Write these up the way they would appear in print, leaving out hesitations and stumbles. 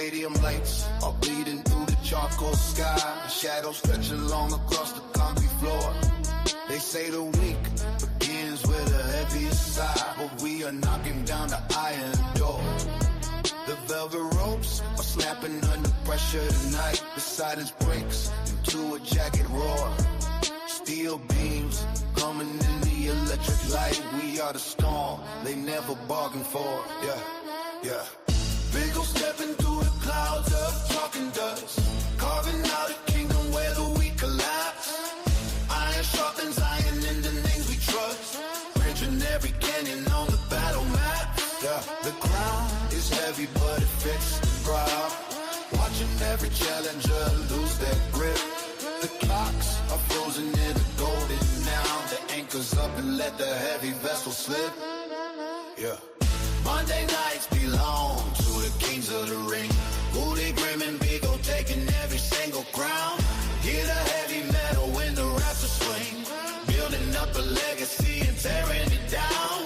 stadium lights are bleeding through the charcoal sky. Shadows stretching long across the concrete floor. They say the week begins with a heaviest sigh, but we are knocking down the iron door. The velvet ropes are snapping under pressure tonight. The silence breaks into a jagged roar. Steel beams coming in the electric light. We are the storm they never bargained for. Yeah, yeah. BiggOh stepping through the clouds of chalk and dust, carving out a kingdom where the weak collapse. Iron sharpens iron in the names we trust, bridging every canyon on the battle map. Yeah, the ground is heavy but it fits the crowd, watching every challenger lose their grip. The clocks are frozen in the golden now. The anchor's up and let the heavy vessel slip. Yeah. Monday nights belong to the kings of the ring. Booty grim and BiggOh taking every single crown. Hear the heavy metal when the rafters swing, building up a legacy and tearing it down.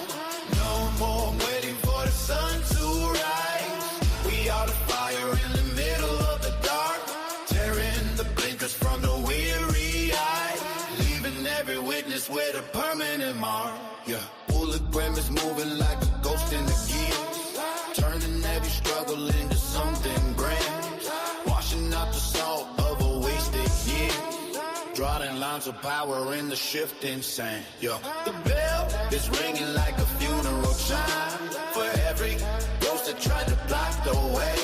No more waiting for the sun to rise. We are the fire in the middle of the dark, tearing the blinkers from the weary eye, leaving every witness with a permanent mark. Yeah. Bullet grim is moving like a ghost in the gears, turning every struggle into something grand, washing out the salt of a wasted year, drawing lines of power in the shifting sand. Yeah. The bell is ringing like a funeral chime for every ghost that tried to block the way.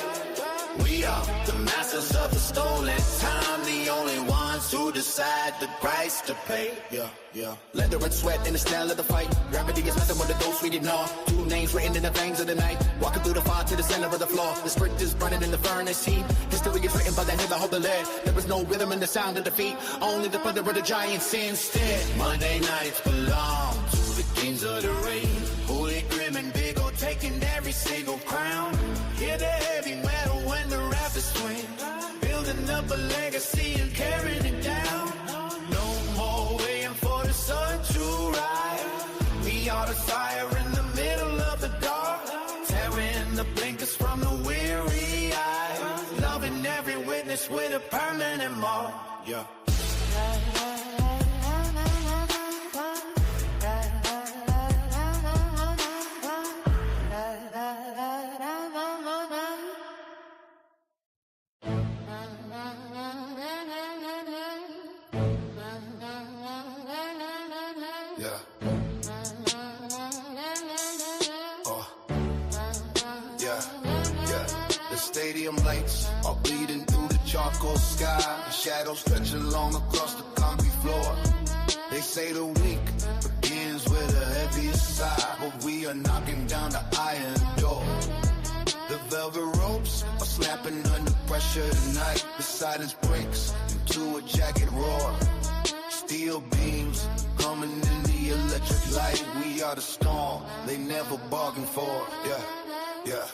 We are the masters of the stolen time, the only ones who decide the price to pay. Yeah, yeah. Leather and sweat in the style of the fight. Gravity is nothing but a ghost we ignore. Two names written in the veins of the night, walking through the fire to the center of the floor. The script is burning in the furnace heat. History is written by the hand that hold the lead. There is no rhythm in the sound of defeat, only the thunder of the giants instead. Monday nights belong to the kings of the ring. Holy grim and BiggOh taking every single crown. Hear the heavy metal when the rafters swing, building up a legacy and carrying it down. No more waiting for the sun to rise. We are the fire in the middle of the dark, tearing the blinkers from the weary eye, loving every witness with a permanent mark. Yeah. The stadium lights are bleeding through the charcoal sky. Shadows stretching long across the concrete floor. They say the week begins with a heaviest sigh, but we are knocking down the iron door. The velvet ropes are snapping under pressure tonight. The silence breaks into a jagged roar. Steel beams coming in the electric light. We are the storm they never bargained for. Yeah, yeah.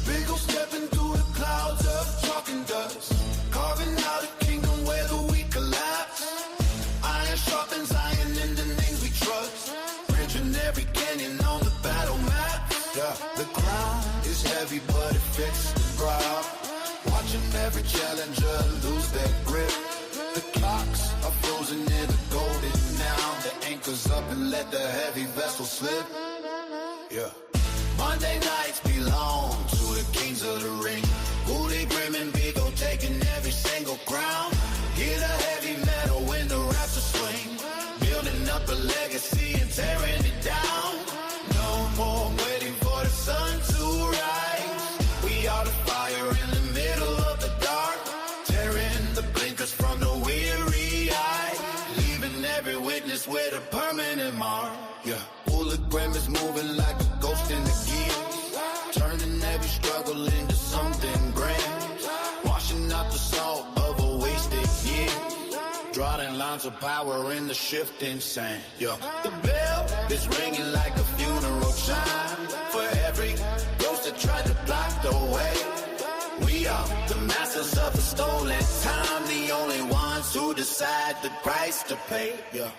BiggOh stepping through the clouds of chalk and dust, carving out a kingdom where the weak collapse. Iron sharpens iron in the names we trust, bridging every canyon on the battle map. Yeah, the ground is heavy but it fits the crowd, watching every challenger lose their grip. The clocks are frozen in the golden now. The anchor's up and let the heavy vessel slip. Yeah. Monday nights belong to the kings of the ring. Booty grim and BiggOh taking every single crown. Hear the heavy metal when the rafters swing, building up a legacy and tearing it down. No more waiting for the sun to rise. We are the fire in the middle of the dark, tearing the blinkers from the weary eye, leaving every witness with a permanent mark. Yeah. Bullet grim is moving like a ghost in the gears, turning every struggle into something grand, washing out the salt of a wasted year, drawing lines of power in the shifting sand. Yeah. The bell is ringing like a funeral chime for every ghost that tried to block the way. We are the masters of the stolen time, the only ones who decide decide the price to pay. Yeah.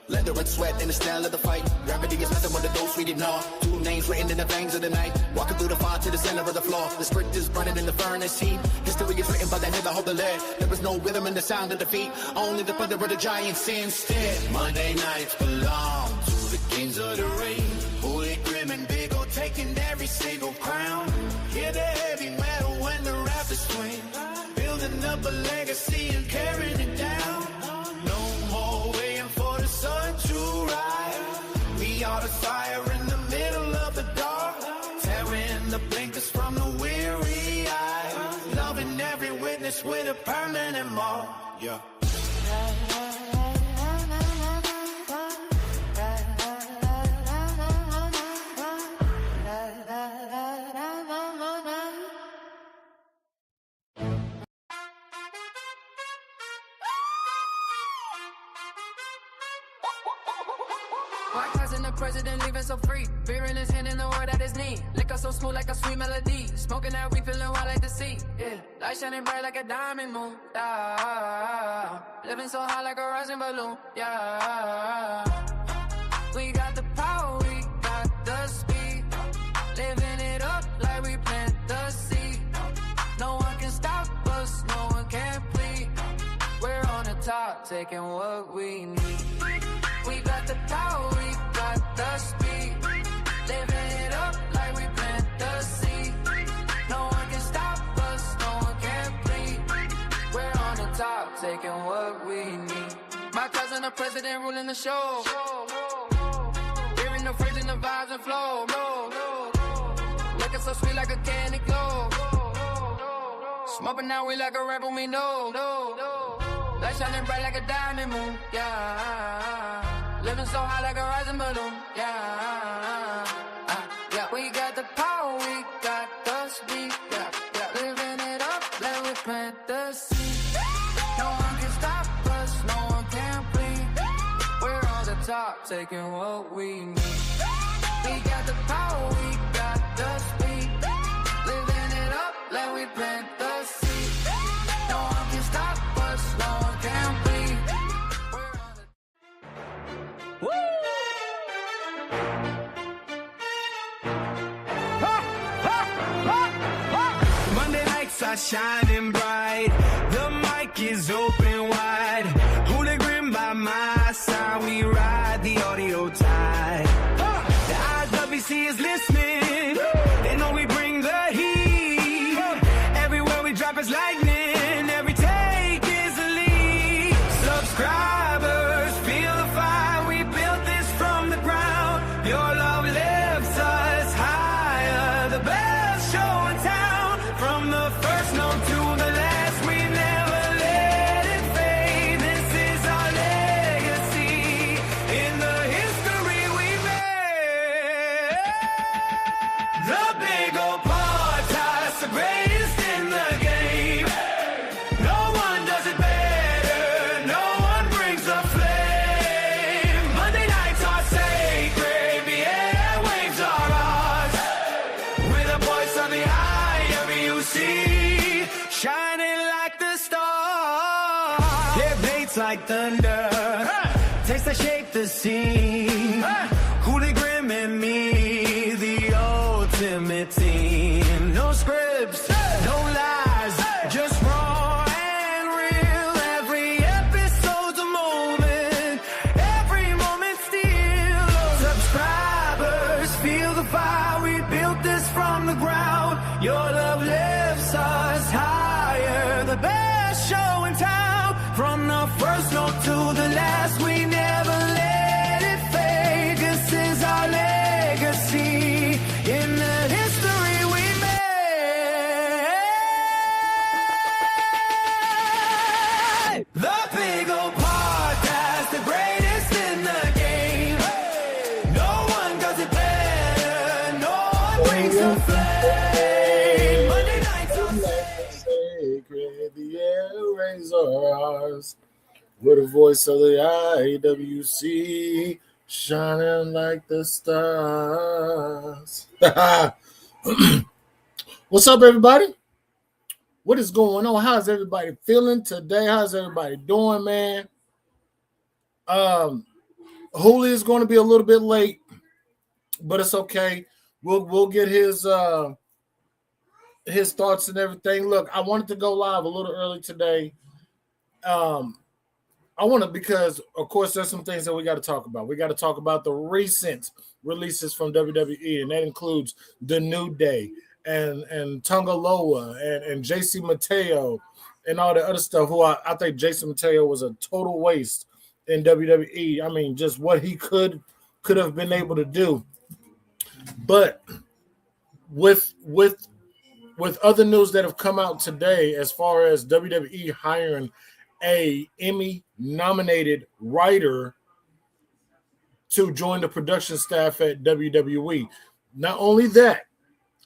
Leather and sweat in the style of the fight. Gravity is nothing but the dose we ignore. Two names written in the veins of the night. Walking through the fire to the center of the floor. The script is burning in the furnace heat. History is written by the head that hold the lead. There is no rhythm in the sound of defeat. Only the thunder of the giants instead. Monday nights belong to the kings of the ring. Holy grim and BiggOh taking every single crown. Hear the heavy metal when the rafters swing. Building up a legacy and carrying it down. No more waiting for the sun to rise. We are the fire in the middle of the dark. Tearing the blinkers from the weary eye. Loving every witness with a permanent mark. Yeah. My cousin, the president, leaving so free. Beer in his hand and the word at his knee. Liquor so smooth like a sweet melody. Smoking that weed, feeling wild like the sea. Yeah, light shining bright like a diamond moon. Yeah, living so high like a rising balloon. Yeah, we got the power, we got the speed. Living it up like we plant the seed. No one can stop us, no one can plead. We're on the top, taking what we need. We got the power, we got the speed. Living it up like we plant the seed. No one can stop us, no one can plead. We're on the top, taking what we need. My cousin, the president, ruling the show. Hearing the phrase and the vibes and flow. Looking so sweet like a candy glow. Smoking now we like a rebel, we know. Light shining bright like a diamond moon, yeah. Living so high like a rising balloon, yeah. We got the power, we got the speed, yeah. Living it up, let we plant the seed. No one can stop us, no one can plead. We're on the top, taking what we need. We got the power, we got the speed. Living it up, let we plant the seed. No one can stop us, no one can plead. We're on the Woo! Monday nights are shining bright. The mic is open wide. Holy grim by my side. We ride the audio tide. The IWC is listening. They know we bring the heat. Everywhere we drop is lightning. Every take is a lead. Subscribers feel the fire. We built this from the ground. Your love lifts us higher. The best show in town. From the first note to the last, we never let it fade. This is our legacy in the history we made. The BiggOh podcast, the greatest in the game. No one does it better. No one brings the flame. Monday nights are sacred. The airwaves are ours. With a voice on the IWC, shining like the stars. Their baits like thunder. Taste that shape the scene. Hooli Grim and me, the ultimate team. No scripts, no lies, just raw and real. Every episode's a moment, every moment still. Subscribers feel the fire. We built this from the ground. Your love lifts us higher. The best show in town. From the first note to the last, we never let it fade. This is our legacy in the history we made. The BiggOh podcast, the greatest in the game. No one does it better. No one brings the flame. Monday nights are Sacred, the airwaves are ours. We're the voice of the IWC, shining like the stars. What's up, everybody? What is going on? How's everybody feeling today? How's everybody doing, man? Julio is going to be a little bit late, but it's okay. We'll get his thoughts and everything. Look, I wanted to go live a little early today. I want to, because of course there's some things that we got to talk about. We got to talk about the recent releases from WWE, and that includes The New Day and Tonga Loa and JC Mateo and all the other stuff. Who I think Jason Mateo was a total waste in WWE. I mean, just what he could have been able to do. But with other news that have come out today, as far as WWE hiring a Emmy-nominated writer to join the production staff at WWE. Not only that,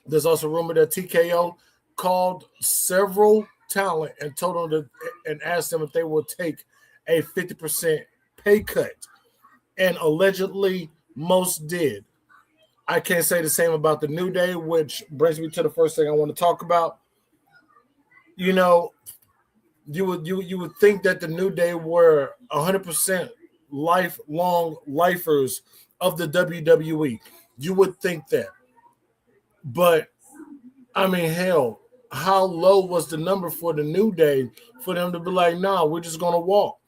there's also rumor that TKO called several talent and told them and asked them if they will take a 50% pay cut, and allegedly most did. I can't say the same about the New Day, which brings me to the first thing I want to talk about. You know, you would think that the New Day were 100% lifelong lifers of the WWE. You would think that. But, I mean, hell, how low was the number for the New Day for them to be like, nah, we're just going to walk?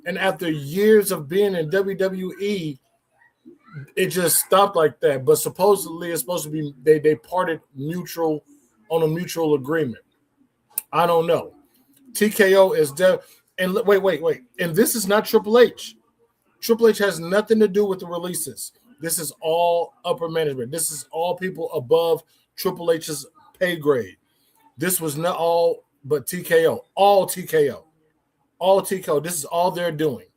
And after years of being in WWE, it just stopped like that. But supposedly it's supposed to be they parted on a mutual agreement. I don't know. TKO is dead. And wait. And this is not Triple H. Triple H has nothing to do with the releases. This is all upper management. This is all people above Triple H's pay grade. This was not all but TKO. All TKO. All TKO. This is all they're doing.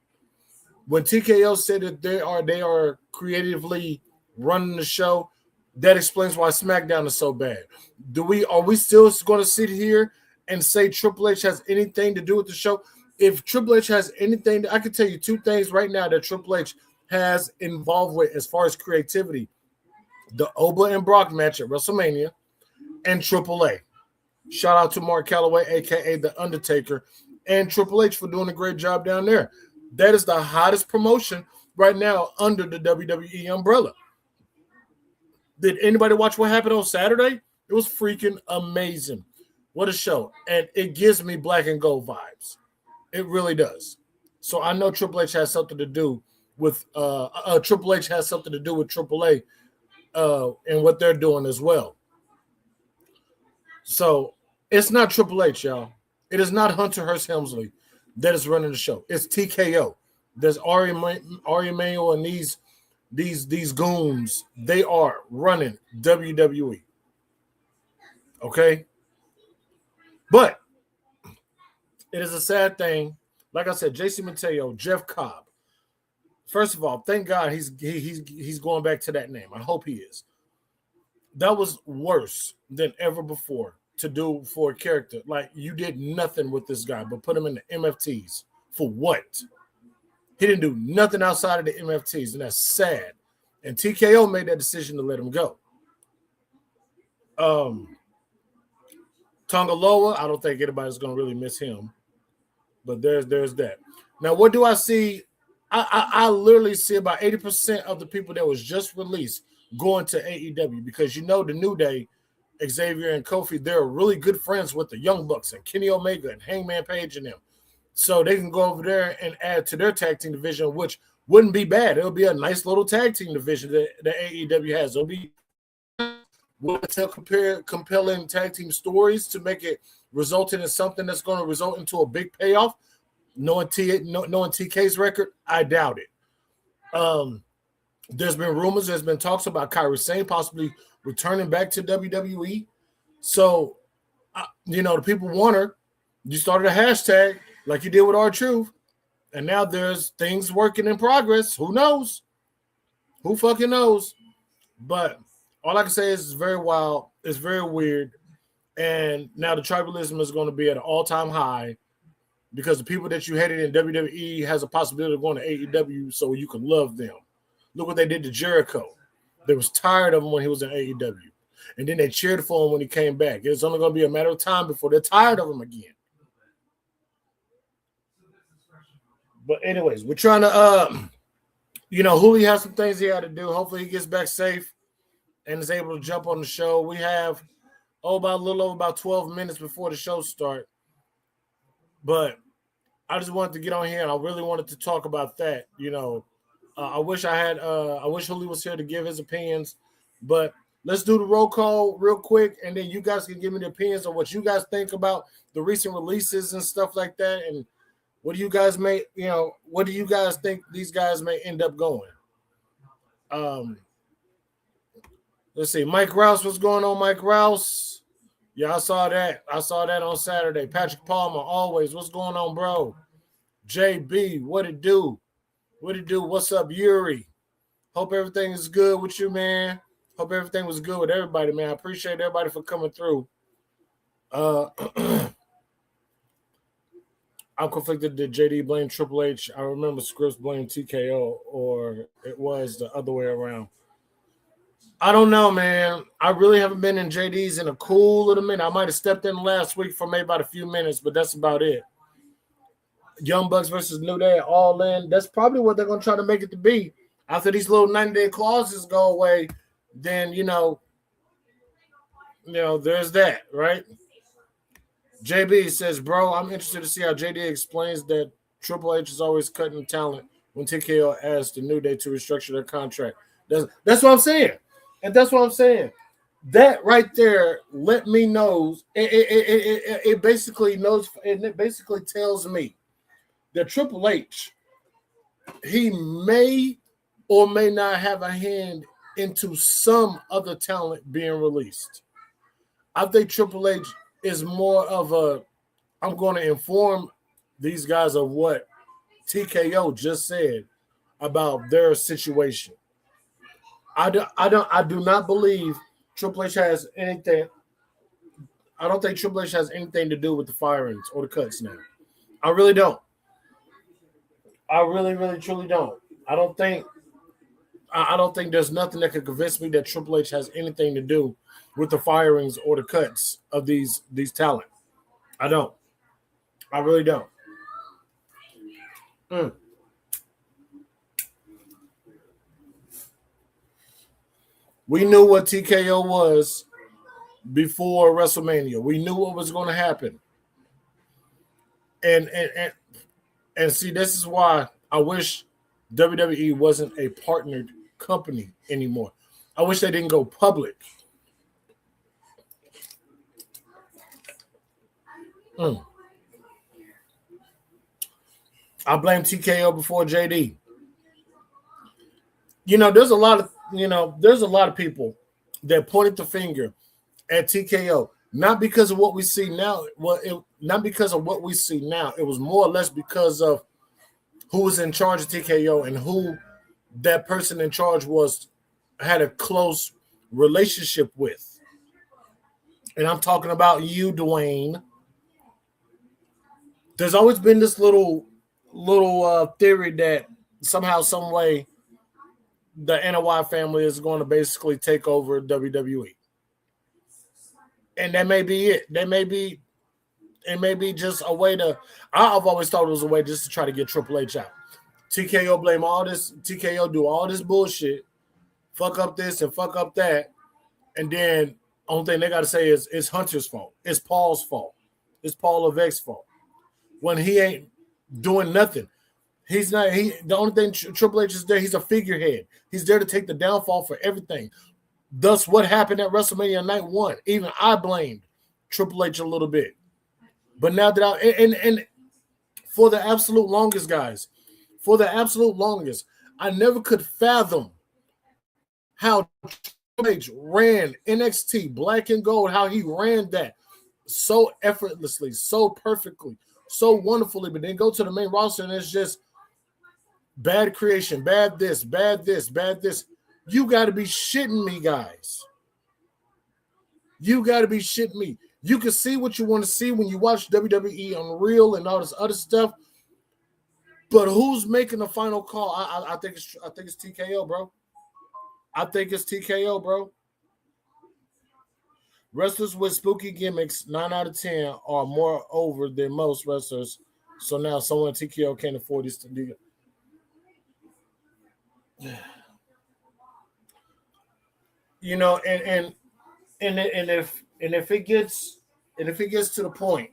When TKO said that they are creatively running the show, that explains why SmackDown is so bad. Are we still going to sit here and say Triple H has anything to do with the show? If Triple H has anything, I can tell you two things right now that Triple H has involved with as far as creativity: the Oba and Brock match at WrestleMania, and AAA. Shout out to Mark Calloway, aka The Undertaker, and Triple H for doing a great job down there. That is the hottest promotion right now under the WWE umbrella. Did anybody watch what happened on Saturday? It was freaking amazing. What a show. And it gives me Black and Gold vibes. It really does. So I know Triple H has something to do with Triple H has something to do with AAA and what they're doing as well. So it's not Triple H, y'all. It is not Hunter Hearst Helmsley that is running the show. It's TKO. There's Ari Emanuel and these goons. They are running WWE. Okay? But it is a sad thing. Like I said, JC Mateo, Jeff Cobb. First of all, thank God he's going back to that name. I hope he is. That was worse than ever before to do for a character. Like, you did nothing with this guy but put him in the MFTs. For what? He didn't do nothing outside of the MFTs, and that's sad. And TKO made that decision to let him go. Tonga Loa, I don't think anybody's going to really miss him. But there's that. Now, what do I see? I literally see about 80% of the people that was just released going to AEW, because you know the New Day, Xavier and Kofi, they're really good friends with the Young Bucks and Kenny Omega and Hangman Page and them. So they can go over there and add to their tag team division, which wouldn't be bad. It'll be a nice little tag team division that AEW has. It'll be we'll tell compelling tag team stories to make it result in something that's going to result into a big payoff. Knowing TK's record, I doubt it. There's been rumors, there's been talks about Kairi Sane possibly returning back to WWE. So, the people want her. You started a hashtag like you did with R-Truth, and now there's things working in progress. Who knows? Who fucking knows? But all I can say is it's very wild. It's very weird. And now the tribalism is going to be at an all-time high because the people that you hated in WWE has a possibility of going to AEW so you can love them. Look what they did to Jericho. They was tired of him when he was in AEW. and then they cheered for him when he came back. It's only going to be a matter of time before they're tired of him again. But anyways, we're trying to, Julio has some things he had to do. Hopefully he gets back safe and is able to jump on the show. We have, about a little over about 12 minutes before the show start. But I just wanted to get on here, and I really wanted to talk about that. I wish Julio was here to give his opinions, but let's do the roll call real quick, and then you guys can give me the opinions on what you guys think about the recent releases and stuff like that, and what do you guys think these guys may end up going? Let's see. Mike Rouse, what's going on, Mike Rouse? Yeah, I saw that. On Saturday. Patrick Palmer, always. What's going on, bro? JB, what it do? What's up, Yuri? Hope everything is good with you, man. Hope everything was good with everybody, man. I appreciate everybody for coming through. I'm conflicted. Did JD blame Triple H? I remember Scripps blamed TKO, or it was the other way around. I don't know, man. I really haven't been in JD's in a cool little minute. I might have stepped in last week for maybe about a few minutes, but that's about it. Young Bucks versus New Day, all in. That's probably what they're going to try to make it to be. After these little 90-day clauses go away, then, there's that, right? JB says, bro, I'm interested to see how JD explains that Triple H is always cutting talent when TKO asks the New Day to restructure their contract. That's what I'm saying. And that's what I'm saying. That right there let me know. It basically knows, and it basically tells me that Triple H, he may or may not have a hand into some other talent being released. I think Triple H is more of I'm going to inform these guys of what TKO just said about their situation. I do not believe Triple H has anything. I don't think Triple H has anything to do with the firings or the cuts now. I really don't. I really, really, truly don't. I don't think there's nothing that could convince me that Triple H has anything to do with the firings or the cuts of these talent. I don't. I really don't. We knew what TKO was before WrestleMania. We knew what was going to happen. And see, this is why I wish WWE wasn't a partnered company anymore. I wish they didn't go public. I blame TKO before JD. There's a lot of people that pointed the finger at TKO, not because of what we see now. Not because of what we see now. It was more or less because of who was in charge of TKO and who that person in charge had a close relationship with. And I'm talking about you, Dwayne. There's always been this little theory that somehow, some way, the NOI family is going to basically take over WWE. And that may be it. It may be just a way to, I've always thought it was a way just to try to get Triple H out. TKO blame all this, TKO do all this bullshit, fuck up this and fuck up that. And then only thing they got to say is it's Hunter's fault. It's Paul's fault. It's Paul Levesque's fault. When he ain't doing nothing. The only thing Triple H is there, he's a figurehead. He's there to take the downfall for everything. Thus, what happened at WrestleMania Night 1, even I blamed Triple H a little bit. But now that and for the absolute longest, guys, I never could fathom how Triple H ran NXT Black and Gold, how he ran that so effortlessly, so perfectly, so wonderfully, but then go to the main roster and it's just bad creation, bad this, bad this, bad this. You got to be shitting me, guys. You got to be shitting me. You can see what you want to see when you watch WWE on Real and all this other stuff, but who's making the final call? I think it's TKO, bro. I think it's TKO, bro. Wrestlers with spooky gimmicks, 9 out of 10, are more over than most wrestlers. So now someone TKO can't afford this to do. You know, and if it gets to the point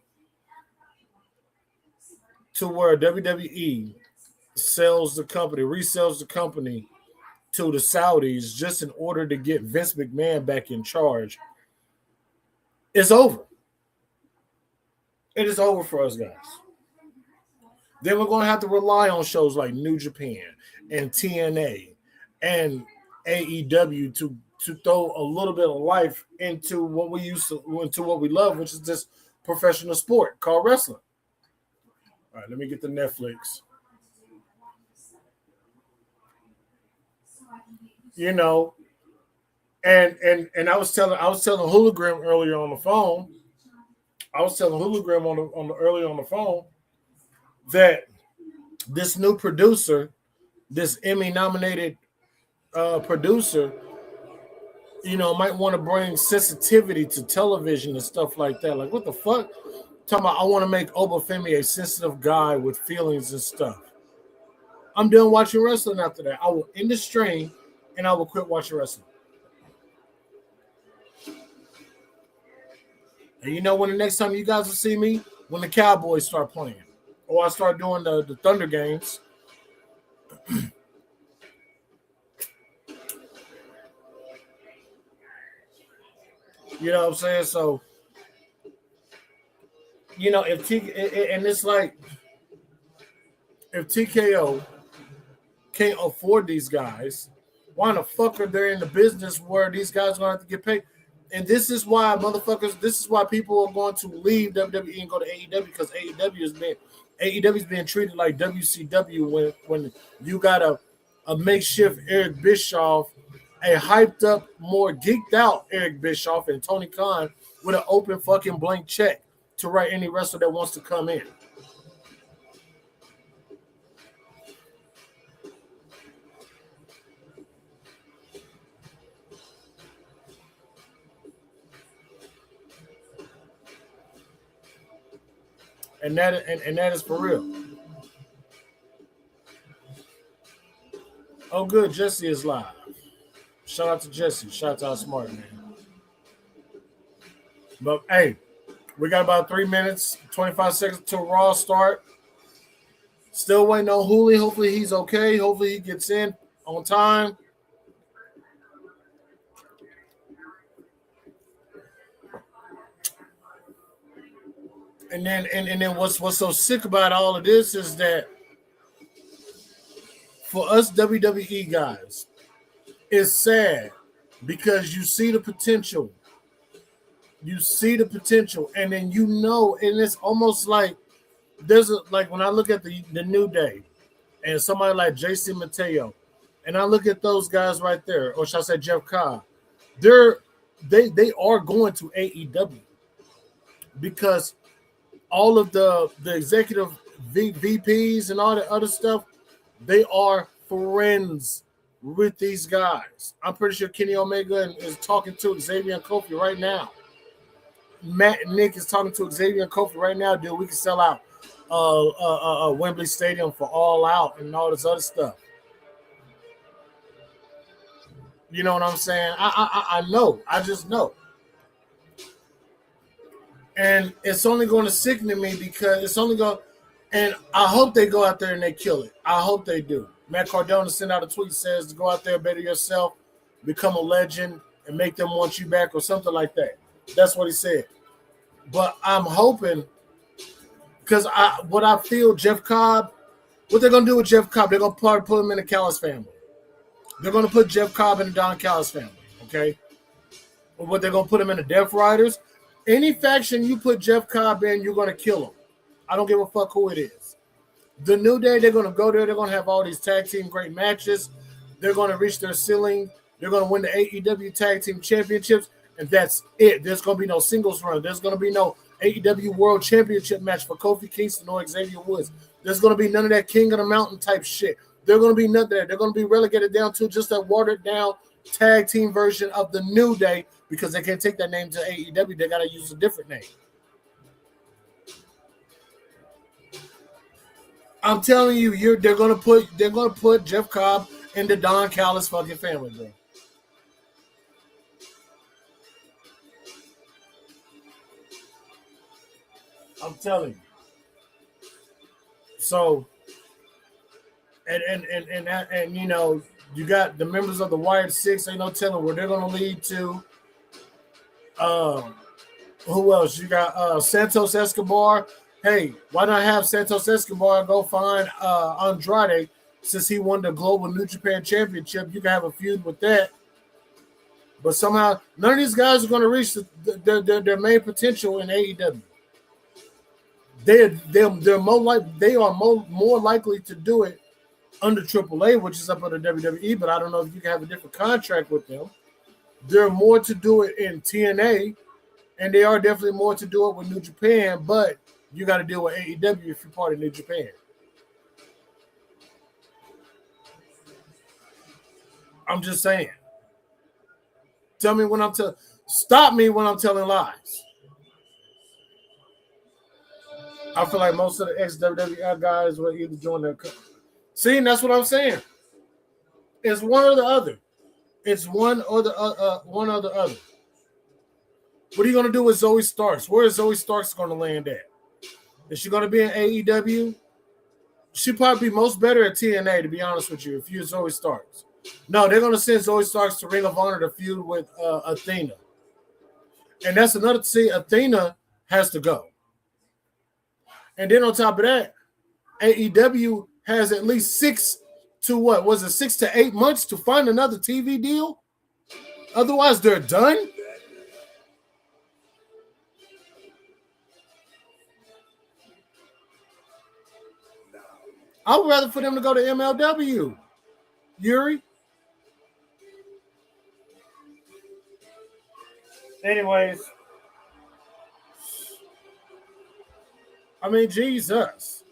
to where WWE resells the company to the Saudis just in order to get Vince McMahon back in charge, it's over. It is over for us guys. Then we're going to have to rely on shows like New Japan and TNA and AEW to throw a little bit of life into what we love, which is this professional sport called wrestling. All right, let me get the Netflix. You know, and I was telling Hologram earlier on the phone. Earlier on the phone that this new producer, this Emmy-nominated producer, you know, might want to bring sensitivity to television and stuff like that. Like, what the fuck? Talking about, I want to make Obafemi a sensitive guy with feelings and stuff. I'm done watching wrestling after that. I will end the stream and I will quit watching wrestling. And you know when the next time you guys will see me? When the Cowboys start playing. Or I start doing the Thunder games. You know what I'm saying? So, you know, and it's like, if TKO can't afford these guys, why the fuck are they in the business where these guys are going to have to get paid? And this is why people are going to leave WWE and go to AEW, because AEW is being treated like WCW when you got a makeshift Eric Bischoff, a hyped up, more geeked out Eric Bischoff and Tony Khan with an open fucking blank check to write any wrestler that wants to come in. And that is for real. Oh, good. Jesse is live. Shout out to Jesse. Shout out to our smart man. But hey, we got about 3 minutes, 25 seconds till Raw start. Still waiting on Hooli. Hopefully he's okay. Hopefully he gets in on time. And then what's so sick about all of this is that for us WWE guys, it's sad because you see the potential. You see the potential, and then you know, and it's almost like like when I look at the New Day and somebody like JC Mateo, and I look at those guys right there, or should I say Jeff Cobb, they are going to AEW because all of the executive VPs and all the other stuff, they are friends with these guys. I'm pretty sure Kenny Omega is talking to Xavier and Kofi right now. Matt and Nick is talking to Xavier and Kofi right now, dude. We can sell out Wembley Stadium for All Out and all this other stuff. You know what I'm saying? I know. I just know. And it's only going to sicken me because it's only going, and I hope they go out there and they kill it. I hope they do. Matt Cardona sent out a tweet that says to go out there, better yourself, become a legend, and make them want you back or something like that. That's what he said. But I'm hoping, because what I feel Jeff Cobb, what they're going to do with Jeff Cobb, they're going to put him in the Callis family. They're going to put Jeff Cobb in the Don Callis family, okay? Or what they're going to put him in the Death Riders. Any faction you put Jeff Cobb in, you're going to kill him. I don't give a fuck who it is. The New Day, they're going to go there. They're going to have all these tag team great matches. They're going to reach their ceiling. They're going to win the AEW Tag Team Championships, and that's it. There's going to be no singles run. There's going to be no AEW World Championship match for Kofi Kingston or Xavier Woods. There's going to be none of that King of the Mountain type shit. They're going to be none of that. They're going to be relegated down to just a watered-down tag team version of the New Day because they can't take that name to AEW. They got to use a different name. I'm telling you, they're gonna put Jeff Cobb in the Don Callis fucking family, bro. I'm telling you. So, and you know, you got the members of the Wired Six. Ain't no telling where they're gonna lead to. Who else? You got Santos Escobar. Hey, why not have Santos Escobar go find Andrade since he won the Global New Japan Championship? You can have a feud with that. But somehow, none of these guys are going to reach their main potential in AEW. They're more likely to do it under AAA, which is up under WWE. But I don't know if you can have a different contract with them. They're more to do it in TNA, and they are definitely more to do it with New Japan. But you got to deal with AEW if you're part of New Japan. I'm just saying. Tell me when I'm telling. Stop me when I'm telling lies. I feel like most of the ex-WWE guys were either doing their. See, and that's what I'm saying. It's one or the other. It's one or the other. What are you going to do with Zoe Starks? Where is Zoe Starks going to land at? Is she going to be in AEW? She'd probably be most better at TNA, to be honest with you, if you're Zoe Starks. No, they're going to send Zoe Starks to Ring of Honor to feud with Athena. And that's another see, Athena has to go. And then on top of that, AEW has at least 6 to 8 months to find another TV deal? Otherwise, they're done? I would rather for them to go to MLW, Yuri. Anyways, I mean, Jesus.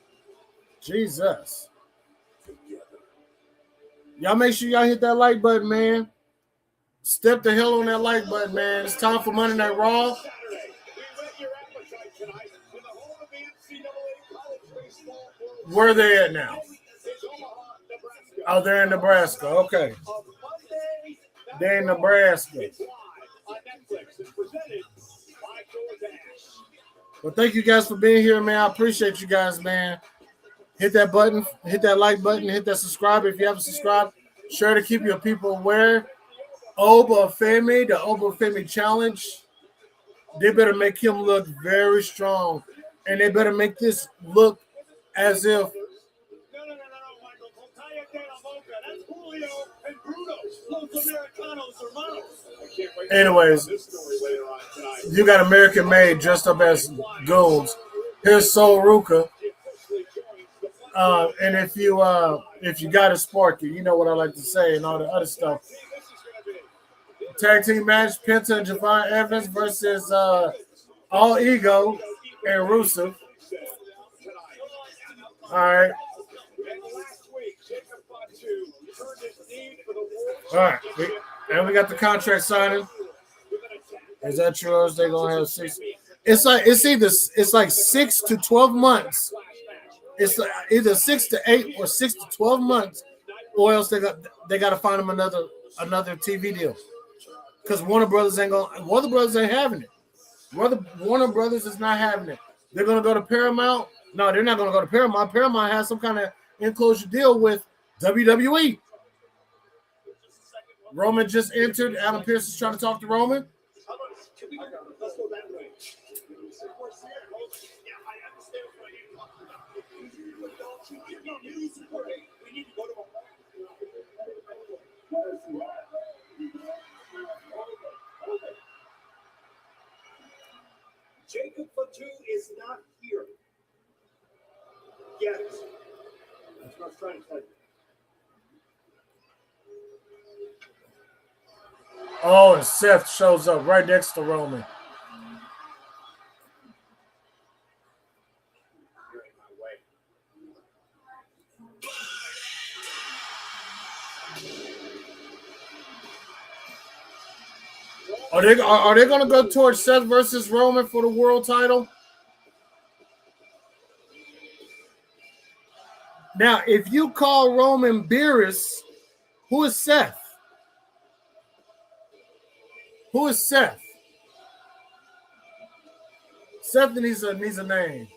Y'all make sure y'all hit that like button, man. Step the hell on that like button, man. It's time for Monday Night Raw. Where are they at now? Oh, they're in Nebraska. Okay. They're in Nebraska. Well, thank you guys for being here, man. I appreciate you guys, man. Hit that button, hit that like button, hit that subscribe if you haven't subscribed. Sure to keep your people aware. Oba Femi, the Oba Femi Challenge. They better make him look very strong. And they better make this look as if anyways, you got American Made dressed up as goons. Here's Sol Ruka. And if you got a Sparky, you know what I like to say and all the other stuff. Tag team match, Penta and Javon Evans versus All Ego and Rusev. All right. All right. And we got the contract signing. Is that yours? They're gonna have 6. It's like 6 to 12 months. It's like either 6 to 8 or 6 to 12 months, or else they got to find them another TV deal. Because Warner Brothers ain't having it. Warner Brothers is not having it. They're gonna go to Paramount. No, they're not gonna go to Paramount. Paramount has some kind of enclosure deal with WWE. Roman just entered. Alan Pierce is trying to talk to Roman. Jacob Fatu is not here. Yet. That's what I was trying to tell you. Oh, and Seth shows up right next to Roman. You're in my way. Are they going to go towards Seth versus Roman for the world title? Now, if you call Roman Beerus, who is Seth? Who is Seth? Seth needs a name.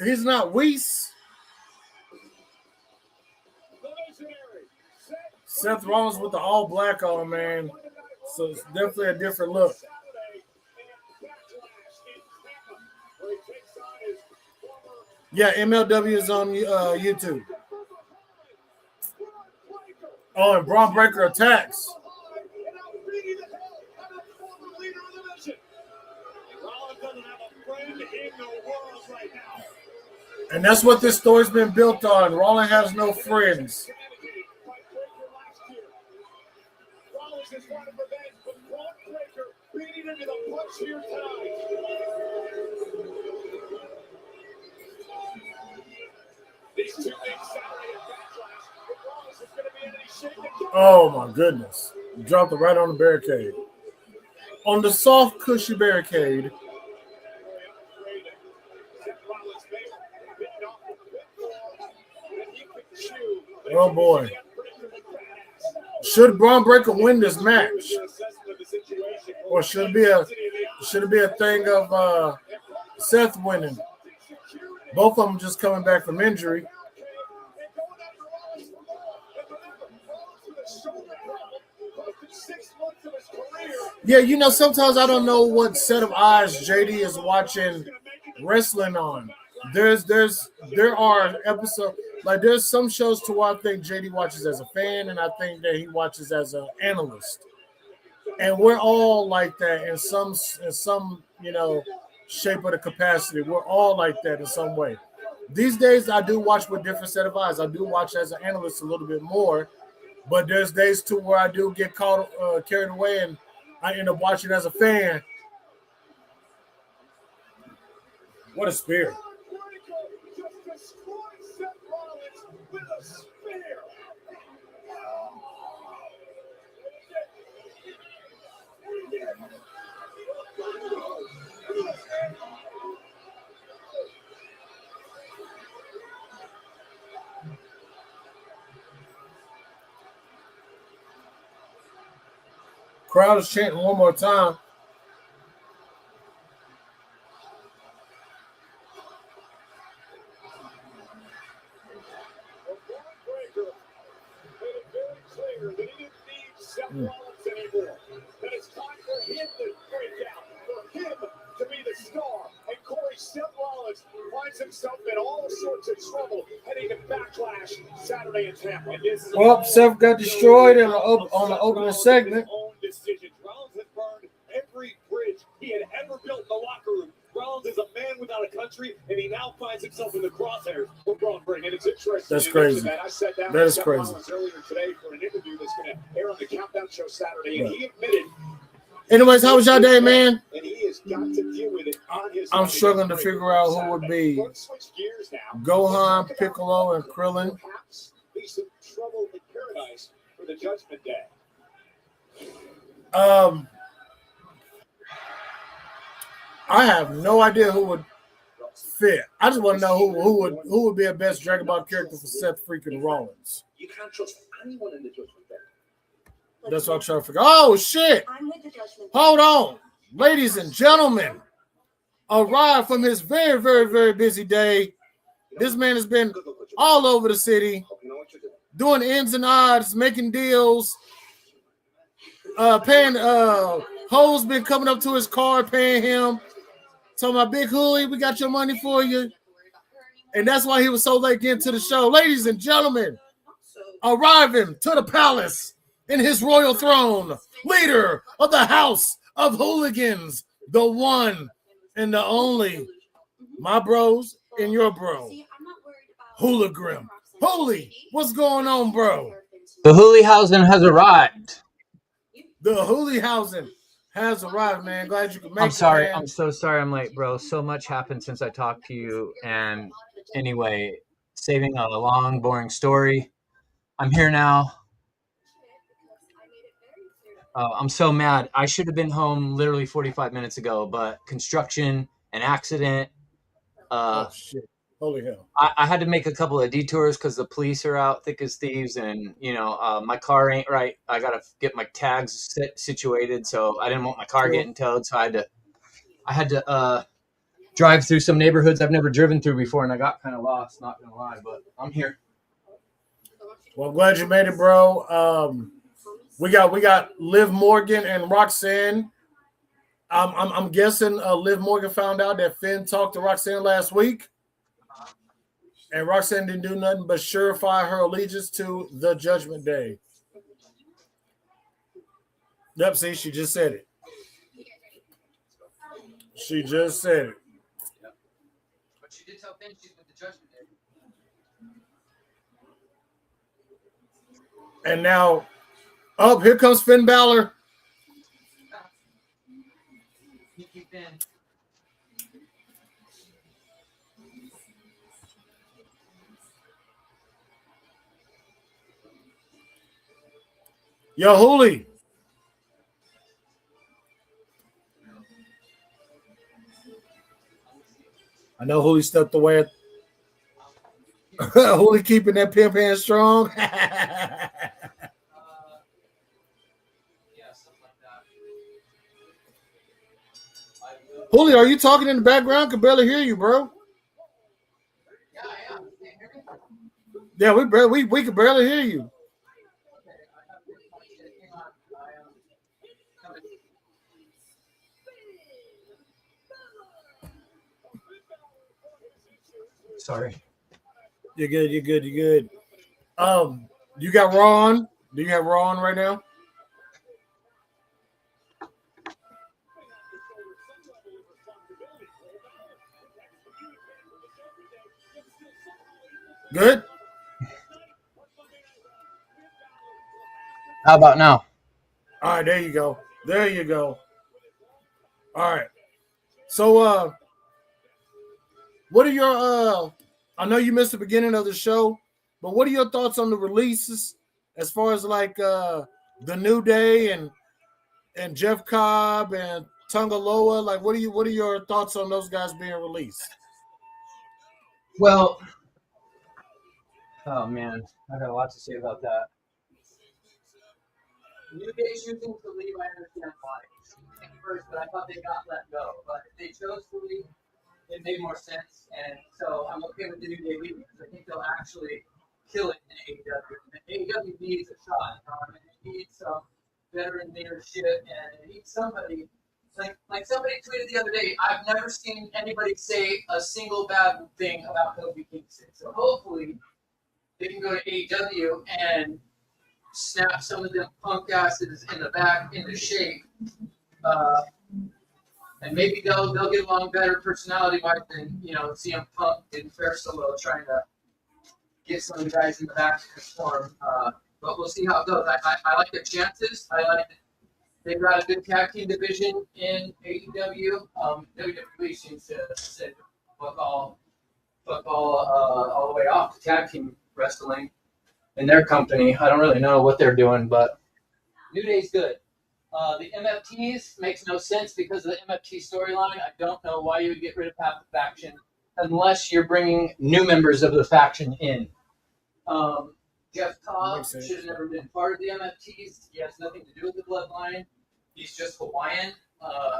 He's not Weiss. Seth Rollins with the all black on, man. So it's definitely a different look. Yeah, MLW is on YouTube. Oh, and Braun Breaker attacks. And that's what this story's been built on. Rollins has no friends. Oh my goodness. He dropped it right on the barricade. On the soft, cushy barricade. Oh boy. Should Braun Breaker win this match? Or should it be a thing of Seth winning? Both of them just coming back from injury. Yeah, you know, sometimes I don't know what set of eyes JD is watching wrestling on. There are episodes, like there's some shows to where I think JD watches as a fan, and I think that he watches as an analyst. And we're all like that in some shape of the capacity. We're all like that in some way. These days, I do watch with different set of eyes. I do watch as an analyst a little bit more, but there's days too where I do get carried away, and I end up watching as a fan. What a spear. Crowd is chanting one more time. Well, Seth got destroyed on the opening segment. Rollins has burned every bridge he had ever built in the locker room. Rollins is a man without a country, and he now finds himself in the crosshairs for Braun Breaker. And it's interesting. That's crazy. I sat down that is crazy. Rollins earlier today for an interview that's going to air on the Countdown Show Saturday, and he admitted. Anyways, how was your day, man? And he has got to deal with it on his I'm struggling to figure out who would be Gohan, Piccolo, and Krillin. Perhaps be some trouble in paradise for the Judgment Day. I have no idea who would fit. I just want to know who would be a best Dragon Ball character for Seth freaking Rollins. You can't trust anyone in the Judgment Day. That's what I'm trying to figure. Oh shit! Hold on, ladies and gentlemen. Arrived from his very, very, very busy day. This man has been all over the city, doing ins and odds, making deals. Paying Ho's been coming up to his car, paying him. Talking about Big Hooey, we got your money for you. And that's why he was so late getting to the show. Ladies and gentlemen, arriving to the palace in his royal throne, leader of the House of Hooligans, the one and the only, my bros and your bro, Hooligrim. Holy, what's going on, bro? The Hoolihausen has arrived. The Hoolihausen has arrived, man. Glad you could make it. I'm sorry. Man. I'm so sorry I'm late, bro. So much happened since I talked to you. And anyway, saving a long, boring story, I'm here now. I'm so mad. I should have been home literally 45 minutes ago, but construction, an accident. Oh shit! Holy hell! I had to make a couple of detours because the police are out thick as thieves, and my car ain't right. I gotta get my tags situated, so I didn't want my car Sure. getting towed. So I had to drive through some neighborhoods I've never driven through before, and I got kind of lost. Not gonna lie, but I'm here. Well, I'm glad you made it, bro. We got Liv Morgan and Roxanne. I'm guessing Liv Morgan found out that Finn talked to Roxanne last week, and Roxanne didn't do nothing but surefy her allegiance to the Judgment Day. Yep, see, she just said it. She just said it. But she did tell Finn she's with the Judgment Day. And now, here comes Finn Balor. Sneaky Finn. Yo, Hooli. I know Hooli stepped away. Hooli keeping that pimp hand strong. Yeah, something like that. Hooli, are you talking in the background? Can barely hear you, bro. Yeah, I am. Can you hear me? Yeah, we can barely hear you. Sorry. You're good. You're good. You're good. You got Raw on? Do you have Raw on right now? Good. How about now? All right, there you go. There you go. All right. So, what are your I know you missed the beginning of the show, but what are your thoughts on the releases as far as like the New Day and Jeff Cobb and Tonga Loa? Like, what are your thoughts on those guys being released? Well, oh man, I got a lot to say about that. New Day choosing to leave, I understand why. First, but I thought they got let go. But if they chose to leave, it made more sense, and so I'm okay with the New Day leaving because I think they'll actually kill it in AEW. And AEW needs a shot. It needs some veteran leadership, and it needs somebody. Like somebody tweeted the other day, I've never seen anybody say a single bad thing about Kofi Kingston. So hopefully they can go to AEW and snap some of them punk asses in the back into shape. And maybe they'll get along better personality-wise than, CM Punk and Fair Solo trying to get some of the guys in the back to conform. But we'll see how it goes. I like their chances. I like that they've got a good tag team division in AEW. WWE seems to say fuck all the way off to tag team wrestling in their company. I don't really know what they're doing, but New Day's good. The MFTs makes no sense because of the MFT storyline. I don't know why you would get rid of half the faction unless you're bringing new members of the faction in. Jeff Cobb should have never been part of the MFTs. He has nothing to do with the bloodline. He's just Hawaiian.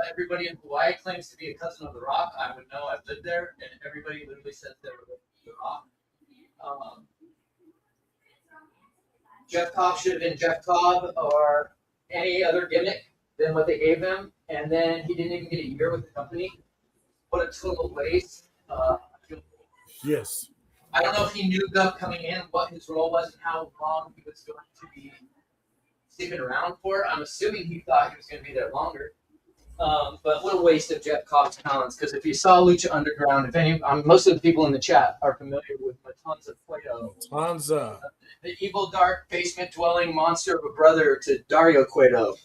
Everybody in Hawaii claims to be a cousin of The Rock. I would know. I've lived there, and everybody literally says they were with The Rock. Jeff Cobb should have been Jeff Cobb or any other gimmick than what they gave him, and then he didn't even get a year with the company. What a total waste. Yes. I don't know if he knew coming in what his role was and how long he was going to be sticking around for. I'm assuming he thought he was going to be there longer. But what a waste of Jeff Cobb's talents, because if you saw Lucha Underground, most of the people in the chat are familiar with Matanza Cueto. Matanza. The evil, dark, basement-dwelling monster of a brother to Dario Cueto.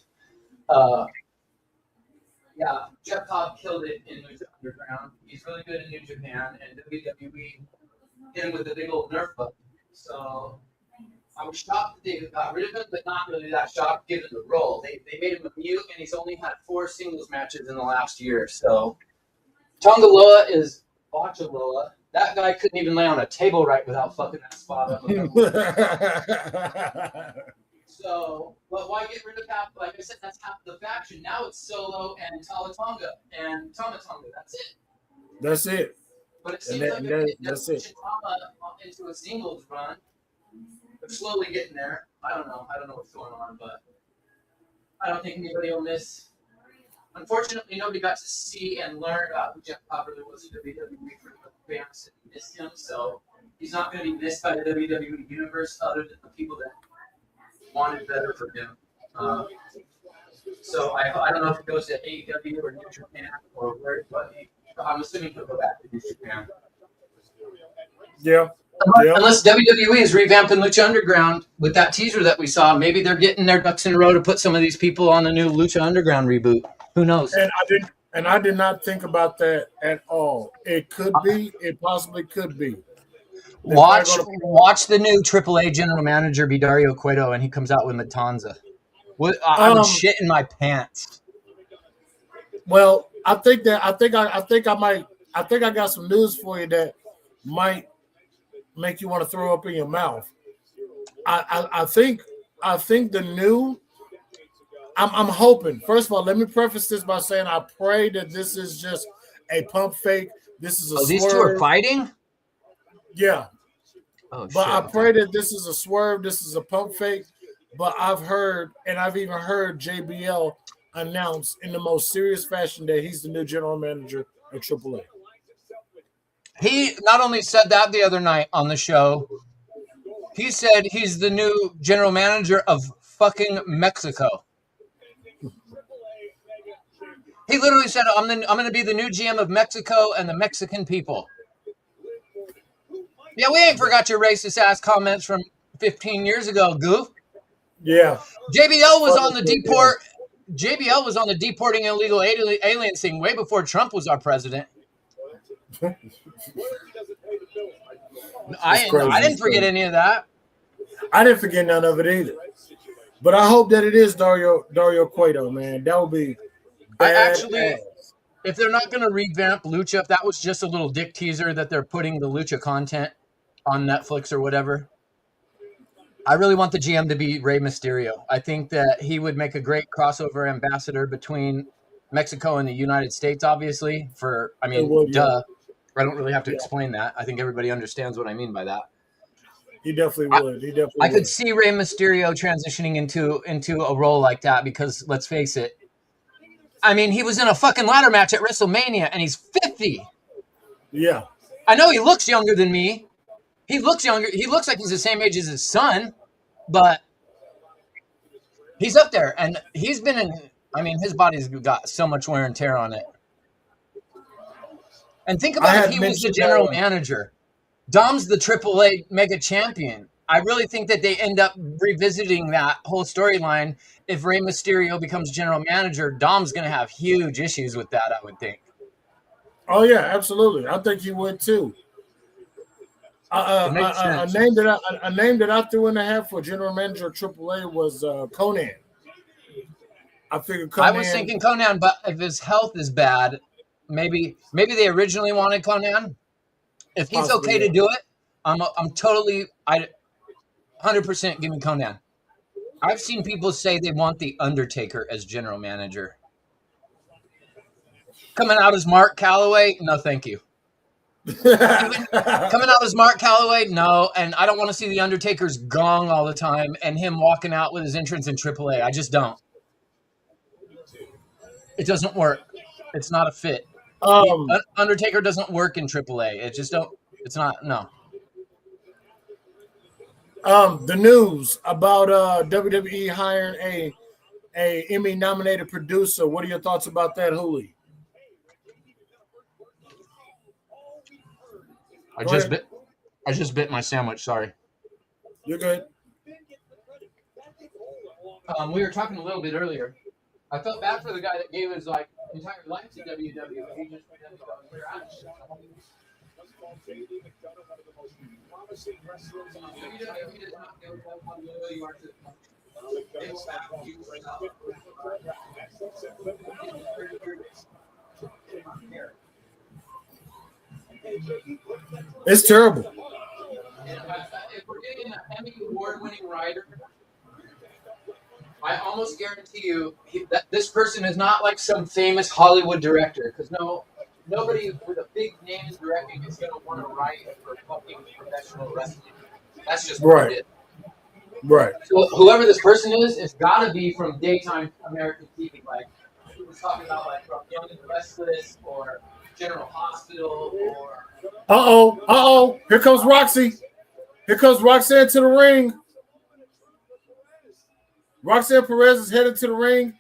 Yeah, Jeff Cobb killed it in Lucha Underground. He's really good in New Japan, and WWE hit him with a big old Nerf button. So I was shocked that they got rid of him, but not really that shocked given the role. They made him a mute, and he's only had 4 singles matches in the last year. So Tongaloa is Bachaloa. That guy couldn't even lay on a table right without fucking that spot up. So, but why get rid of half? Like I said, that's half the faction. Now it's Solo and Talatonga and Tomatonga. That's it. That's it. But it seems That's it. Tama into a singles run. They're slowly getting there. I don't know what's going on, but I don't think anybody will miss. Unfortunately, nobody got to see and learn who Jeff Cobb really was in WWE for the fans and missed him. So he's not going to be missed by the WWE universe, other than the people that wanted better for him. So I don't know if it goes to AEW or New Japan or where, but I'm assuming he'll go back to New Japan. Yeah. Unless WWE is revamping Lucha Underground with that teaser that we saw, maybe they're getting their ducks in a row to put some of these people on the new Lucha Underground reboot. Who knows? And I did not think about that at all. It could be. It possibly could be. Watch the new AAA general manager be Dario Cueto, and he comes out with Matanza. I'm shitting my pants. Well, I think I got some news for you that might make you want to throw up in your mouth. I think the new. I'm hoping. First of all, let me preface this by saying I pray that this is just a pump fake. This is a swerve. These two are fighting? Yeah. Oh, but shit. I pray that this is a swerve. This is a pump fake. But I've heard, and I've even heard JBL announce in the most serious fashion that he's the new general manager of AAA. He not only said that the other night on the show, he said he's the new general manager of fucking Mexico. He literally said, I'm going to be the new GM of Mexico and the Mexican people. Yeah, we ain't forgot your racist-ass comments from 15 years ago, goof. Yeah. JBL was on the deporting illegal aliens thing way before Trump was our president. I didn't forget any of that. I didn't forget none of it either. But I hope that it is Dario Cueto, man. That would be if they're not going to revamp Lucha, if that was just a little dick teaser that they're putting the Lucha content on Netflix or whatever, I really want the GM to be Rey Mysterio. I think that he would make a great crossover ambassador between Mexico and the United States, obviously. Duh. I don't really have to explain that. I think everybody understands what I mean by that. He definitely would. I could see Rey Mysterio transitioning into a role like that because, let's face it, I mean, he was in a fucking ladder match at WrestleMania, and he's 50. Yeah. I know he looks younger than me. He looks younger. He looks like he's the same age as his son, but he's up there, and he's been in. I mean, his body's got so much wear and tear on it. And think about if he was the general manager. Dom's the AAA mega champion. I really think that they end up revisiting that whole storyline. If Rey Mysterio becomes general manager, Dom's going to have huge issues with that, I would think. Oh, yeah, absolutely. I think he would, too. A name that I threw in the hat for general manager of AAA was Conan. I figured Conan. I was thinking Conan, but if his health is bad, maybe they originally wanted Conan. If he's okay to do it, I'm totally 100% give me Conan. I've seen people say they want the Undertaker as general manager. Coming out as Mark Calloway, no, thank you. Coming out as Mark Calloway, no, and I don't want to see the Undertaker's gong all the time and him walking out with his entrance in AAA. I just don't. It doesn't work. It's not a fit. Undertaker doesn't work in AAA. It just don't. It's not. No. The news about WWE hiring a Emmy-nominated producer. What are your thoughts about that, Hooli? I just bit my sandwich. Sorry. You're good. We were talking a little bit earlier. I felt bad for the guy that gave his entire life to WWE. He just It's terrible. If we're getting an Emmy award-winning writer, I almost guarantee you that this person is not like some famous Hollywood director. Because nobody with a big name is directing is going to want to write for fucking professional wrestling. That's just what Right. it is. Right. So whoever this person is, it's got to be from daytime American TV. Like we were talking about, like from Young and the Restless or General Hospital or. Here comes Roxy. Here comes Roxanne to the ring. Roxanne Perez is headed to the ring.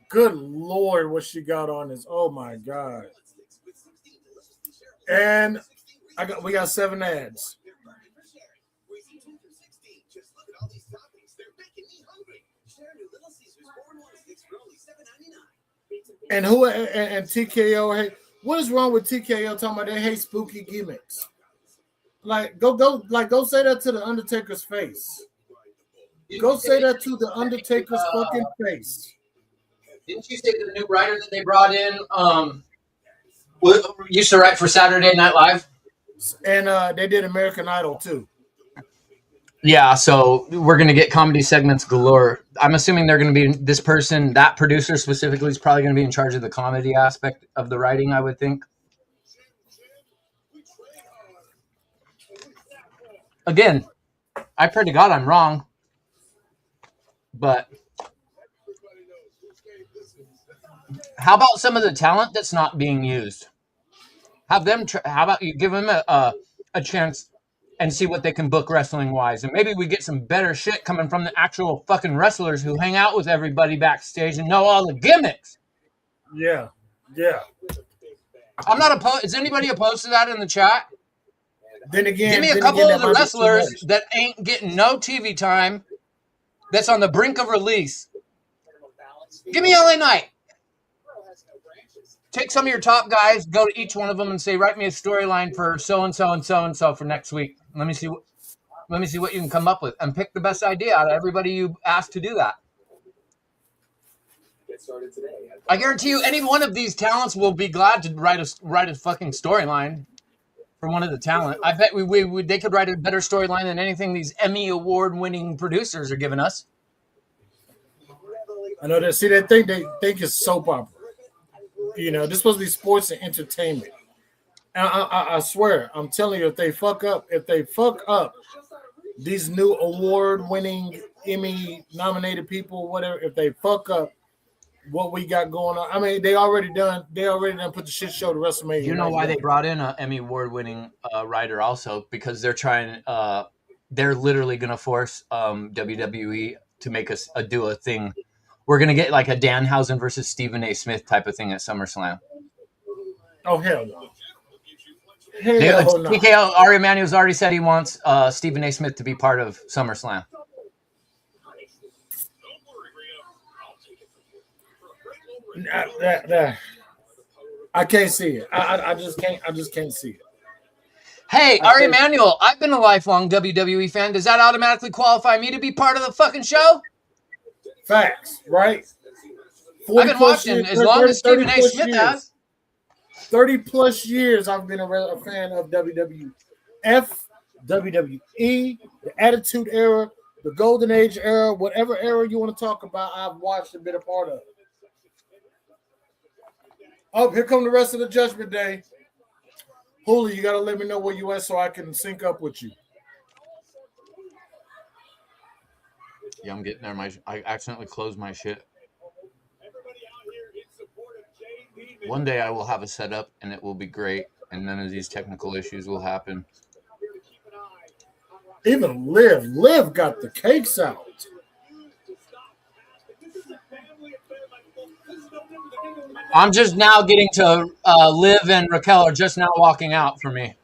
Good Lord, what she got on this. Oh, my God. And we got 7 ads. And TKO, hey, what is wrong with TKO talking about they hate spooky gimmicks? Like, go say that to the Undertaker's face. Go say that to the Undertaker's fucking face. Didn't you say the new writer that they brought in used to write for Saturday Night Live? And they did American Idol too. Yeah, so we're going to get comedy segments galore. I'm assuming they're going to be this person, that producer specifically, is probably going to be in charge of the comedy aspect of the writing, I would think. Again, I pray to God I'm wrong, but how about some of the talent that's not being used? Have them. How about you give them a chance and see what they can book wrestling wise, and maybe we get some better shit coming from the actual fucking wrestlers who hang out with everybody backstage and know all the gimmicks. Yeah. I'm not opposed. Is anybody opposed to that in the chat? Then again, give me a couple of the wrestlers that ain't getting no TV time, that's on the brink of release. Give me LA Knight. Take some of your top guys, go to each one of them and say, write me a storyline for so-and-so and so-and-so for next week. Let me see what you can come up with, and pick the best idea out of everybody you asked to do that. I guarantee you any one of these talents will be glad to write a fucking storyline for one of the talent. I bet they could write a better storyline than anything these Emmy award-winning producers are giving us. I know that. See, they think it's soap opera. You know, this is supposed to be sports and entertainment. And I swear, I'm telling you, if they fuck up these new award-winning Emmy-nominated people, whatever, if they fuck up what we got going on, I mean, they already done put the shit show to WrestleMania. You know why they brought in an Emmy award-winning writer also? Because they're literally going to force WWE to make us do a thing. We're going to get like a Danhausen versus Stephen A. Smith type of thing at SummerSlam. Oh, hell no. TKO, Ari Emanuel's already said he wants Stephen A. Smith to be part of SummerSlam. I can't see it. I just can't see it. Hey, Ari Emanuel, I've been a lifelong WWE fan. Does that automatically qualify me to be part of the fucking show? Facts, right? I've been watching as long as Stephen A. Smith has. 30 plus years I've been a fan of WWF, WWE, the Attitude Era, the Golden Age era, whatever era you want to talk about, I've watched and been a part of. Oh, here come the rest of the Judgment Day. Huli, you got to let me know where you at so I can sync up with you. Yeah, I'm getting there. I accidentally closed my shit. One day I will have a setup and it will be great, and none of these technical issues will happen. Even Liv got the cakes out. I'm just now getting to Liv and Raquel are just now walking out for me.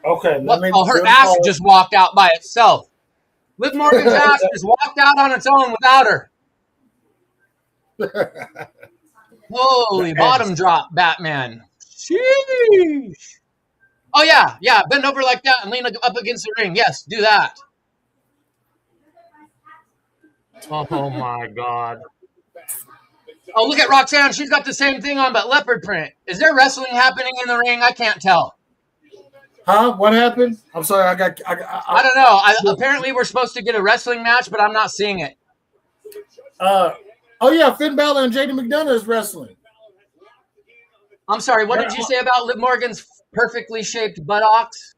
Okay. Her ass just walked out by itself. Liv Morgan's ass just walked out on its own without her. Holy bottom drop, Batman. Sheesh. Oh, yeah. Yeah. Bend over like that and lean up against the ring. Yes, do that. Oh, my God. Oh, look at Roxanne. She's got the same thing on, but leopard print. Is there wrestling happening in the ring? I can't tell. Huh? What happened? I'm sorry. I don't know. Apparently, we're supposed to get a wrestling match, but I'm not seeing it. Oh, yeah. Finn Balor and JD McDonough is wrestling. I'm sorry. What did you say about Liv Morgan's perfectly shaped buttocks?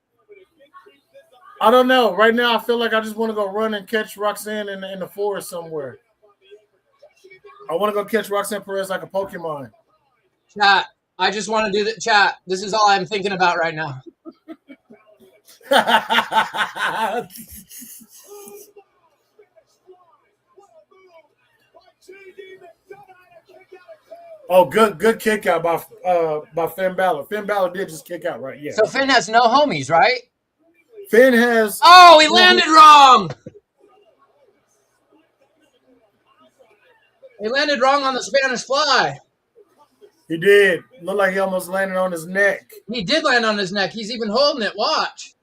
I don't know. Right now, I feel like I just want to go run and catch Roxanne in the forest somewhere. I want to go catch Roxanne Perez like a Pokemon. Chat. I just want to do the chat. This is all I'm thinking about right now. Oh, good kick out by Finn Balor. Finn Balor did just kick out, right? Yeah. So Finn has no homies, right? Finn has. Oh, he landed wrong. He landed wrong on the Spanish Fly. He did. Looked like he almost landed on his neck. He did land on his neck. He's even holding it. Watch.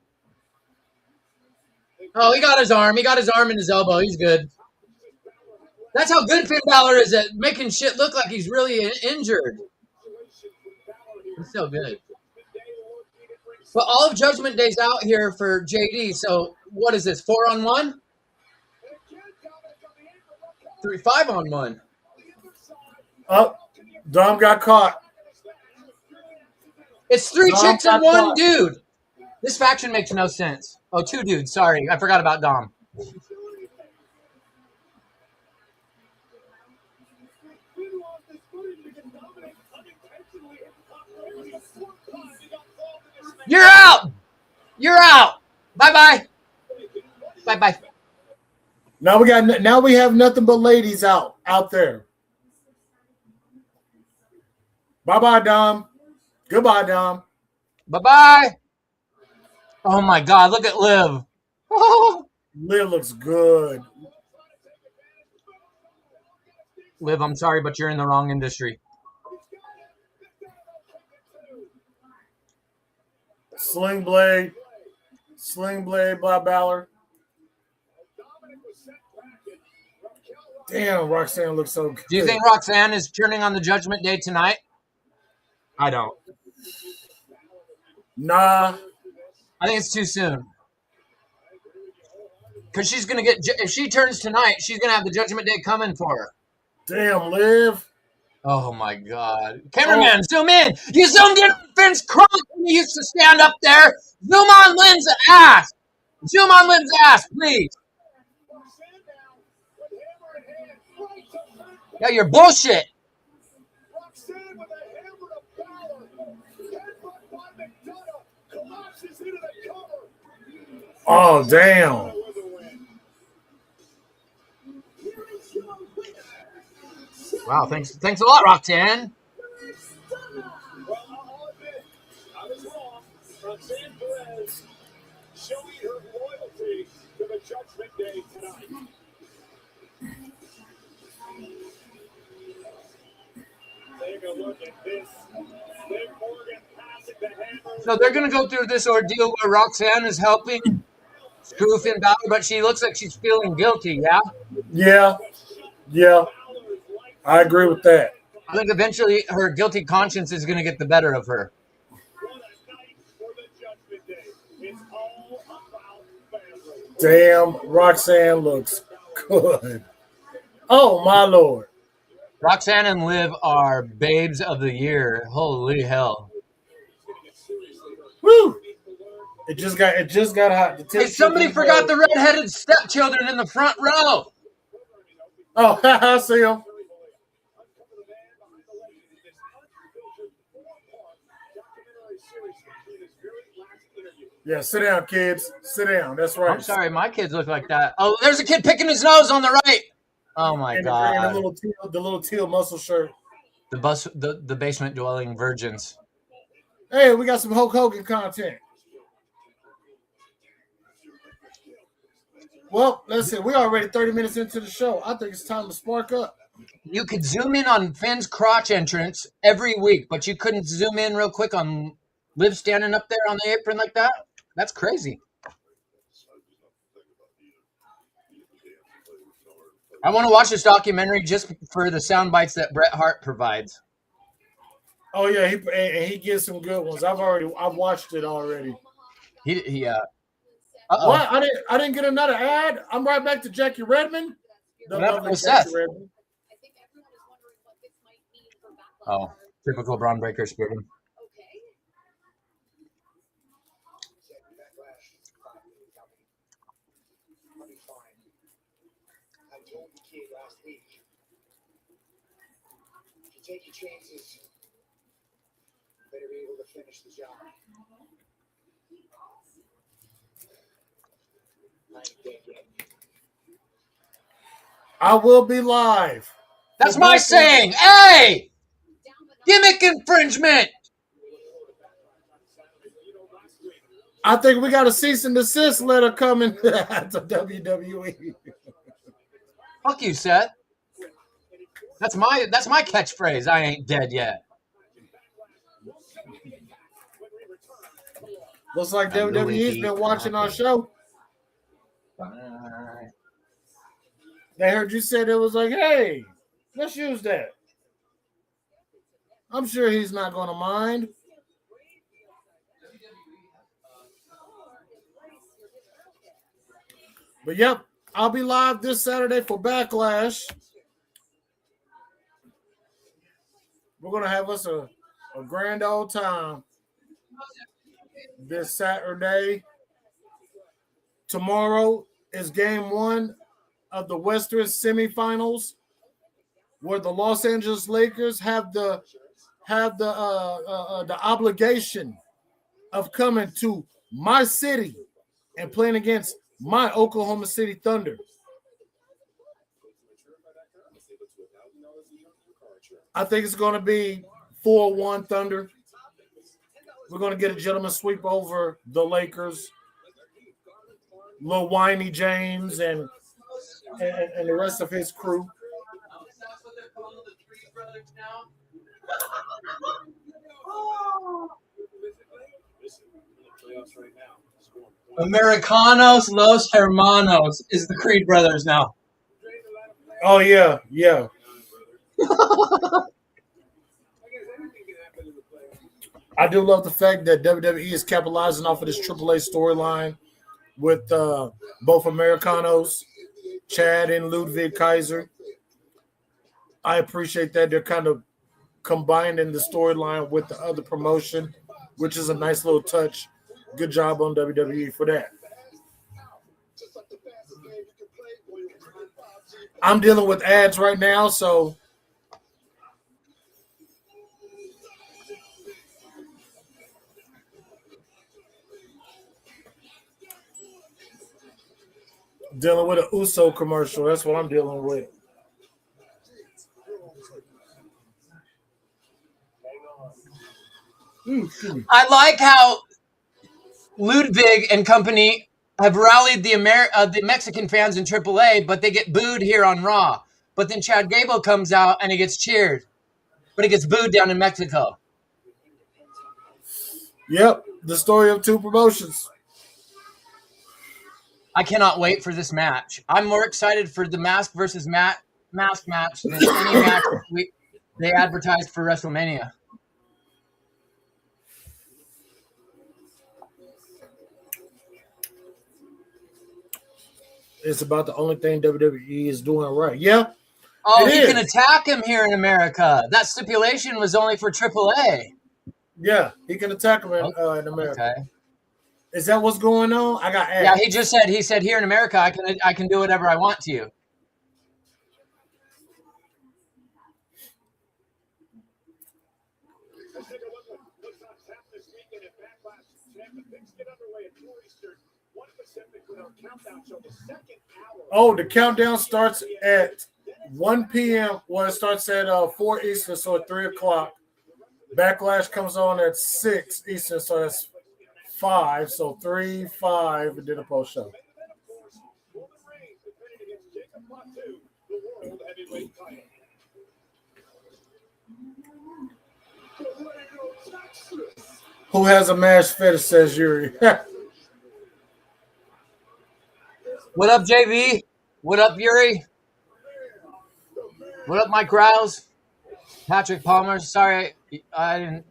Oh, he got his arm. He got his arm and his elbow. He's good. That's how good Finn Balor is at making shit look like he's really injured. He's so good. But all of Judgment Day's out here for JD. So what is this? 4-on-1? 5-on-1. Oh, Dom got caught. It's 3 chicks and 1 dude. This faction makes no sense. Oh, 2 dudes. Sorry, I forgot about Dom. You're out. You're out. Bye-bye. Bye-bye. Now we have nothing but ladies out there. Bye-bye, Dom. Goodbye, Dom. Bye-bye. Oh, my God. Look at Liv. Oh. Liv looks good. Liv, I'm sorry, but you're in the wrong industry. Sling Blade by Balor. Damn, Roxanne looks so good. Do you think Roxanne is turning on the Judgment Day tonight? I don't. Nah. I think it's too soon. Because she's going to get, if she turns tonight, she's going to have the Judgment Day coming for her. Damn, Liv. Oh, my God. Cameraman, zoom in. You zoomed in on Finn's crotch when he used to stand up there. Zoom on Lynn's ass. Zoom on Lynn's ass, please. Yeah, you're bullshit. Oh, damn. Wow, thanks a lot, Roxanne. Well, I'll admit, I was wrong. Roxanne Perez showing her loyalty to the Judgment Day tonight. Take a look at this. Liv Morgan passing the hammer. So they're going to go through this ordeal where Roxanne is helping screw Finn Balor, but she looks like she's feeling guilty, yeah? Yeah. I agree with that. I think eventually her guilty conscience is going to get the better of her. Damn, Roxanne looks good. Oh, my Lord. Roxanne and Liv are babes of the year. Holy hell. Woo! It just got hot. Hey, somebody forgot the redheaded stepchildren in the front row. Oh, I see them. Yeah, sit down, kids. Sit down. That's right. I'm sorry, my kids look like that. Oh, there's a kid picking his nose on the right. Oh my God. The little teal muscle shirt. The basement dwelling virgins. Hey, we got some Hulk Hogan content. Well, let's see. We're already 30 minutes into the show. I think it's time to spark up. You could zoom in on Finn's crotch entrance every week, but you couldn't zoom in real quick on Liv standing up there on the apron like that? That's crazy. I want to watch this documentary just for the sound bites that Bret Hart provides. Oh yeah, he gives some good ones. I've watched it already. What? I didn't get another ad. I'm right back to Jackie Redmond. What's that? Oh, typical Braun Breaker spirit. Last week, if you take your chances, you better be able to finish the job. I will be live. That's my saying. Hey! Gimmick infringement! I think we got a cease and desist letter coming to WWE. Fuck you, Seth. That's my catchphrase. I ain't dead yet. Looks like WWE's been watching our show. They heard you said it was like, hey, let's use that. I'm sure he's not going to mind. But yep, I'll be live this Saturday for Backlash. We're going to have us a grand old time this Saturday. Tomorrow is game 1 of the Western semifinals, where the Los Angeles Lakers have the obligation of coming to my city and playing against my Oklahoma City Thunder. I think it's going to be 4-1 Thunder. We're going to get a gentleman sweep over the Lakers. Lil Whiny James and the rest of his crew. That's what they're calling the Three Brothers now. Americanos Los Hermanos is the Creed Brothers now. Oh yeah. I do love the fact that WWE is capitalizing off of this AAA storyline with both Americanos, Chad and Ludwig Kaiser. I appreciate that they're kind of combining the storyline with the other promotion, which is a nice little touch. Good job on WWE for that. I'm dealing with ads right now, so dealing with an Uso commercial. That's what I'm dealing with. I like how Ludwig and company have rallied the Mexican fans in AAA, but they get booed here on Raw. But then Chad Gable comes out and he gets cheered, but he gets booed down in Mexico. Yep, the story of two promotions. I cannot wait for this match. I'm more excited for the Mask versus Mask match than any match they advertised for WrestleMania. It's about the only thing WWE is doing right. Yeah. Oh, he can attack him here in America. That stipulation was only for AAA. Yeah, he can attack him in America. Okay. Is that what's going on? I got asked. Yeah, he said here in America I can do whatever I want to you. Oh, the countdown starts at 1 p.m. Well, it starts at 4 Eastern, so at 3 o'clock. Backlash comes on at 6 Eastern, so that's 5. So 3, 5, and then a post show. Who has a mash fetish, says Yuri. What up, JV? What up, Yuri? What up, Mike Rouse? Patrick Palmer. Sorry, I didn't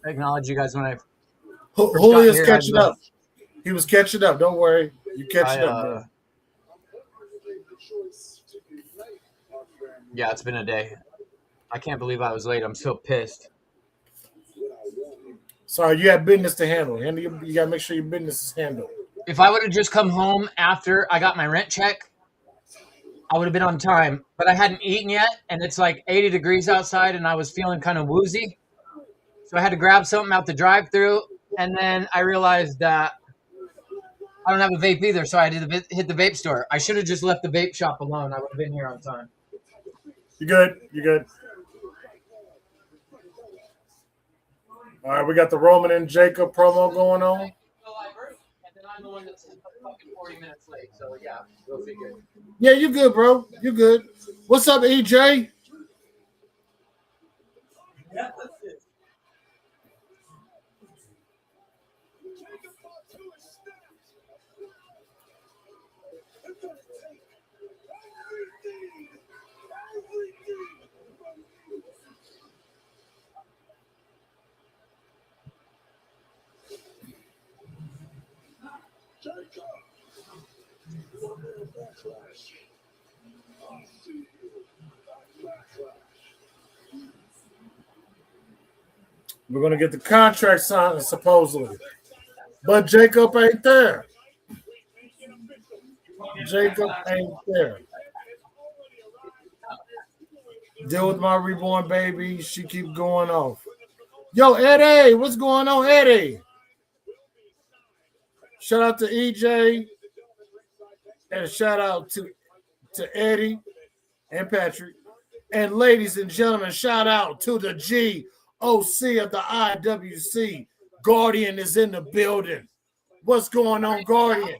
acknowledge you guys when I Julius catching up. He was catching up. Don't worry. You catching up, bro. Yeah, it's been a day. I can't believe I was late. I'm so pissed. Sorry, you have business to handle. You got to make sure your business is handled. If I would have just come home after I got my rent check, I would have been on time. But I hadn't eaten yet, and it's like 80 degrees outside, and I was feeling kind of woozy. So I had to grab something out the drive-thru, and then I realized that I don't have a vape either, so I had to hit the vape store. I should have just left the vape shop alone. I would have been here on time. You good? You good? All right, we got the Roman and Jacob promo going on. And then I'm the one that's fucking 40 minutes late, so yeah, go figure. Yeah, you good, bro. You good. What's up, EJ? Yeah, that's it. We're going to get the contract signed, supposedly. But Jacob ain't there. Jacob ain't there. Deal with my reborn baby. She keep going off. Yo, Eddie, what's going on, Eddie? Shout out to EJ. And a shout out to Eddie and Patrick. And ladies and gentlemen, shout out to the GOC of the IWC. Guardian is in the building. What's going on, Guardian?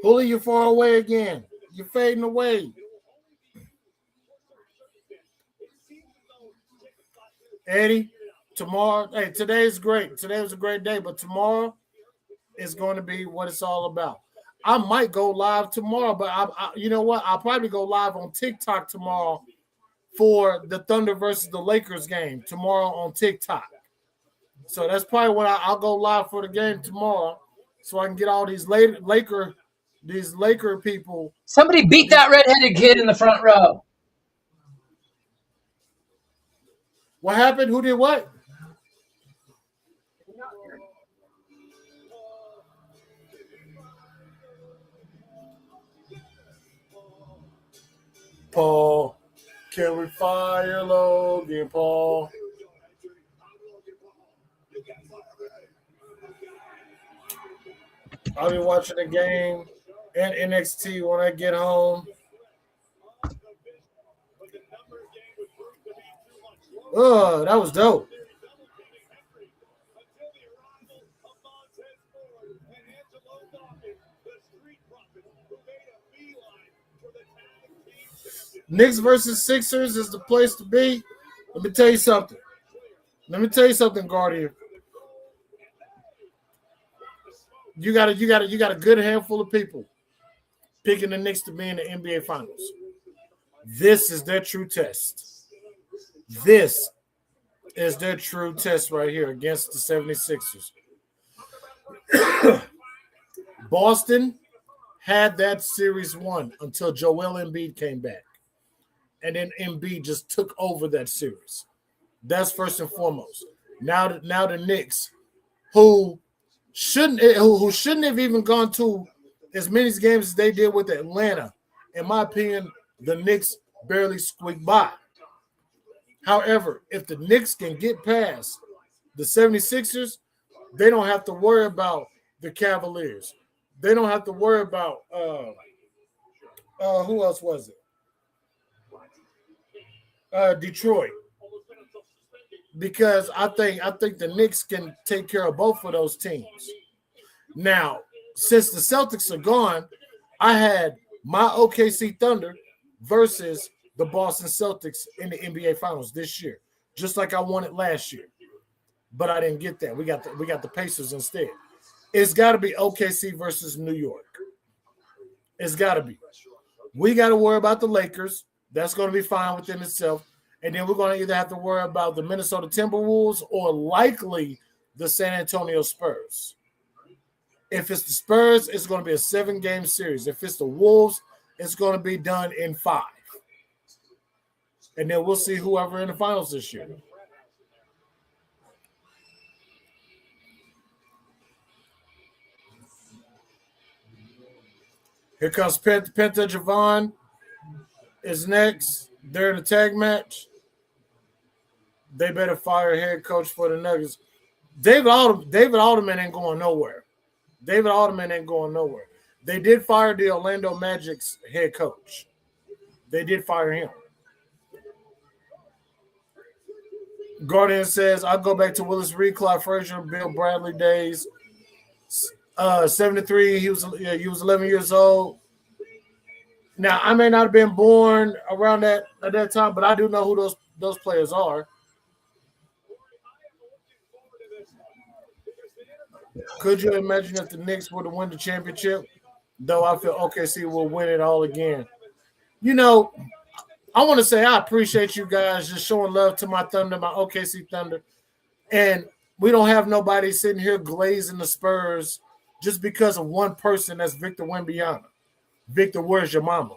Bully, you're far away again. You're fading away. Eddie, tomorrow, hey, today's great. Today was a great day, but tomorrow is going to be what it's all about. I might go live tomorrow, but you know what? I'll probably go live on TikTok tomorrow for the Thunder versus the Lakers game tomorrow on TikTok. So that's probably when I'll go live for the game tomorrow, so I can get all these Laker people. Somebody beat that redheaded kid in the front row. What happened? Who did what? Paul, can we fire Logan Paul? I'll be watching the game and NXT when I get home. Oh, that was dope. Knicks versus Sixers is the place to be. Let me tell you something. Guardian. You got a good handful of people picking the Knicks to be in the NBA Finals. This is their true test. This is their true test right here against the 76ers. Boston had that series won until Joel Embiid came back. And then Embiid just took over that series. That's first and foremost. Now the Knicks, who shouldn't have even gone to as many games as they did with Atlanta. In my opinion, the Knicks barely squeaked by. However, if the Knicks can get past the 76ers, they don't have to worry about the Cavaliers. They don't have to worry about who else was it? Detroit. Because I think the Knicks can take care of both of those teams. Now, since the Celtics are gone, I had my OKC Thunder versus the Boston Celtics in the NBA Finals this year, just like I wanted last year. But I didn't get that. We got the Pacers instead. It's got to be OKC versus New York. It's got to be. We got to worry about the Lakers. That's going to be fine within itself. And then we're going to either have to worry about the Minnesota Timberwolves or likely the San Antonio Spurs. If it's the Spurs, it's going to be a 7-game series. If it's the Wolves, it's going to be done in 5. And then we'll see whoever in the finals this year. Here comes Penta Javon is next. They're in a tag match. They better fire head coach for the Nuggets. David Alderman ain't going nowhere. David Alderman ain't going nowhere. They did fire the Orlando Magic's head coach. They did fire him. Guardian says, I'll go back to Willis Reed, Clyde Frazier, Bill Bradley days. 73, he was 11 years old. Now, I may not have been born around at that time, but I do know who those players are. Could you imagine if the Knicks were to win the championship? Though I feel OKC will win it all again. You know, I want to say I appreciate you guys just showing love to my Thunder, my OKC Thunder. And we don't have nobody sitting here glazing the Spurs just because of one person. That's Victor Wembanyama. Victor, where's your mama?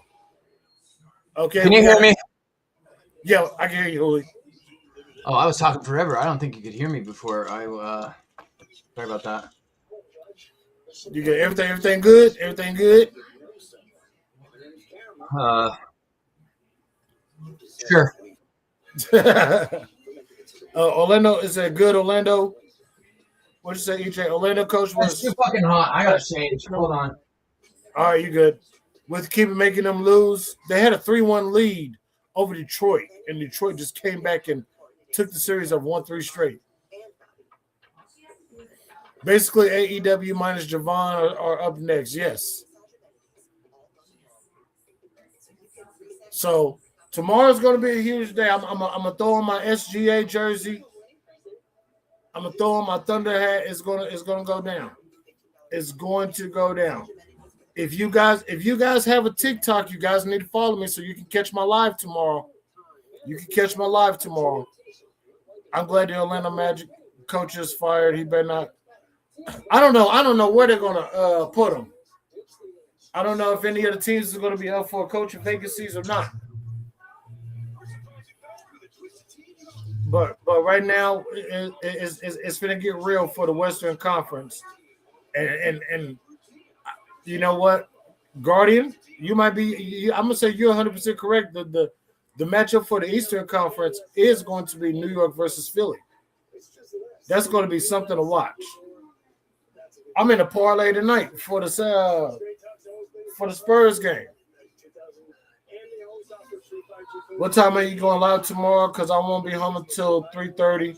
Okay. Can you hear me? Yeah, I can hear you, Holy. Oh, I was talking forever. I don't think you could hear me before. Sorry about that. You get everything good? Everything good? Sure. Orlando, is that good, Orlando? What'd you say, EJ? Orlando coach was... It's too fucking hot. I got to change. Hold on. All right, you good. With keeping making them lose, they had a 3-1 lead over Detroit, and Detroit just came back and took the series of 1-3 straight. Basically, AEW minus Javon are up next, yes. So tomorrow's going to be a huge day. I'm going to throw on my SGA jersey. I'm going to throw on my Thunder hat. It's going to go down. It's going to go down. If you guys have a TikTok, you guys need to follow me so you can catch my live tomorrow. You can catch my live tomorrow. I'm glad the Orlando Magic coach is fired. He better not. I don't know where they're gonna put him. I don't know if any of the teams are gonna be up for coaching vacancies or not. But right now it's gonna get real for the Western Conference, and you know what, Guardian, you might be. I'm gonna say you're 100% correct. The matchup for the Eastern Conference is going to be New York versus Philly. That's going to be something to watch. I'm in a parlay tonight for the Spurs game. What time are you going live tomorrow? Because I won't be home until 3:30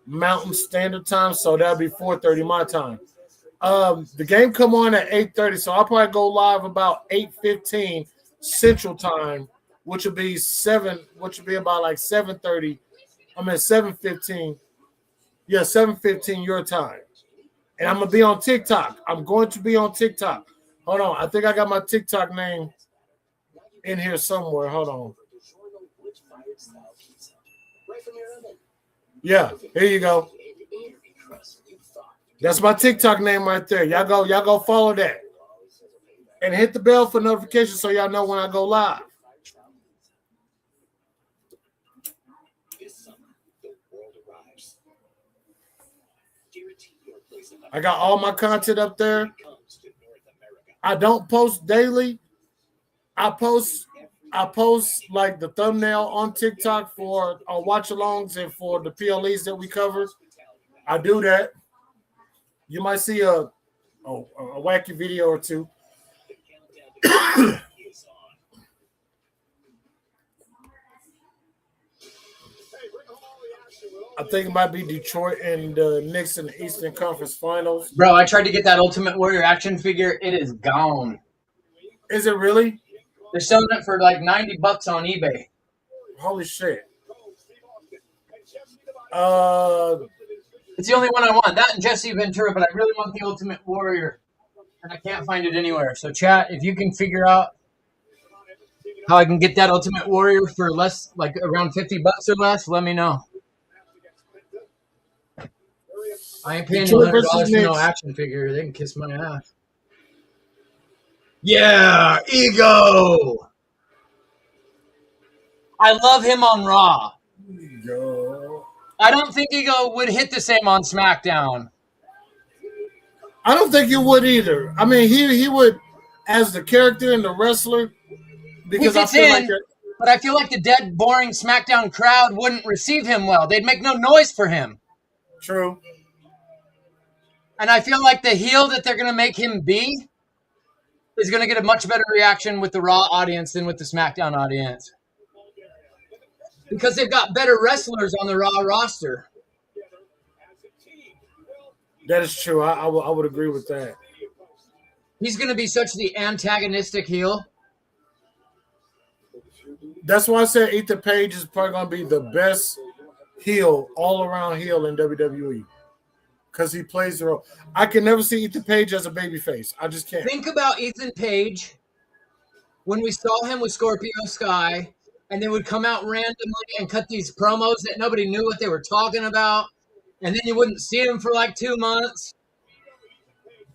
Mountain Standard Time, so that'll be 4:30 my time. The game come on at 8:30, so I'll probably go live about 8:15 Central Time, which will be about like 7:30. I'm at 7:15. Yeah, 7:15 your time. And I'm going to be on TikTok. I'm going to be on TikTok. Hold on. I think I got my TikTok name in here somewhere. Hold on. Yeah, here you go. That's my TikTok name right there. Y'all go follow that. And hit the bell for notifications so y'all know when I go live. I got all my content up there. I don't post daily. I post like the thumbnail on TikTok for our watch-alongs and for the PLEs that we cover. I do that. You might see a wacky video or two. I think it might be Detroit and Knicks in the Eastern Conference Finals. Bro, I tried to get that Ultimate Warrior action figure. It is gone. Is it really? They're selling it for like $90 on eBay. Holy shit. It's the only one I want. That and Jesse Ventura, but I really want the Ultimate Warrior, and I can't find it anywhere. So, chat, if you can figure out how I can get that Ultimate Warrior for less, like around $50 or less, let me know. I ain't paying $100 for no action figure. They can kiss my ass. Yeah, Ego. I love him on Raw. Ego. I don't think Ego would hit the same on SmackDown. I don't think he would either. I mean, he would, as the character and the wrestler, because I feel like but I feel like the dead, boring SmackDown crowd wouldn't receive him well. They'd make no noise for him. True. And I feel like the heel that they're going to make him be is going to get a much better reaction with the Raw audience than with the SmackDown audience. Because they've got better wrestlers on the Raw roster. That is true. I would agree with that. He's going to be such the antagonistic heel. That's why I said Ethan Page is probably going to be the best heel, all-around heel in WWE. Because he plays the role. I can never see Ethan Page as a babyface. I just can't. Think about Ethan Page when we saw him with Scorpio Sky, and they would come out randomly and cut these promos that nobody knew what they were talking about, and then you wouldn't see him for like 2 months.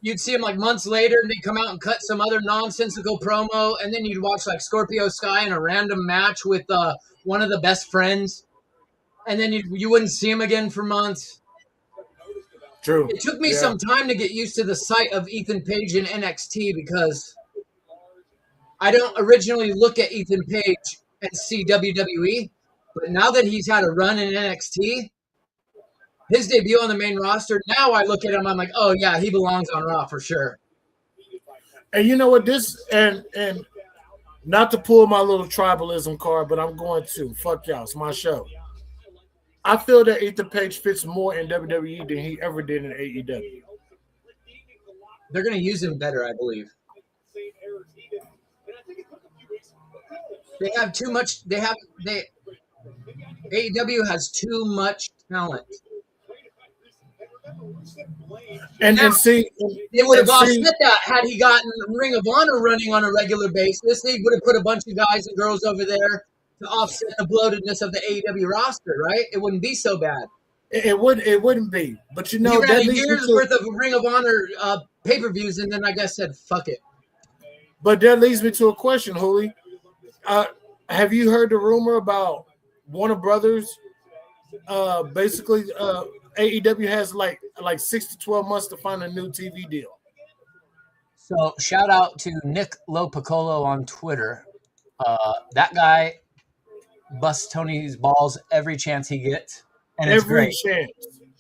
You'd see him like months later, and they'd come out and cut some other nonsensical promo, and then you'd watch like Scorpio Sky in a random match with one of the best friends, and then you wouldn't see him again for months. True. It took me some time to get used to the sight of Ethan Page in NXT because I don't originally look at Ethan Page and see WWE, but now that he's had a run in NXT, his debut on the main roster, now I look at him, I'm like, oh yeah, he belongs on Raw for sure. And you know what, and not to pull my little tribalism card, but I'm going to. Fuck y'all, it's my show. I feel that Ethan Page fits more in WWE than he ever did in AEW. They're going to use him better, I believe. They have too much. AEW has too much talent. And see, they would have offset that had he gotten Ring of Honor running on a regular basis. They would have put a bunch of guys and girls over there to offset the bloatedness of the AEW roster, right? It wouldn't be so bad. It wouldn't be. But you know, that year's worth of Ring of Honor pay-per-views, and then I guess said, fuck it. But that leads me to a question, Hooli. Have you heard the rumor about Warner Brothers? Basically, AEW has like 6 to 12 months to find a new TV deal. So shout out to Nick Lopicolo on Twitter. That guy busts Tony's balls every chance he gets, and it's every great. Chance.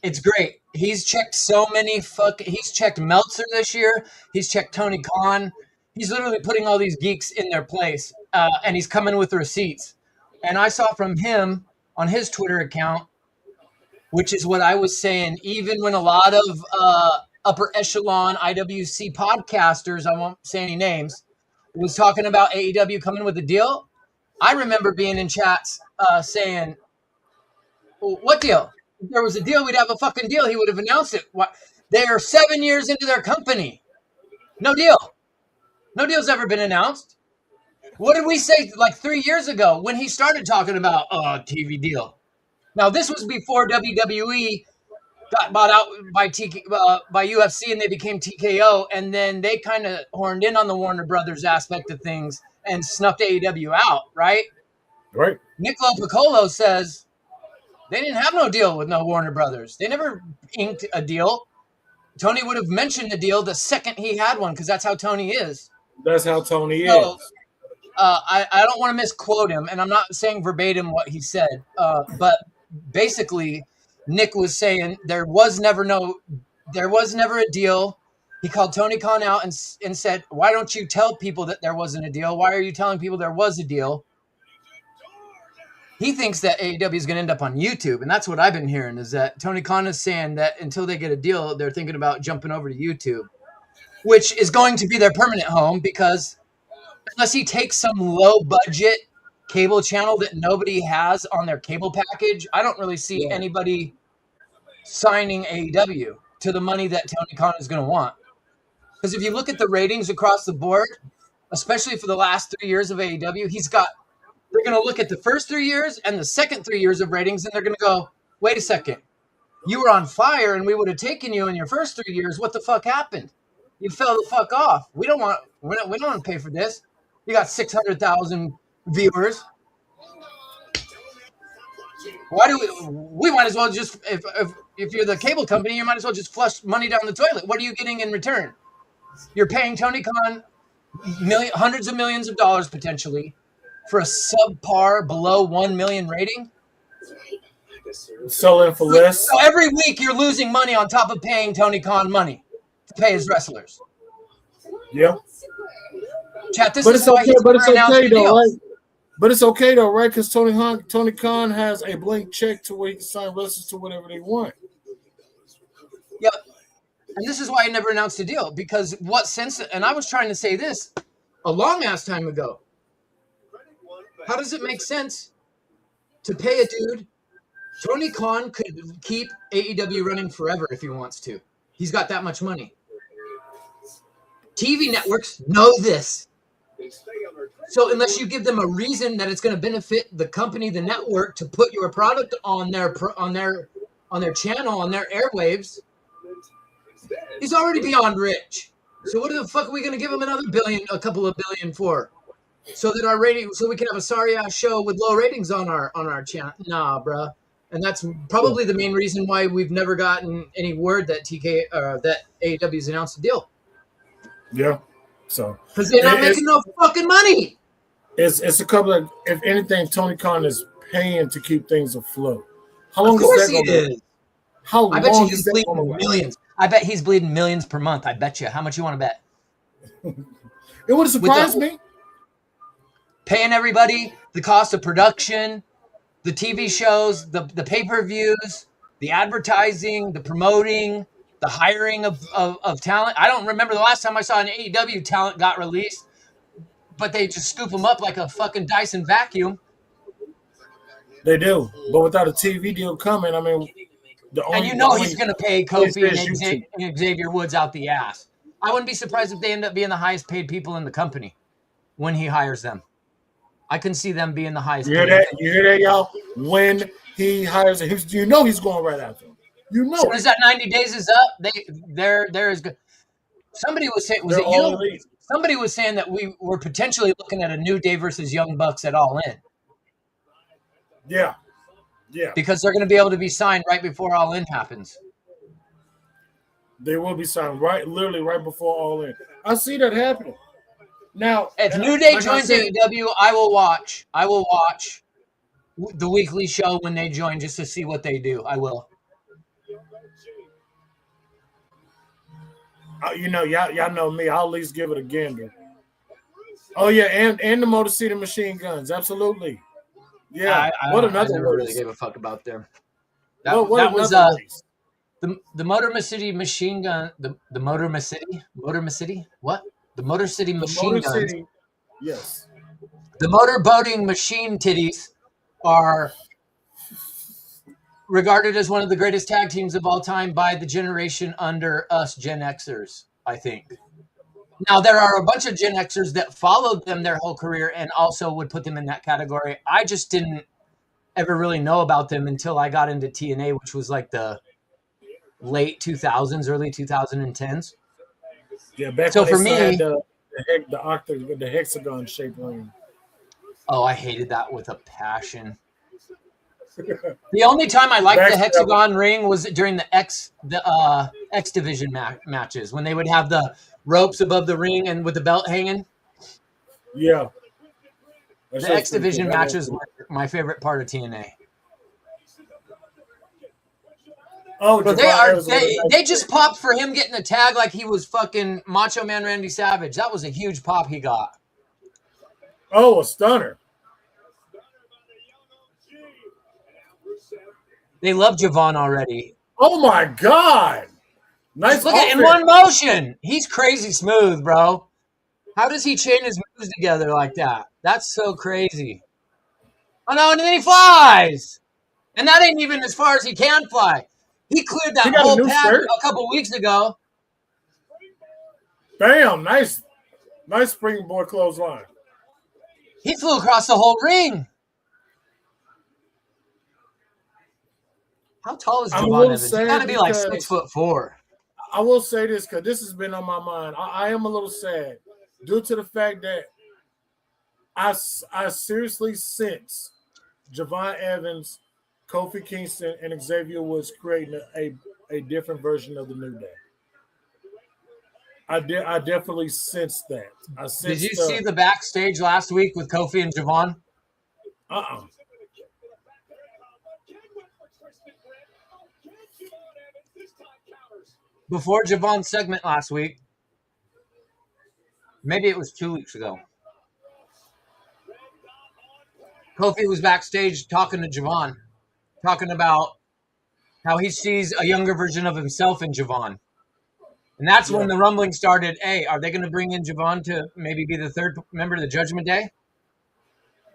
It's great. He's checked so many he's checked Meltzer this year. He's checked Tony Khan. He's literally putting all these geeks in their place, and he's coming with receipts. And I saw from him on his Twitter account, which is what I was saying, even when a lot of upper echelon IWC podcasters, I won't say any names, was talking about AEW coming with a deal. I remember being in chats saying, well, what deal? If there was a deal, we'd have a fucking deal. He would have announced it. They are 7 years into their company. No deal. No deal's ever been announced. What did we say like 3 years ago when he started talking about TV deal? Now, this was before WWE got bought out by UFC and they became TKO, and then they kind of horned in on the Warner Brothers aspect of things and snuffed AEW out, right? Right. Nick Lopicolo says they didn't have no deal with no Warner Brothers. They never inked a deal. Tony would have mentioned a deal the second he had one because that's how Tony is. That's how Tony is. I don't want to misquote him, and I'm not saying verbatim what he said, but basically Nick was saying there was never a deal. He called Tony Khan out and said, why don't you tell people that there wasn't a deal? Why are you telling people there was a deal? He thinks that AEW is going to end up on YouTube, and that's what I've been hearing, is that Tony Khan is saying that until they get a deal, they're thinking about jumping over to YouTube, which is going to be their permanent home because unless he takes some low budget cable channel that nobody has on their cable package, I don't really see anybody signing AEW to the money that Tony Khan is going to want. Because if you look at the ratings across the board, especially for the last 3 years of AEW, they're going to look at the first 3 years and the second 3 years of ratings, and they're going to go, wait a second, you were on fire and we would have taken you in your first 3 years. What the fuck happened? You fell the fuck off. We don't want to pay for this. You got 600,000 viewers. Why do we might as well just, if you're the cable company, you might as well just flush money down the toilet. What are you getting in return? You're paying Tony Khan hundreds of millions of dollars potentially for a subpar below 1 million rating. Selling for less. So every week you're losing money on top of paying Tony Khan money to pay his wrestlers. Yeah. Chat, But it's okay though, right? But it's okay though, right? Because Tony Khan has a blank check to where he can sign wrestlers to whatever they want. Yep. And this is why I never announced a deal, because what sense, and I was trying to say this a long ass time ago. How does it make sense to pay a dude? Tony Khan could keep AEW running forever if he wants to. He's got that much money. TV networks know this. So unless you give them a reason that it's going to benefit the company, the network, to put your product on their channel, on their airwaves, he's already beyond rich. So what the fuck are we going to give him a couple of billion for? So that our rating, so we can have a sorry ass show with low ratings on our channel? Nah, bruh. And that's probably the main reason why we've never gotten any word that that AEW's announced a deal. Yeah. So because they're not making no fucking money. It's a couple of, if anything, Tony Khan is paying to keep things afloat. How long of course is that he is. How I bet long he's is that bleeding millions. I bet he's bleeding millions per month. I bet you. How much you want to bet? It would surprise me. Paying everybody, the cost of production, the TV shows, the pay-per-views, the advertising, the promoting, the hiring of talent. I don't remember the last time I saw an AEW talent got released, but they just scoop them up like a fucking Dyson vacuum. They do, but without a TV deal coming, I mean, he's going to pay Kofi and Xavier Woods out the ass. I wouldn't be surprised if they end up being the highest paid people in the company when he hires them. I can see them being the highest. You hear that? You hear that, y'all? When he hires him, he's going right after him. You know. So as that 90 days is up, there is good. Somebody was saying, somebody was saying that we were potentially looking at a New Day versus Young Bucks at All In. Yeah. Yeah. Because they're going to be able to be signed right before All In happens. They will be signed literally right before All In. I see that happening. Now, if New Day joins AEW, I will watch the weekly show when they join just to see what they do. I will. Y'all know me. I'll at least give it a gander. Oh yeah, and the Motor City Machine Guns, absolutely. Yeah, I never really gave a fuck about them. That was the Motor City Machine Gun. The Motor City. What? The Motor City Machine Guns. City, yes. The motor boating machine titties are regarded as one of the greatest tag teams of all time by the generation under us Gen Xers, I think. Now, there are a bunch of Gen Xers that followed them their whole career and also would put them in that category. I just didn't ever really know about them until I got into TNA, which was like the late 2000s, early 2010s. Yeah, back so when for me, had the hexagon shaped ring. Oh, I hated that with a passion. The only time I liked the hexagon ring was during the X Division matches when they would have the ropes above the ring and with the belt hanging. Yeah, the X Division matches were my favorite part of TNA. Oh, but they just popped for him getting a tag like he was fucking Macho Man Randy Savage. That was a huge pop he got. Oh, a stunner. They love Javon already. Oh my God. Nice. Look at in one motion. He's crazy smooth, bro. How does he chain his shoes together like that. That's so crazy. Oh no, and then he flies. And that ain't even as far as he can fly. He cleared that He got a whole new pad shirt. a couple weeks ago. Bam, nice springboard clothesline. He flew across the whole ring. How tall is I'm a Javon little Evans? He's sad got to be like because 6'4". I will say this because this has been on my mind. I am a little sad due to the fact that I seriously sense Javon Evans, Kofi Kingston, and Xavier Woods creating a different version of the New Day. I definitely sense that. Did you see the backstage last week with Kofi and Javon? Before Javon's segment last week, maybe it was 2 weeks ago, Kofi was backstage talking to Javon, talking about how he sees a younger version of himself in Javon. And that's when the rumbling started. Hey, are they going to bring in Javon to maybe be the third member of the Judgment Day?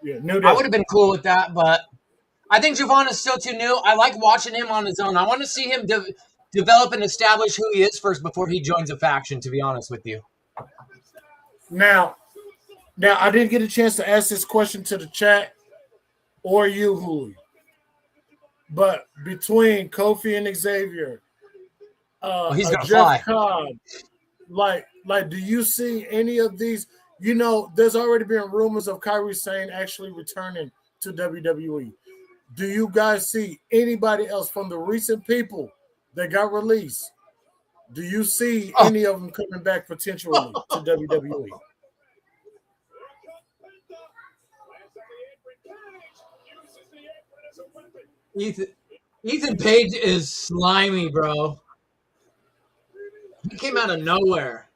Yeah, New Day. I would have been cool with that, but I think Javon is still too new. I like watching him on his own. I want to see him develop and establish who he is first before he joins a faction, to be honest with you. Now, I didn't get a chance to ask this question to the chat or you, Julio. But between Kofi and Xavier, he's gonna Jeff fly. Cobb, like, do you see any of these? You know, there's already been rumors of Kairi Sane actually returning to WWE. Do you guys see anybody else from the recent people that got released? Do you see any of them coming back potentially to WWE? Ethan Page is slimy, bro. He came out of nowhere.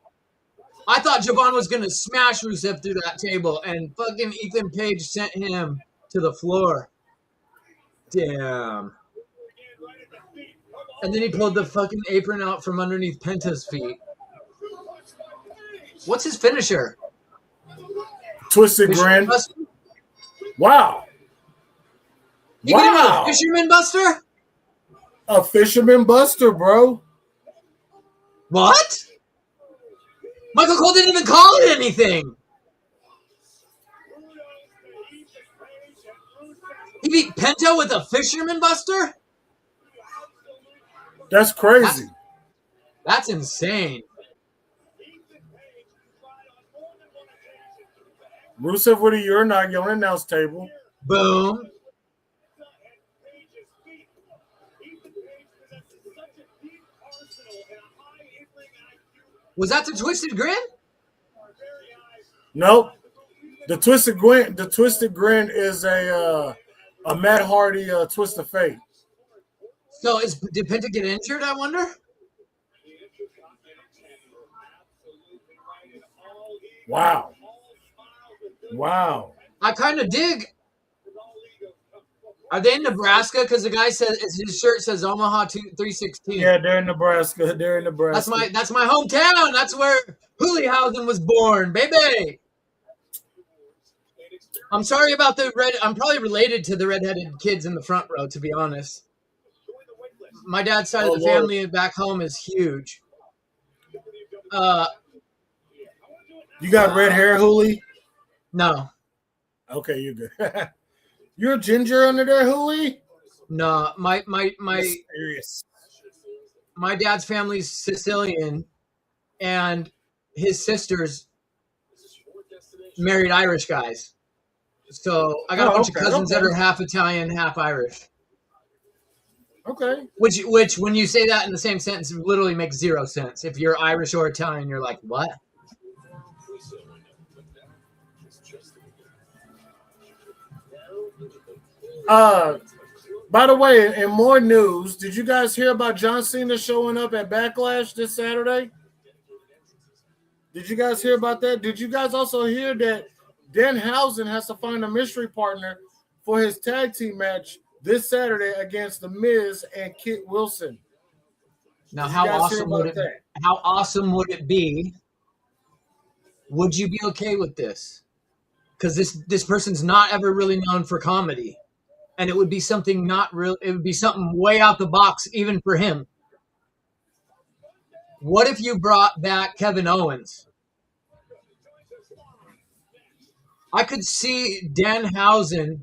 I thought Javon was going to smash Rusev through that table, and fucking Ethan Page sent him to the floor. Damn. And then he pulled the fucking apron out from underneath Penta's feet. What's his finisher? Twisted Grin. Wow. You get him with a Fisherman Buster? A Fisherman Buster, bro. What? Michael Cole didn't even call it anything. He beat Penta with a Fisherman Buster? That's crazy. That's insane. Rusev with a urinagi on the announce table. Boom. Was that the Twisted Grin? Nope. The Twisted Grin is a Matt Hardy twist of fate. So did Penta get injured, I wonder? Wow. I kind of dig. Are they in Nebraska? Because the guy says his shirt says Omaha 316. Yeah, they're in Nebraska. That's my hometown. That's where Hooleyhausen was born, baby. I'm sorry about the red. I'm probably related to the redheaded kids in the front row, to be honest. My dad's side of the family back home is huge. You got red hair, Hooley? No. Okay, you're good. You're a ginger under there, Hooley? No, my dad's family's Sicilian, and his sisters married Irish guys. So I got a bunch of cousins that are half Italian, half Irish. Okay. Which, when you say that in the same sentence, it literally makes zero sense. If you're Irish or Italian, you're like, what? By the way, in more news, did you guys hear about John Cena showing up at Backlash this Saturday? Did you guys hear about that? Did you guys also hear that Danhausen has to find a mystery partner for his tag team match this Saturday against The Miz and Kit Wilson? Now, how awesome would it be would you be okay with this? Because this person's not ever really known for comedy, and it would be something not real. It would be something way out the box, even for him. What if you brought back Kevin Owens? I could see Danhausen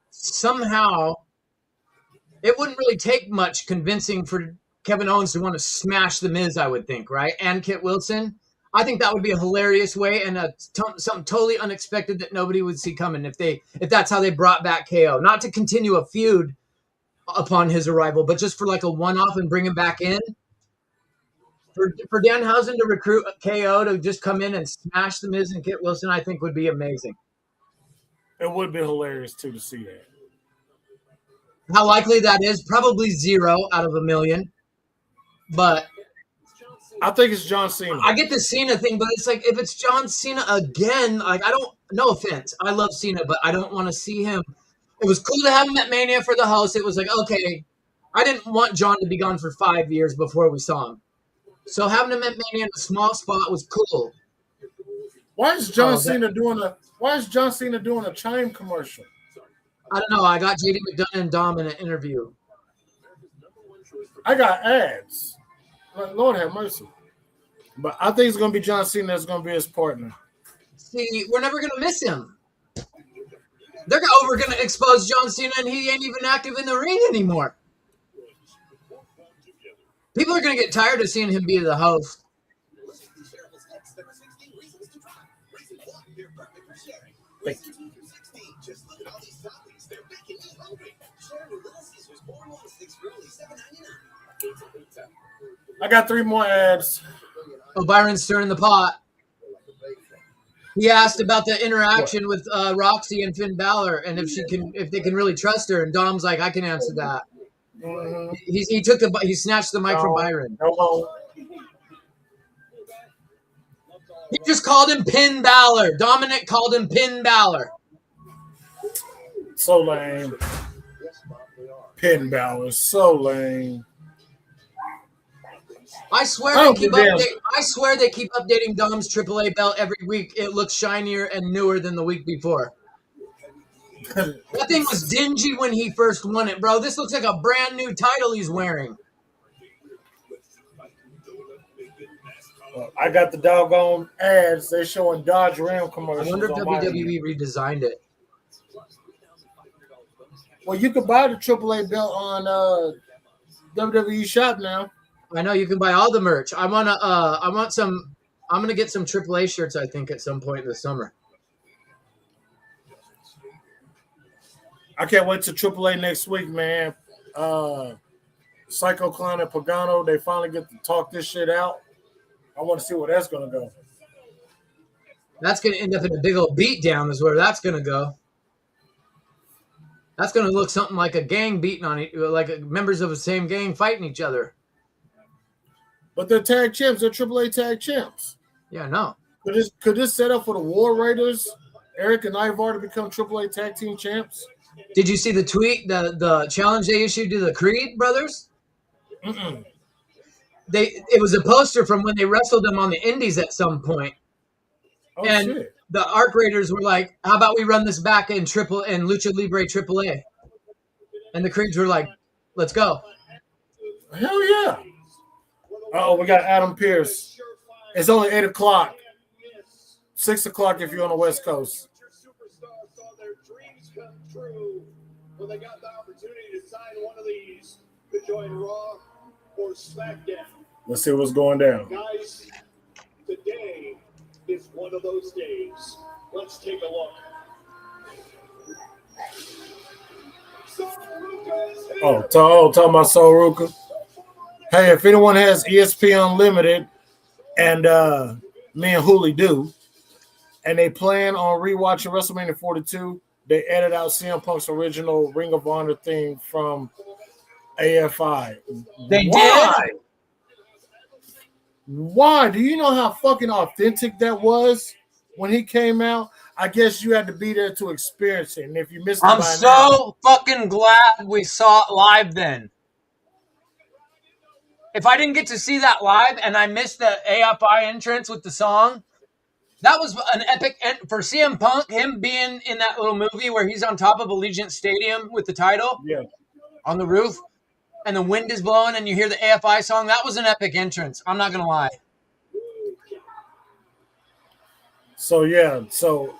somehow. It wouldn't really take much convincing for Kevin Owens to want to smash The Miz, I would think, right? And Kit Wilson. I think that would be a hilarious way and something totally unexpected that nobody would see coming if that's how they brought back KO. Not to continue a feud upon his arrival, but just for like a one-off and bring him back in. For Danhausen to recruit KO to just come in and smash The Miz and Kit Wilson, I think would be amazing. It would be hilarious, too, to see that. How likely that is? Probably 0 out of 1 million. But I think it's John Cena. I get the Cena thing, but it's like if it's John Cena again, like no offense. I love Cena, but I don't want to see him. It was cool to have him at Mania for the host. It was like, okay, I didn't want John to be gone for 5 years before we saw him. So having him at Mania in a small spot was cool. Why is John Cena doing a Chime commercial? I don't know. I got JD McDonough and Dom in an interview. I got ads. Lord have mercy. But I think it's going to be John Cena that's going to be his partner. See, we're never going to miss him. They're going to expose John Cena, and he ain't even active in the ring anymore. People are going to get tired of seeing him be the host. Thank you. I got 3 more ads. Oh, Byron's stirring the pot. He asked about the interaction with Roxy and Finn Balor, and if they can really trust her. And Dom's like, I can answer that. Mm-hmm. He snatched the mic from Byron. Hello. He just called him Pin Balor. Dominic called him Pin Balor. So lame. Pin Balor, so lame. I swear they keep updating Dom's AAA belt every week. It looks shinier and newer than the week before. That thing was dingy when he first won it, bro. This looks like a brand new title he's wearing. I got the doggone ads. They're showing Dodge Ram commercials. I wonder if WWE redesigned it. Well, you could buy the AAA belt on WWE Shop now. I know you can buy all the merch. I'm gonna get some AAA shirts, I think, at some point in the summer. I can't wait to AAA next week, man. Psycho Clown and Pagano, they finally get to talk this shit out. I want to see where that's gonna go. That's gonna end up in a big old beatdown, is where that's gonna go. That's gonna look something like a gang beating on like members of the same gang fighting each other. But they're tag champs. They're AAA tag champs. Yeah, no. Could this set up for the War Raiders, Eric and Ivar, to become AAA tag team champs? Did you see the tweet, the challenge they issued to the Creed brothers? Mm-mm. It was a poster from when they wrestled them on the Indies at some point. Oh, and shit. The Arc Raiders were like, "How about we run this back in Lucha Libre AAA?" And the Creeds were like, "Let's go." Hell yeah. Oh, we got Adam Pearce. It's only 8 o'clock. 6 o'clock if you're on the West Coast. When they got the opportunity to sign one of these to join Raw or SmackDown. Let's see what's going down. Guys, today is one of those days. Let's take a look. Talking about Sol Ruka. Hey, if anyone has ESPN Unlimited, and me and Hooli do, and they plan on rewatching WrestleMania 42, they edited out CM Punk's original Ring of Honor theme from AFI. They did? Why? Do you know how fucking authentic that was when he came out? I guess you had to be there to experience it. And if you missed it, I'm so fucking glad we saw it live then. If I didn't get to see that live and I missed the AFI entrance with the song, That was an epic for CM Punk. Him being in that little movie where he's on top of Allegiant Stadium with the title on the roof, and the wind is blowing, and you hear the AFI song. That was an epic entrance. I'm not gonna lie. So yeah, so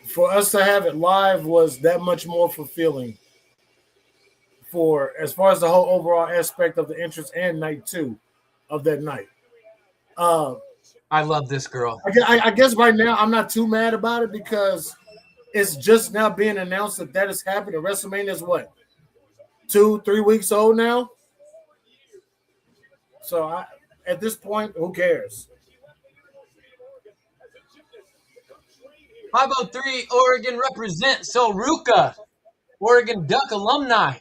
for us to have it live was that much more fulfilling. For as far as the whole overall aspect of the entrance and night 2 of that night. I love this girl. I guess right now I'm not too mad about it because it's just now being announced that is happening. WrestleMania is what, 2-3 weeks old now. So at this point, who cares? 503 Oregon represent Soruka, Oregon Duck alumni.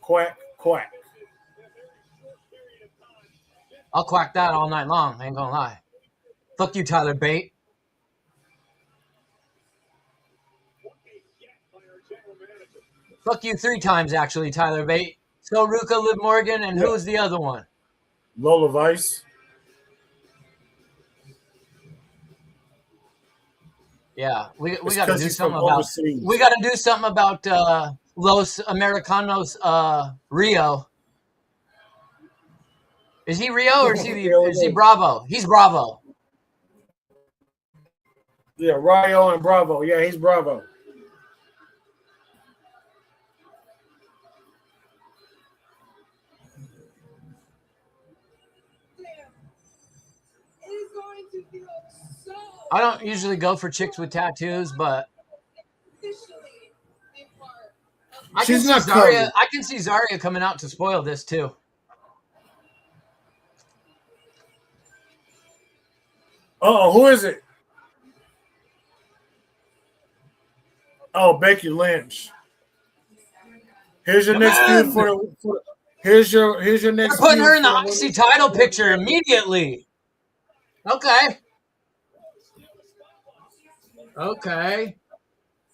Quack, quack. I'll quack that all night long. I ain't gonna lie. Fuck you, Tyler Bate. Fuck you 3 times, actually, Tyler Bate. Soruka, Liv Morgan, and who was the other one? Lola Vice. Yeah, we got to do something about. Overseas. We got to do something about Los Americanos Rio. Is he Rio or is he Bravo? He's Bravo. Yeah, Rio and Bravo. Yeah, he's Bravo. I don't usually go for chicks with tattoos, but she's not Zarya. I can see Zarya coming out to spoil this too. Oh, who is it? Oh, Becky Lynch. Here's your next feud for here's your next. They're putting her in the Oxy title picture immediately. Okay.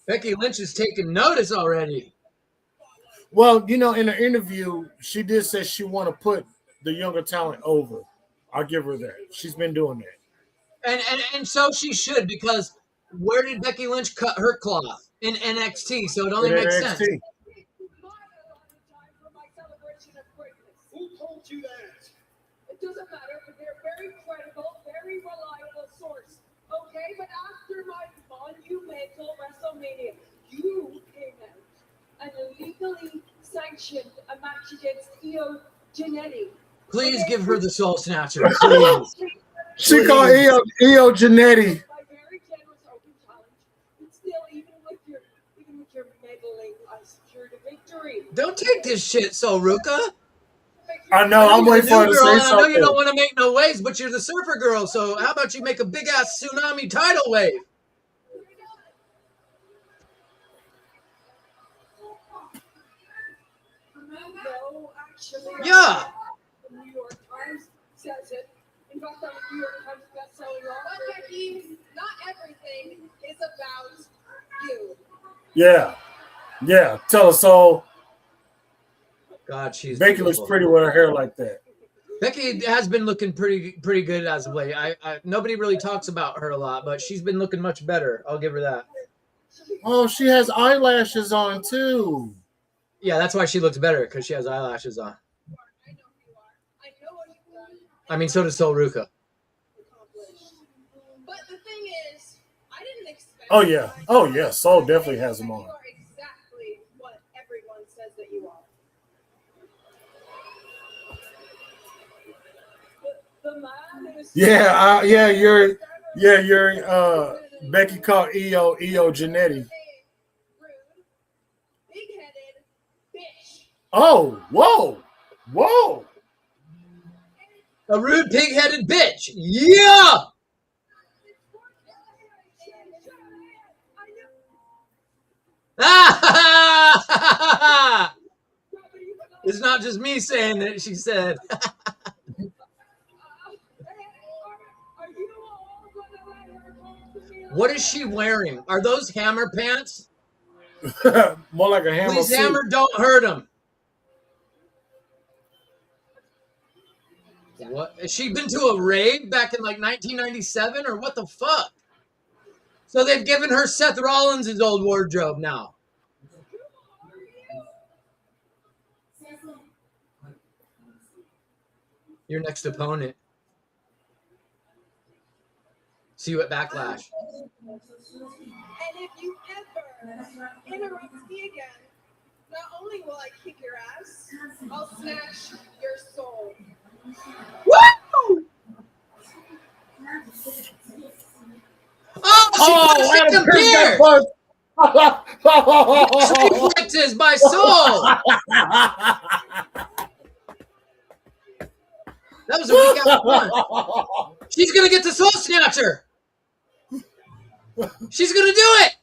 Becky Lynch is taking notice already. Well, in an interview, she did say she want to put the younger talent over. I'll give her that. She's been doing that. And so she should, because where did Becky Lynch cut her cloth? In NXT, so it only makes sense. Who told you that? It doesn't matter, but they're very credible, very reliable source. Okay, but after my monumental WrestleMania, you came out and illegally sanctioned a match against Io Giannetti. Please give her the Soul Snatcher, please. She called Io Giannetti. My very generous open challenge, but still, even with your meddling, I secured a victory. Don't take this shit, Soruka. I know. I'm waiting for her to say something. I know you don't want to make no waves, but you're the surfer girl. So how about you make a big ass tsunami tidal wave? No, actually. Yeah. The New York Times says it. In fact, I'm a New York Times bestselling author. But Becky, not everything is about you. Yeah. Tell us so. God, she's Becky looks pretty with her hair like that. Becky has been looking pretty good as of late. Nobody really talks about her a lot, but she's been looking much better. I'll give her that. Oh, she has eyelashes on too. Yeah, that's why she looks better, because she has eyelashes on. I mean, so does Soruka. But the thing is, I didn't expect. Oh yeah. Soul definitely has them on. You are exactly what everyone says that you are. The man is. You're Becky called Io Giannetti. Rude, big-headed bitch. Oh, whoa. A rude, pig-headed bitch. Yeah! It's not just me saying it, she said. What is she wearing? Are those Hammer pants? More like a Hammer Please, suit. Hammer, don't hurt him. What? Has she been to a rave back in like 1997 or what the fuck? So they've given her Seth Rollins' old wardrobe now. Your next opponent. See you at Backlash. And if you ever interrupt me again, not only will I kick your ass, I'll snatch your soul. Woo! Oh, she Adam could've Pearce here. got first. Reflexes my soul. That was a weak ass one. She's gonna get the soul snatcher. She's gonna do it.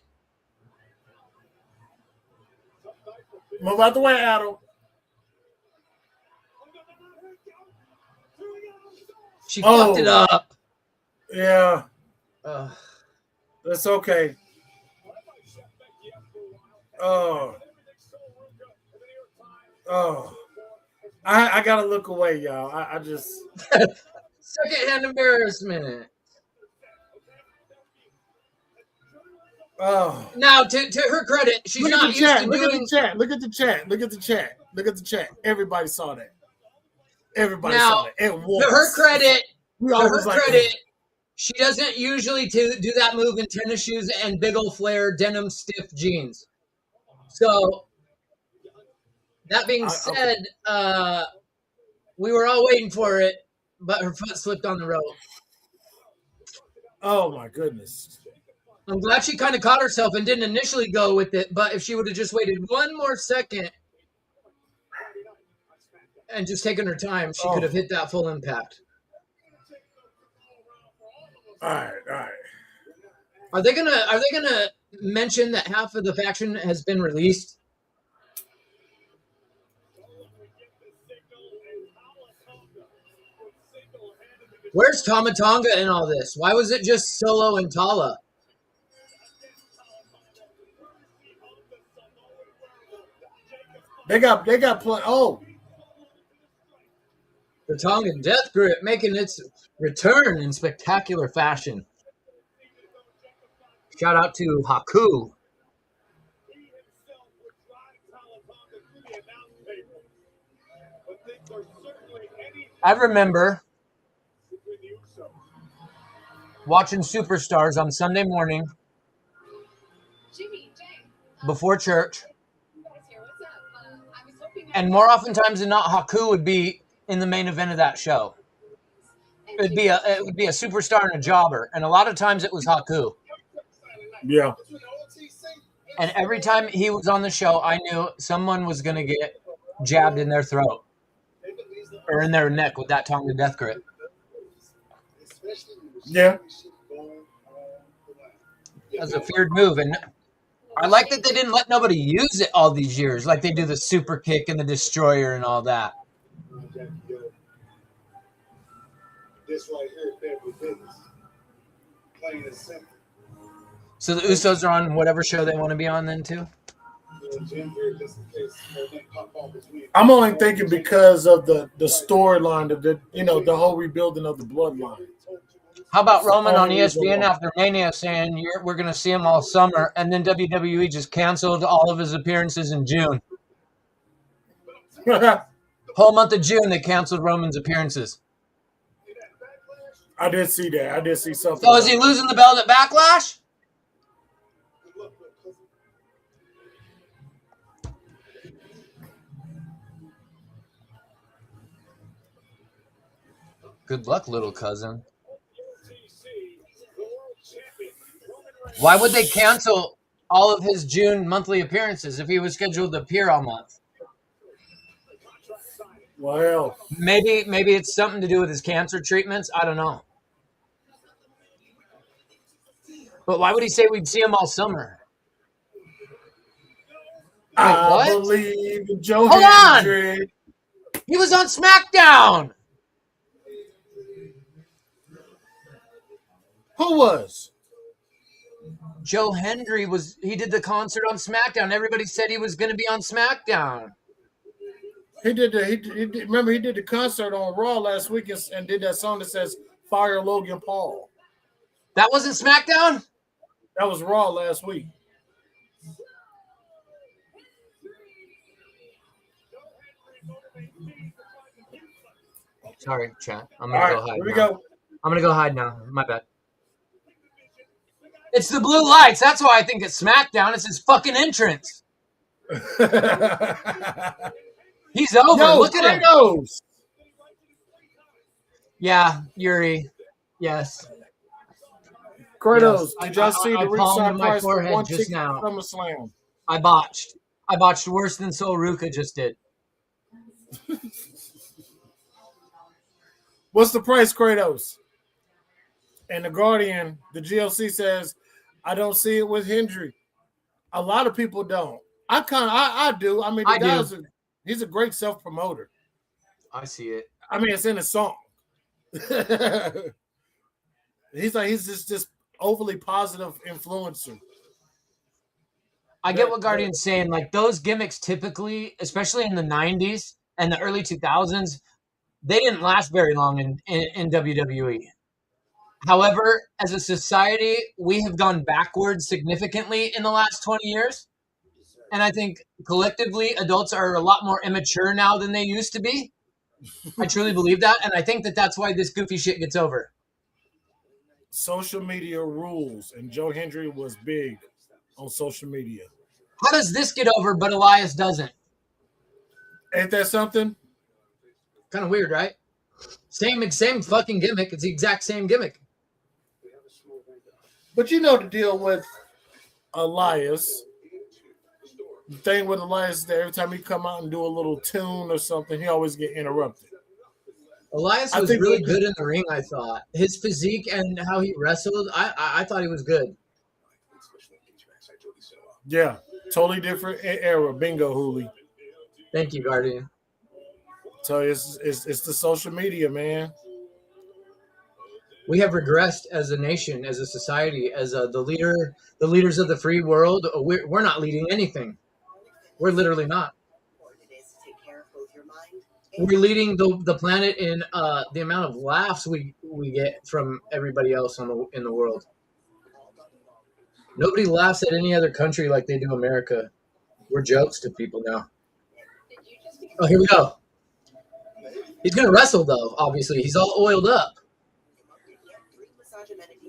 Move out the way, Adam. She fucked it up. Yeah. That's okay. Oh. I gotta look away, y'all. I just Secondhand embarrassment. oh. Now, to her credit, she's Look at not the used chat. to Look at doing. the chat. Look at the chat. Look at the chat. Look at the chat. Everybody saw that. Everybody Now, saw that. It was. To her credit, We all to her was like, credit, she doesn't usually do that move in tennis shoes and big old flare denim stiff jeans. So, that being said, we were all waiting for it, but her foot slipped on the rope. oh my goodness. I'm glad she kind of caught herself and didn't initially go with it, but if she would have just waited one more second and just taken her time, she could have hit that full impact. All right. Are they gonna mention that half of the faction has been released? Where's Tama Tonga in all this? Why was it just Solo and Tala? They got plenty. Oh, The Tongan Death Grip making its return in spectacular fashion. Shout out to Haku. I remember watching Superstars on Sunday morning before church, and more oftentimes than not, Haku would be in the main event of that show. It would be a superstar and a jobber, and a lot of times it was Haku. yeah. And every time he was on the show, I knew someone was going to get jabbed in their throat or in their neck with that Tonga Death Grip. Yeah. That was a feared move, and I like that they didn't let nobody use it all these years, like they do the super kick and the destroyer and all that. This right here, family business. Plain and simple. So the Usos are on whatever show they want to be on then too? I'm only thinking because of the storyline of the whole rebuilding of the bloodline. How about Roman on ESPN after Mania saying we're going to see him all summer, and then WWE just canceled all of his appearances in June. Whole month of June, they canceled Roman's appearances. I did see that. I did see something. So is he losing the belt at Backlash? Good luck, little cousin. Why would they cancel all of his June monthly appearances if he was scheduled to appear all month? Well, maybe it's something to do with his cancer treatments. I don't know. But why would he say we'd see him all summer? I believe in Joe Hold Hendry. on! He was on SmackDown! Who was? Joe Hendry he did the concert on SmackDown. Everybody said he was going to be on SmackDown. He did remember he did the concert on Raw last week and did that song that says "Fire Logan Paul." That wasn't SmackDown? That was Raw last week. Sorry, chat. I'm All gonna right, go hide. here we now. go. I'm gonna go hide now. My bad. It's the blue lights. That's why I think it's SmackDown. It's his fucking entrance. He's over. Yo, Look at him. Kratos! Yeah, Yuri. Yes. Kratos, Yes. did y'all see I the palmed ringside my price for forehead one just ticket now. to SummerSlam? I botched. I botched worse than Sol Ruka just did. What's the price, Kratos? And the Guardian, the GLC says, I don't see it with Hendry. A lot of people don't. I do. I mean, the guy's he's a great self-promoter. I see it. I mean, it's in a song. he's just overly positive influencer. I get what Guardian's saying. Like those gimmicks typically, especially in the 90s and the early 2000s, they didn't last very long in WWE. However, as a society, we have gone backwards significantly in the last 20 years. And I think collectively, adults are a lot more immature now than they used to be. I truly believe that. And I think that that's why this goofy shit gets over. Social media rules. And Joe Hendry was big on social media. How does this get over, but Elias doesn't? Ain't that something? Kind of weird, right? Same fucking gimmick. It's the exact same gimmick. But you know the deal with Elias. The thing with Elias is that every time he come out and do a little tune or something, he always get interrupted. Elias was really good in the ring, I thought. His physique and how he wrestled, I thought he was good. Yeah, totally different era. Bingo, Hooli. Thank you, Guardian. So it's the social media, man. We have regressed as a nation, as a society, as the leaders of the free world. We're not leading anything. We're literally not. We're leading the planet in the amount of laughs we get from everybody else in the world. Nobody laughs at any other country like they do America. We're jokes to people now. Oh, here we go. He's going to wrestle, though, obviously. He's all oiled up.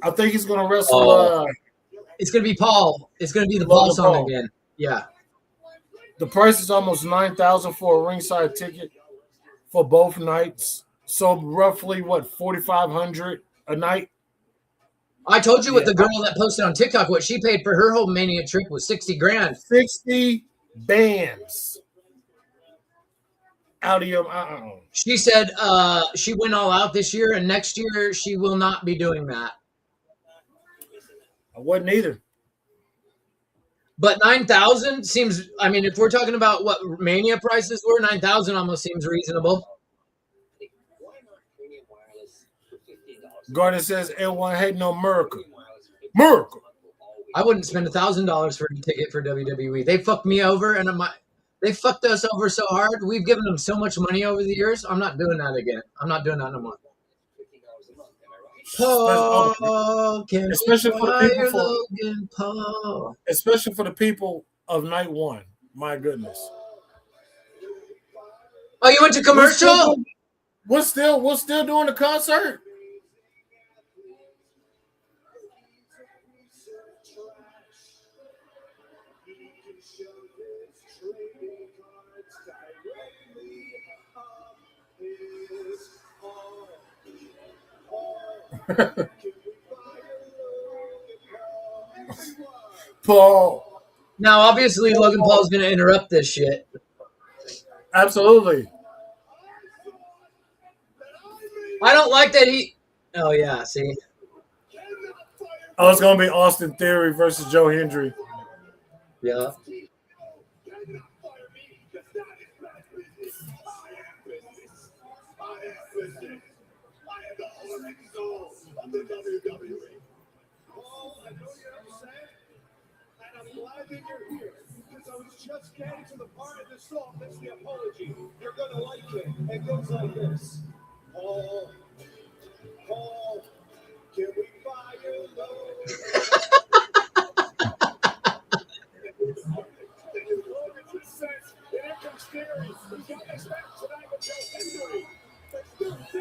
I think he's going to wrestle. It's going to be Paul. It's going to be the Paul song again. Yeah. The price is almost $9,000 for a ringside ticket for both nights. So roughly, what, $4,500 a night? I told you what the girl that posted on TikTok, what she paid for her whole Mania trip was $60,000. 60 bands. Out of your She said she went all out this year, and next year she will not be doing that. I wasn't either. But 9,000 seems. I mean, if we're talking about what Mania prices were, 9,000 almost seems reasonable. Gordon says, "L1 had no miracle." Miracle. I wouldn't spend $1,000 for a ticket for WWE. They fucked me over, and they fucked us over so hard. We've given them so much money over the years. I'm not doing that again. I'm not doing that no more. Paul, especially for the people of night one. My goodness. Oh, you went to commercial? We're still doing the concert. Paul. Now, obviously, Logan Paul's going to interrupt this shit. Absolutely. I don't like that he. Oh yeah, see. Oh, it's going to be Austin Theory versus Joe Hendry. Yeah. So it's just getting to the part of the song that's the apology. You're going to like it. It goes like this. Paul, can we buy you low?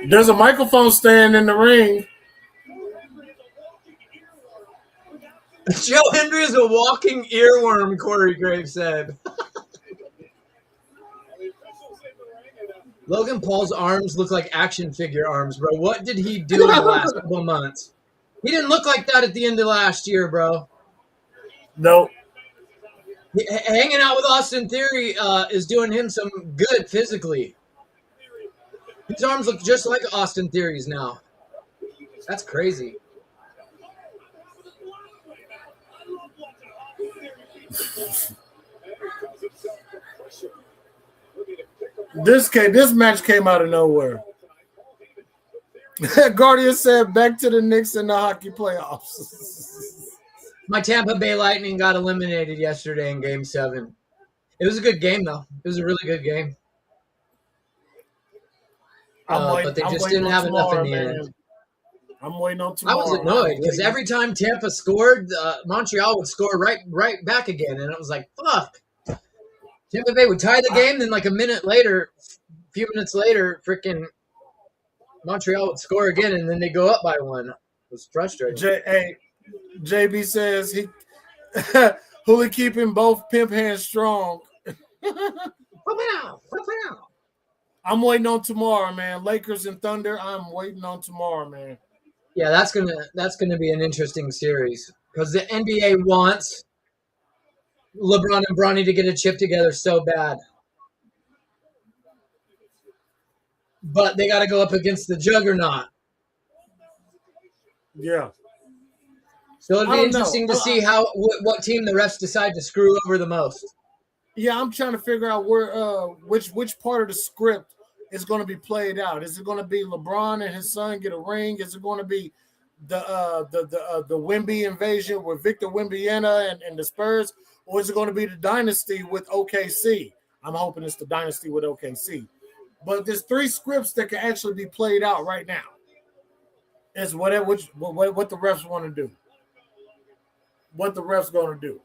There's a microphone stand in the ring. Joe Hendry is a walking earworm, Corey Graves said. Logan Paul's arms look like action figure arms, bro. What did he do in the last couple of months? He didn't look like that at the end of last year, bro. No. Hanging out with Austin Theory is doing him some good physically. His arms look just like Austin Theory's now. That's crazy. This match came out of nowhere. Guardian said, "Back to the Knicks in the hockey playoffs." My Tampa Bay Lightning got eliminated yesterday in Game 7. It was a good game, though. It was a really good game. But they just didn't have enough in the end. I'm waiting on tomorrow. I was annoyed because every time Tampa scored, Montreal would score right back again, and it was like, fuck. Tampa Bay would tie the game, then like a few minutes later, freaking Montreal would score again, and then they go up by one. It was frustrating. JB says Hooli keeping both pimp hands strong. I'm waiting on tomorrow, man. Lakers and Thunder. I'm waiting on tomorrow, man. Yeah, that's gonna be an interesting series because the NBA wants LeBron and Bronny to get a chip together so bad, but they got to go up against the juggernaut. Yeah. So it'll be interesting to see what team the refs decide to screw over the most. Yeah, I'm trying to figure out where which part of the script is going to be played out. Is it going to be LeBron and his son get a ring? Is it going to be the Wemby invasion with Victor Wembanyama and the Spurs, or is it going to be the dynasty with OKC? I'm hoping it's the dynasty with OKC. But there's 3 scripts that can actually be played out right now. It's what the refs want to do. What the refs going to do.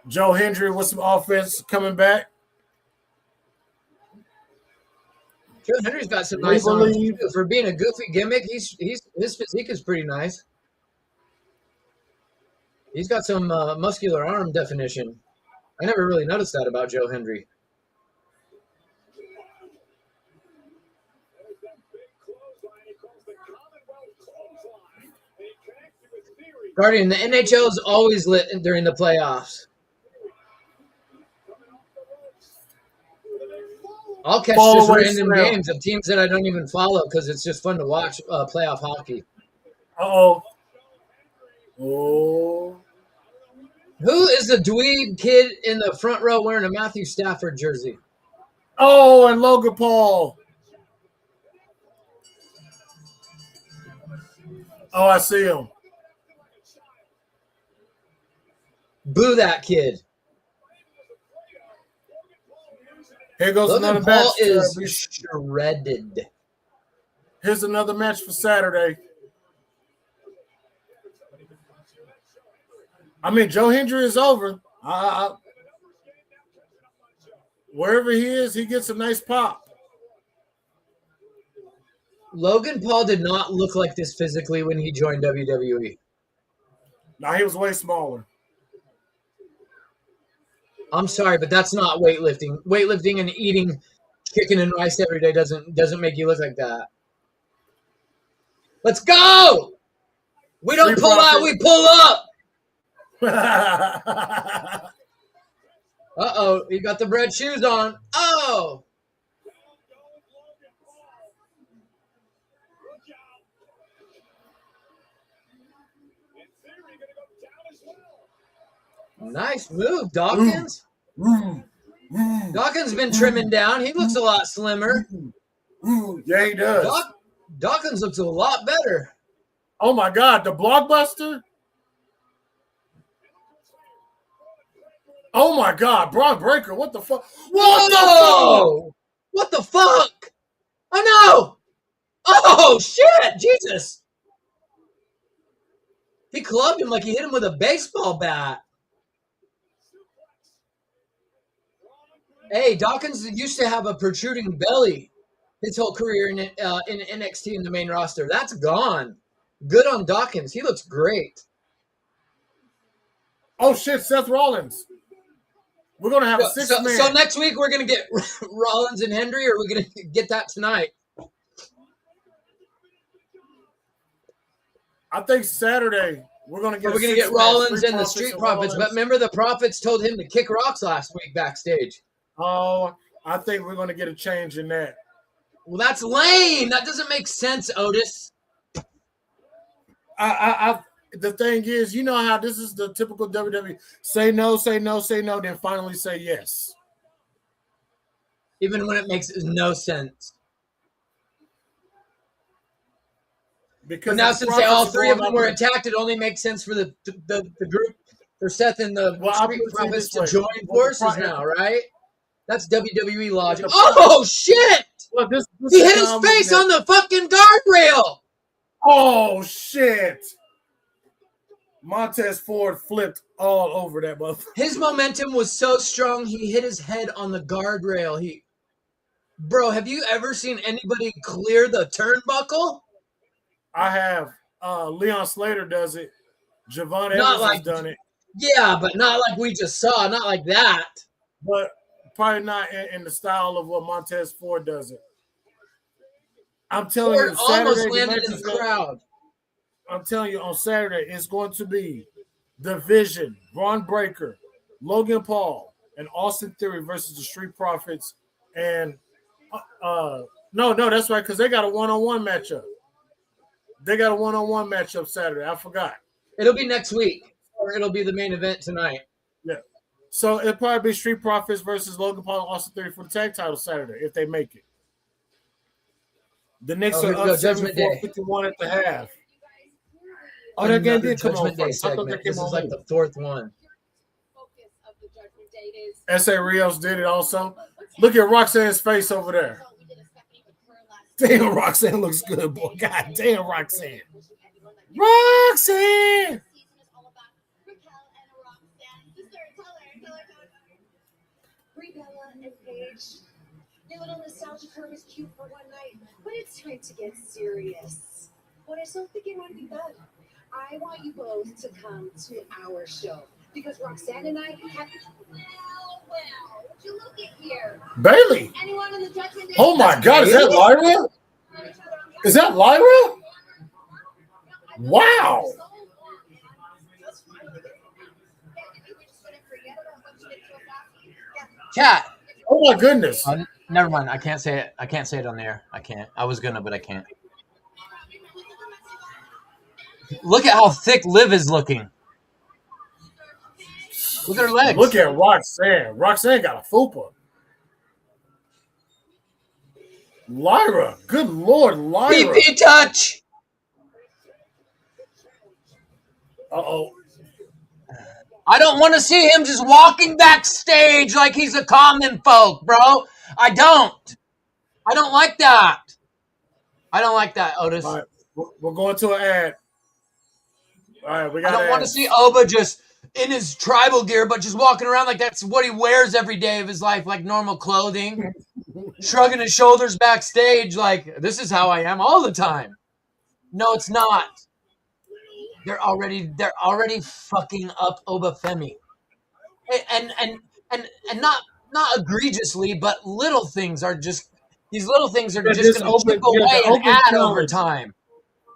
Joe Hendry with some offense coming back. Joe Hendry's got some nice arms too. For being a goofy gimmick. His physique is pretty nice. He's got some muscular arm definition. I never really noticed that about Joe Hendry. Guardian, the NHL is always lit during the playoffs. I'll catch just random games of teams that I don't even follow because it's just fun to watch playoff hockey. Oh. Who is the dweeb kid in the front row wearing a Matthew Stafford jersey? Oh, and Logan Paul. Oh, I see him. Boo that kid. Here goes Logan another Paul match. Is shredded. Here's another match for Saturday. I mean, Joe Hendry is over. Wherever he is, he gets a nice pop. Logan Paul did not look like this physically when he joined WWE. No, he was way smaller. I'm sorry, but that's not weightlifting. Weightlifting and eating chicken and rice every day doesn't make you look like that. Let's go! We don't pull out, we pull up! Uh-oh, you got the red shoes on. Oh! Nice move, Dawkins. Dawkins been trimming down. He looks a lot slimmer. Yeah, he does. Dawkins looks a lot better. Oh, my God. The blockbuster? Oh my God, Braun Breaker! What the fuck? Whoa! What the fuck? Oh no! Oh shit! Jesus! He clubbed him like he hit him with a baseball bat. Hey, Dawkins used to have a protruding belly his whole career in NXT in the main roster. That's gone. Good on Dawkins. He looks great. Oh shit, Seth Rollins. We're gonna have a So six-man. next week we're gonna get Rollins and Hendry, or are we gonna get that tonight? I think Saturday we're gonna get. We're gonna get Rollins and the Street Profits. But remember, the Profits told him to kick rocks last week backstage. Oh, I think we're gonna get a change in that. Well, that's lame. That doesn't make sense, Otis. The thing is, you know how this is the typical WWE: say no, say no, say no, then finally say yes. Even when it makes no sense. Because but now, since all three of them were attacked, it only makes sense for the group, for Seth and the Street Profits to join forces now, right? That's WWE logic. Oh shit! Well, he hit his face on the fucking guardrail. Oh shit! Montez Ford flipped all over that motherfucker. His momentum was so strong, he hit his head on the guardrail. Bro, have you ever seen anybody clear the turnbuckle? I have. Leon Slater does it. Javon Evans has done it. Yeah, but not like we just saw. Not like that. But probably not in the style of what Montez Ford does it. I'm telling you, Saturday almost landed in the crowd. I'm telling you, on Saturday, it's going to be The Vision, Braun Breaker, Logan Paul, and Austin Theory versus the Street Profits. And no, that's right, because they got a one-on-one matchup. They got a one-on-one matchup Saturday. I forgot. It'll be next week, or it'll be the main event tonight. Yeah. So it'll probably be Street Profits versus Logan Paul and Austin Theory for the tag title Saturday, if they make it. The Knicks are up 74-51 at the half. Oh, that game did come on first. I thought that came this on is like the fourth one. S.A. Rios did it also. Look at Roxanne's face over there. Damn, Roxanne looks good, boy. God damn, Roxanne. Roxanne! Your little nostalgia curve is cute for one night, but it's time to get serious. What I still think it might be done. I want you both to come to our show because Roxanne and I have. Well, would you look at here? Bailey. Anyone in the Judgment Day? Oh my God, is that Lyra? Is that Lyra? Wow. Chat. Oh my goodness. Never mind. I can't say it. I can't say it on the air. I can't. I was gonna, but I can't. Look at how thick Liv is looking. Look at her legs. Look at Roxanne. Roxanne got a fupa. Lyra. Good Lord, Lyra. PP touch. Uh-oh. I don't want to see him just walking backstage like he's a common folk, bro. I don't like that. I don't like that, Otis. All right. We're going to an ad. All right, we got. I don't want to see Oba just in his tribal gear, but just walking around like that's what he wears every day of his life, like normal clothing, shrugging his shoulders backstage, like this is how I am all the time. No, it's not. They're already fucking up Oba Femi, and not egregiously, but little things are just these little things are just going to chip away and add over time.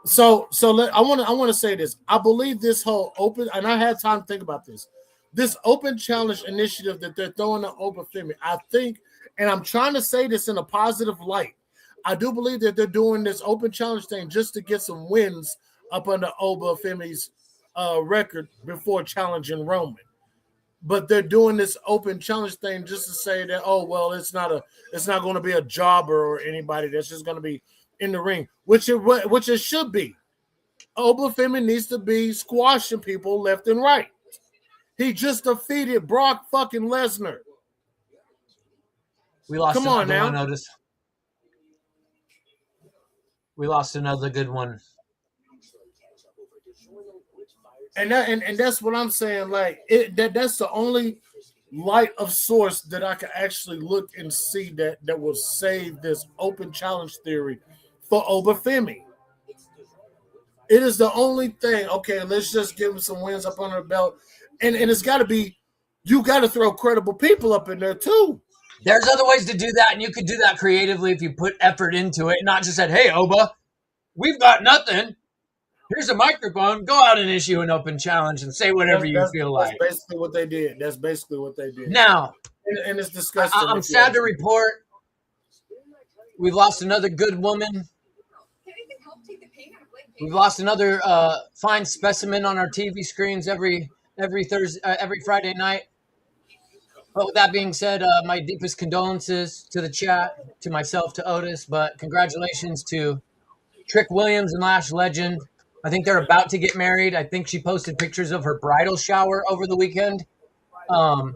So I want to say this. I believe this whole open, and I had time to think about this. This open challenge initiative that they're throwing at Oba Femi, I think, and I'm trying to say this in a positive light. I do believe that they're doing this open challenge thing just to get some wins up under Oba Femi's record before challenging Roman. But they're doing this open challenge thing just to say that, oh well, it's not going to be a jobber or anybody that's just going to be in the ring, which it should be. Oba Femi needs to be squashing people left and right. He just defeated Brock fucking Lesnar. We lost Come on another now. one, Otis. We lost another good one. And that's what I'm saying. Like that's the only light of source that I can actually look and see that will save this open challenge theory for Obafemi. It is the only thing. Okay, let's just give him some wins up under the belt, and it's got to be. You got to throw credible people up in there too. There's other ways to do that, and you could do that creatively if you put effort into it, not just said, "Hey, Oba, we've got nothing. Here's a microphone. Go out and issue an open challenge and say whatever you feel like." That's basically what they did. Now, and it's disgusting. I'm sad to report we've lost another good woman. We've lost another fine specimen on our TV screens every Friday night. But with that being said, my deepest condolences to the chat, to myself, to Otis. But congratulations to Trick Williams and Lash Legend. I think they're about to get married. I think she posted pictures of her bridal shower over the weekend. Was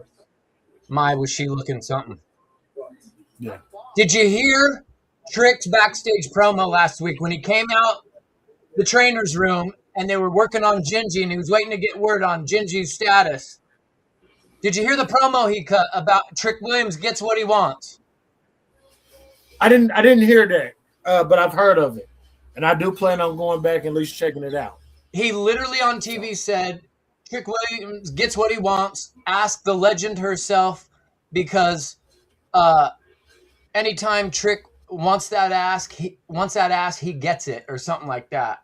she looking something? Yeah. Did you hear Trick's backstage promo last week when he came out the trainer's room and they were working on Gingy and he was waiting to get word on Gingy's status? Did you hear the promo he cut about Trick Williams gets what he wants? I didn't hear that, but I've heard of it. And I do plan on going back and at least checking it out. He literally on TV said, Trick Williams gets what he wants. Ask the legend herself, because anytime Trick wants that ass, he gets it, or something like that.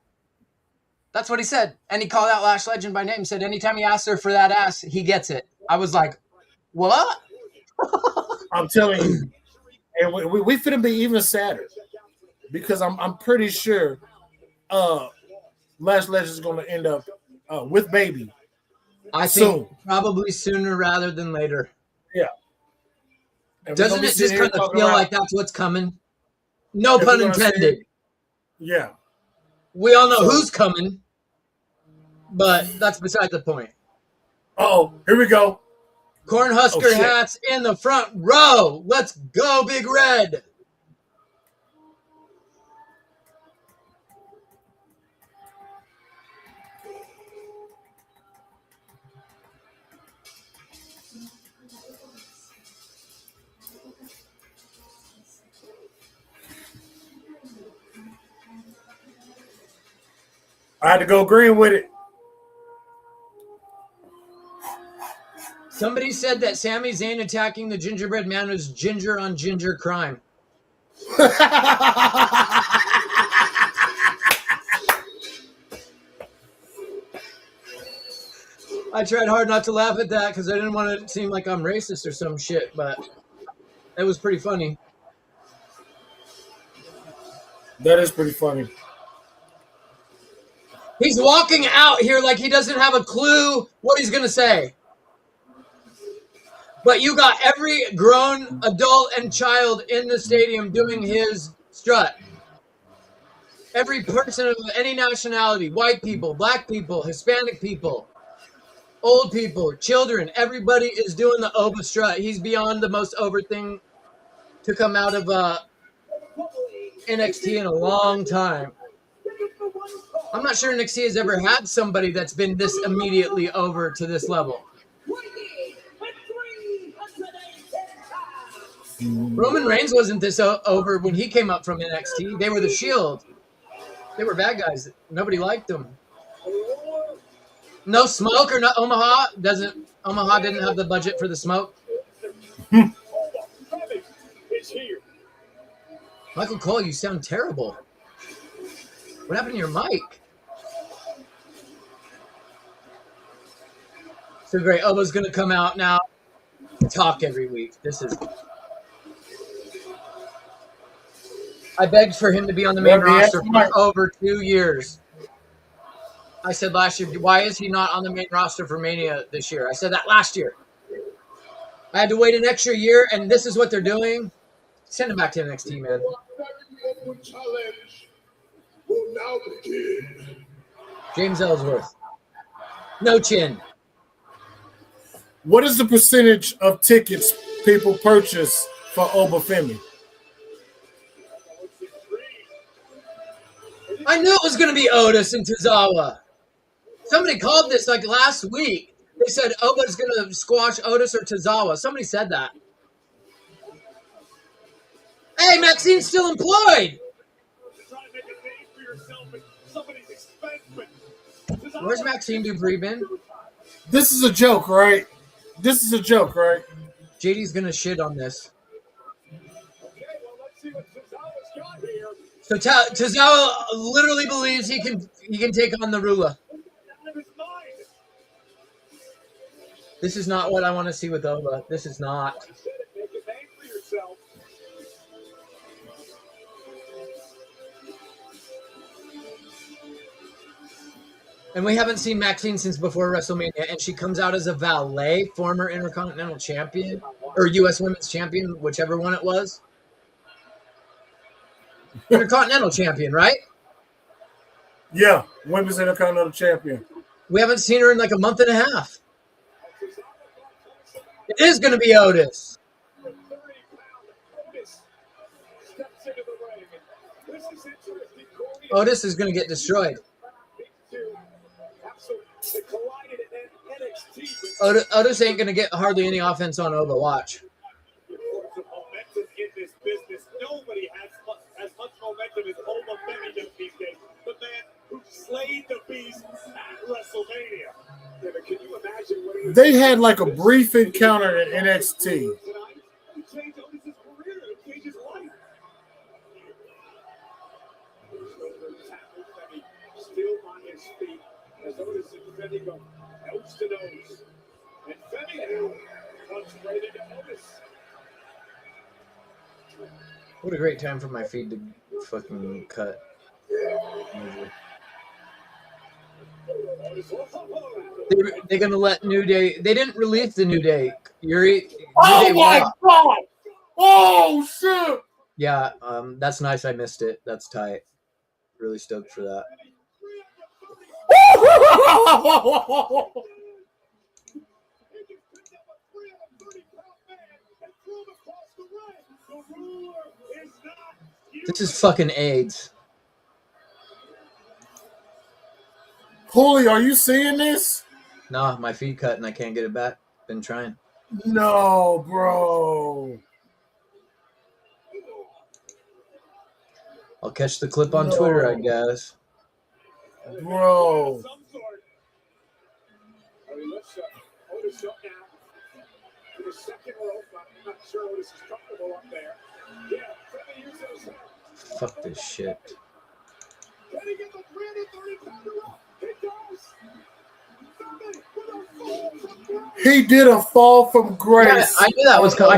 That's what he said. And he called out Lash Legend by name. Said anytime he asks her for that ass, he gets it. I was like, what? I'm telling you. And we finna be even sadder. Because I'm pretty sure Lash Legend is going to end up with Baby. I think probably sooner rather than later. Yeah. And doesn't it just kind of feel like that's what's coming? No pun intended. Yeah. We all know who's coming, but that's beside the point. Oh, here we go. Cornhusker hats in the front row. Let's go, Big Red. I had to go green with it. Somebody said that Sami Zayn attacking the gingerbread man was ginger on ginger crime. I tried hard not to laugh at that because I didn't want it to seem like I'm racist or some shit, but it was pretty funny. That is pretty funny. He's walking out here like he doesn't have a clue what he's going to say. But you got every grown adult and child in the stadium doing his strut. Every person of any nationality, white people, black people, Hispanic people, old people, children, everybody is doing the Oba strut. He's beyond the most over thing to come out of NXT in a long time. I'm not sure NXT has ever had somebody that's been this immediately over to this level. Roman Reigns wasn't this over when he came up from NXT. They were the Shield. They were bad guys. Nobody liked them. No smoke or no Omaha. Omaha didn't have the budget for the smoke. Michael Cole, you sound terrible. What happened to your mic? So great. Oba's going to come out now and talk every week. I begged for him to be on the main roster for over 2 years. I said last year, why is he not on the main roster for Mania this year? I said that last year. I had to wait an extra year, and this is what they're doing. Send him back to NXT, man. James Ellsworth. No chin. What is the percentage of tickets people purchase for Obafemi? I knew it was going to be Otis and Tozawa. Somebody called this like last week. They said Oba's going to squash Otis or Tozawa. Somebody said that. Hey, Maxine's still employed. Where's Maxine Dupree been? This is a joke, right? This is a joke, right? JD's going to shit on this. So Tozawa literally believes he can take on the ruler. This is not what I want to see with Oba. This is not. And we haven't seen Maxine since before WrestleMania, and she comes out as a valet, former Intercontinental Champion, or U.S. Women's Champion, whichever one it was. Intercontinental Champion, right? Yeah, Women's Intercontinental Champion. We haven't seen her in like a month and a half. It is going to be Otis. Otis is going to get destroyed. Otis ain't going to get hardly any offense on Oba. Watch. Nobody has as much momentum as Obafemi does these days. The man who slayed the beast at WrestleMania. Yeah, but can you imagine what he was They had like a brief encounter in NXT. tonight? It changed Otis' career. It changed his life. Still on his feet as Otis and Femi go nose to nose. And Femi now runs right into Otis. What a great time for my feed to fucking cut. They're going to let New Day. They didn't release the New Day. Yuri. Oh my God! Oh shit! Yeah, that's nice. I missed it. That's tight. Really stoked for that. This is fucking AIDS. Holy, are you seeing this? Nah, my feed cut and I can't get it back. Been trying. No, bro. I'll catch the clip on Twitter, I guess. Bro. Otis up now to the second rope. I'm not sure Otis is comfortable up there. Yeah, Femi uses his head. Fuck this shit. Can he get the 330-pounder up? He does. Femi with a fall from grace. He did a fall from grace. Yeah, I knew that was coming.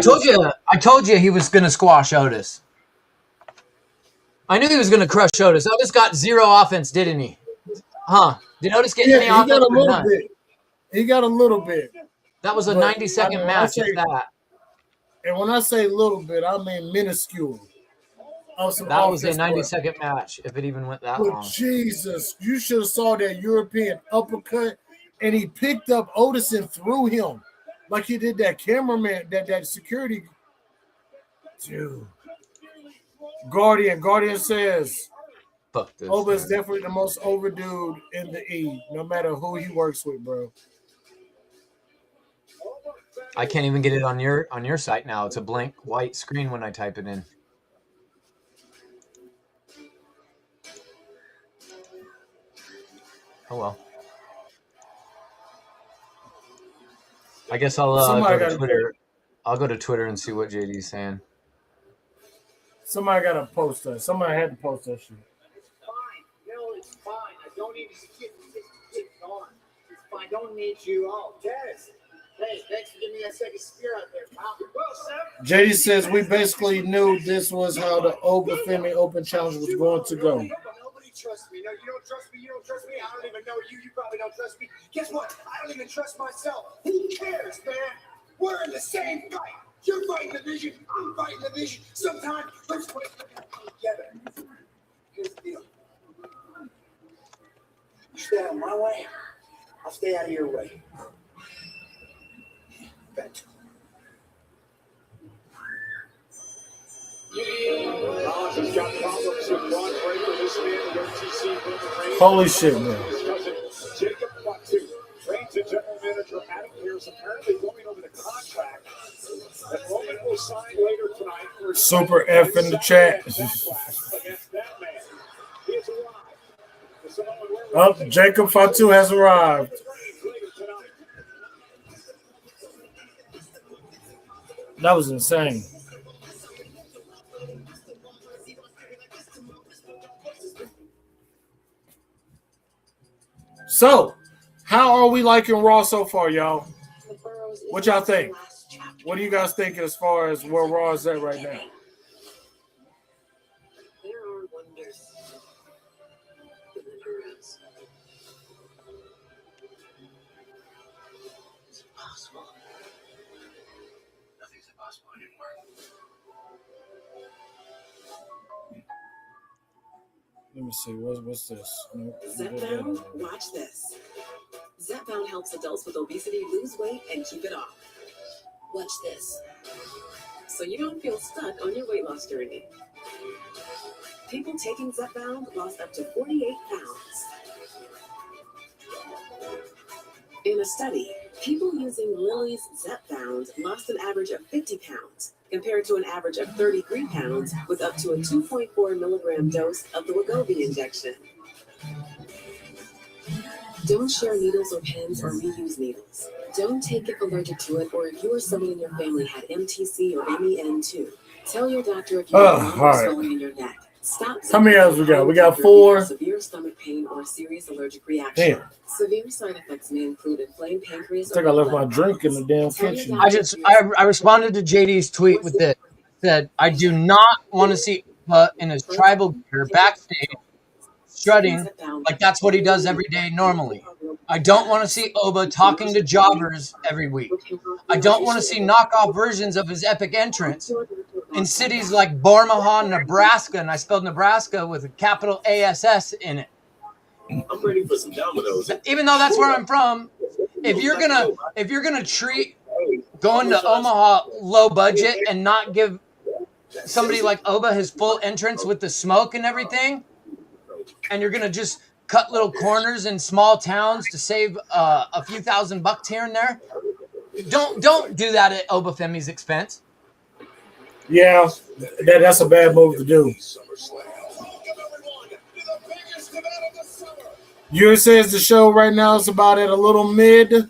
I told you he was going to squash Otis. I knew he was going to crush Otis. Otis got zero offense, didn't he? Huh? Did Otis get any offense? He got a or little none? bit. He got a little bit. That was a But 90-second match, if that. And when I say little bit, I mean minuscule. That was a 90-second match, if it even went that But long. Jesus, you should have saw that European uppercut, and he picked up Otis and threw him like he did that cameraman, that security. Dude. Guardian says Fuck this. Oba is definitely the most over dude in the E, no matter who he works with, bro. I can't even get it on your site now. It's a blank white screen when I type it in. Oh well. I guess I'll go to Twitter. I'll go to Twitter and see what JD's saying. Somebody got to post that. Somebody had to post that shit. It's fine. No, it's fine. I don't need to get on. It's fine. Don't need you. Oh, Dennis. Hey, thanks for giving me that second spear out there, pal. Well, Sam. JD says we basically knew this was how the Obafemi Open Challenge was going to go. Nobody trusts me. No, you don't trust me. You don't trust me. I don't even know you. You probably don't trust me. Guess what? I don't even trust myself. Who cares, man? We're in the same fight. You're fighting the vision. I'm fighting the vision. Sometimes let's put it together. Here's the deal. You stay out of my way. I'll stay out of your way. event. Rollins has got problems with Braun Breaker. This man, the OTC. Holy shit, man. Jacob Fatu, Reigns and General Manager Adam Pearce apparently going over the contract that Roman will sign later tonight. For Super F in the chat. against that man. He has arrived. Oh, Jacob Fatu has arrived. That was insane. So, how are we liking Raw so far, y'all? What y'all think? What do you guys think as far as where Raw is at right now? There are wonders in the heroes. It's impossible. Nothing's impossible anymore. Let me see. What's this? Zepbound, watch this. Zepbound helps adults with obesity lose weight and keep it off. Watch this. So you don't feel stuck on your weight loss journey. People taking Zepbound lost up to 48 pounds. In a study, people using Lilly's Zepbound lost an average of 50 pounds, compared to an average of 33 pounds with up to a 2.4 milligram dose of the Wegovy injection. Don't share needles or pens or reuse needles. Don't take if allergic to it or if you or someone in your family had MTC or MEN2. Tell your doctor if you have all right. swelling in your neck. Stop. How many else we got? We got 4. Severe stomach pain or serious allergic reaction. Damn. Severe side effects may include inflamed pancreas. I think I left my drink in the damn kitchen. I responded to JD's tweet with this. Said, I do not want to see in his tribal gear backstage strutting like that's what he does every day normally. I don't want to see Oba talking to jobbers every week. I don't want to see knockoff versions of his epic entrance in cities like Omaha, Nebraska, and I spelled Nebraska with a capital ASS in it. I'm ready for some dominoes. Even though that's where I'm from, if you're gonna treat going to Omaha low budget and not give somebody like Oba his full entrance with the smoke and everything, and you're gonna just cut little corners in small towns to save a few $1,000 here and there, don't do that at Oba Femi's expense. Yeah, that's a bad move to do. Yours says the show right now is about at a little mid.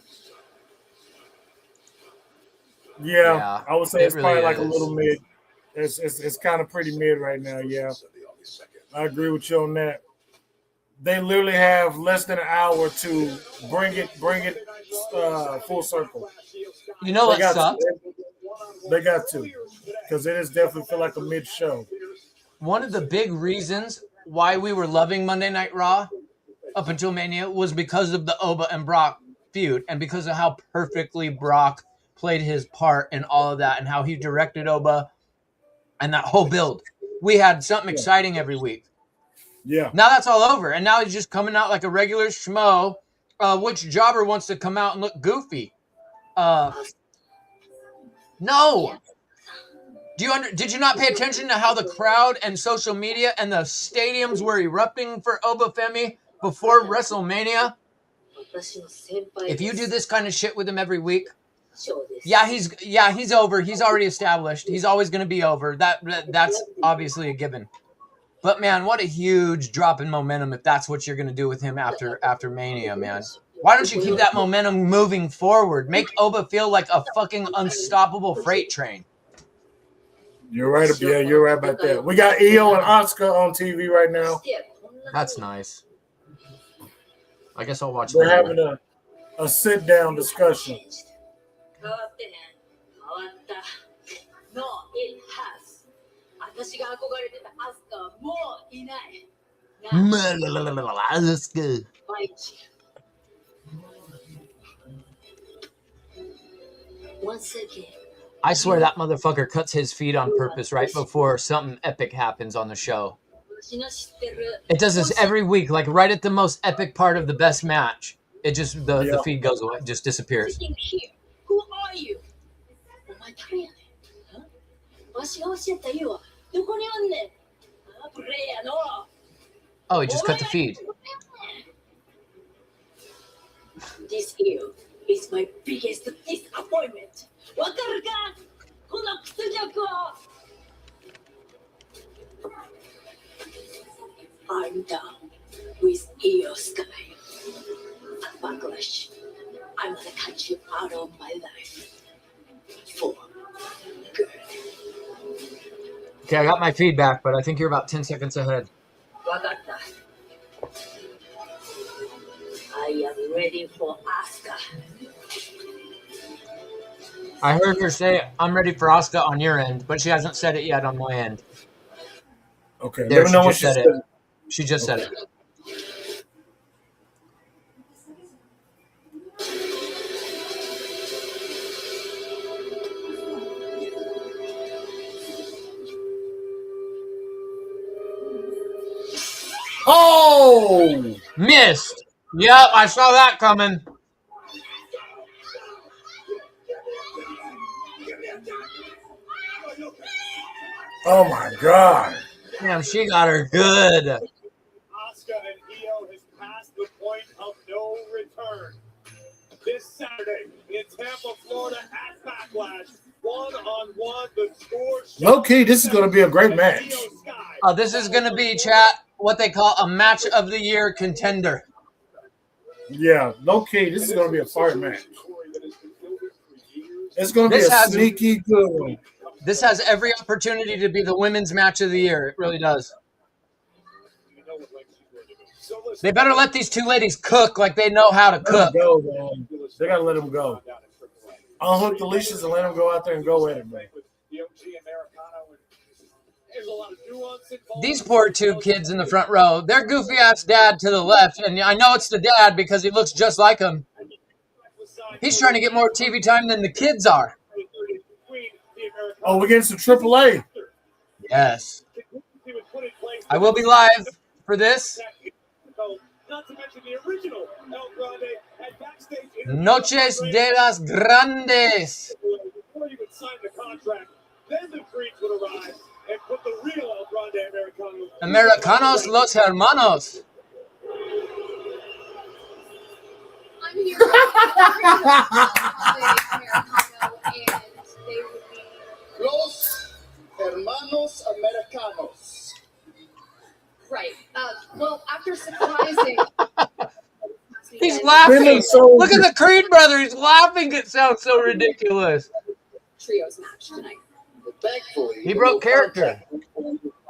Yeah, I would say it's really probably like a is. little mid. It's kind of pretty mid right now. Yeah, I agree with you on that. They literally have less than an hour to bring it full circle. You know what sucks? They got to, because it is definitely feel like a mid show. One of the big reasons why we were loving Monday Night Raw up until Mania was because of the Oba and Brock feud and because of how perfectly Brock played his part in all of that and how he directed Oba and that whole build. We had something exciting every week. Yeah. Now that's all over, and now he's just coming out like a regular schmo. Which jobber wants to come out and look goofy? No. Did you not pay attention to how the crowd and social media and the stadiums were erupting for Oba Femi before WrestleMania? If you do this kind of shit with him every week, he's over. He's already established. He's always going to be over. That's obviously a given. But man, what a huge drop in momentum if that's what you're going to do with him after Mania, man. Why don't you keep that momentum moving forward? Make Oba feel like a fucking unstoppable freight train. You're right. Yeah, you're right about that. We got Io and Asuka on TV right now. That's nice. I guess I'll watch They're that. having a sit-down discussion. No, it has. 私が憧れてたアスカはもういない。Once again. I swear that motherfucker cuts his feet on purpose right before something epic happens on the show. It does this every week, like right at the most epic part of the best match. It just the feed goes away, just disappears. Who are you? 前誰やねん。わしが教えた言うわ。どこにおんねん。プレイヤーの。 Oh, he just cut the feed. This year is my biggest disappointment. わかるかこの屈辱を。I'm down with Io Sky. At Backlash, I'm gonna cut you out of my life. For good. Okay, I got my feedback, but I think you're about 10 seconds ahead. わかった。I am ready for Asuka. I heard her say, I'm ready for Asuka on your end, but she hasn't said it yet on my end. Okay, There, let me she know when just she said said it. it. She just said it. Oh! Missed. Yep, I saw that coming. Oh my God. Damn, she got her good. Asuka and Io has passed the point of no return. This Saturday in Tampa, Florida at Backlash, one-on-one, the score. Low key, this is going to be a great match. This is going to be, chat, what they call a match of the year contender. Yeah, low key, this is going to be a fire match. It's going to be This a has- sneaky good one. This has every opportunity to be the women's match of the year. It really does. They better let these two ladies cook like they know how to Let cook. them go, man. They got to let them go. Unhook the leashes and let them go out there and go at it, man. These poor two kids in the front row, their goofy-ass dad to the left, and I know it's the dad because he looks just like him. He's trying to get more TV time than the kids are. Oh, we're getting some AAA. Yes. I will be live for this. Noches de las Grandes. Before you would sign the contract, then the treats would arrive and put the real El Grande Americanos. Americanos los hermanos. I'm here with Americano, and they would be Los Hermanos Americanos. right. Well, after surprising. He's laughing. They look so Look at the Creed brother. He's laughing. It sounds so ridiculous. Trios match tonight. But thankfully, He broke character.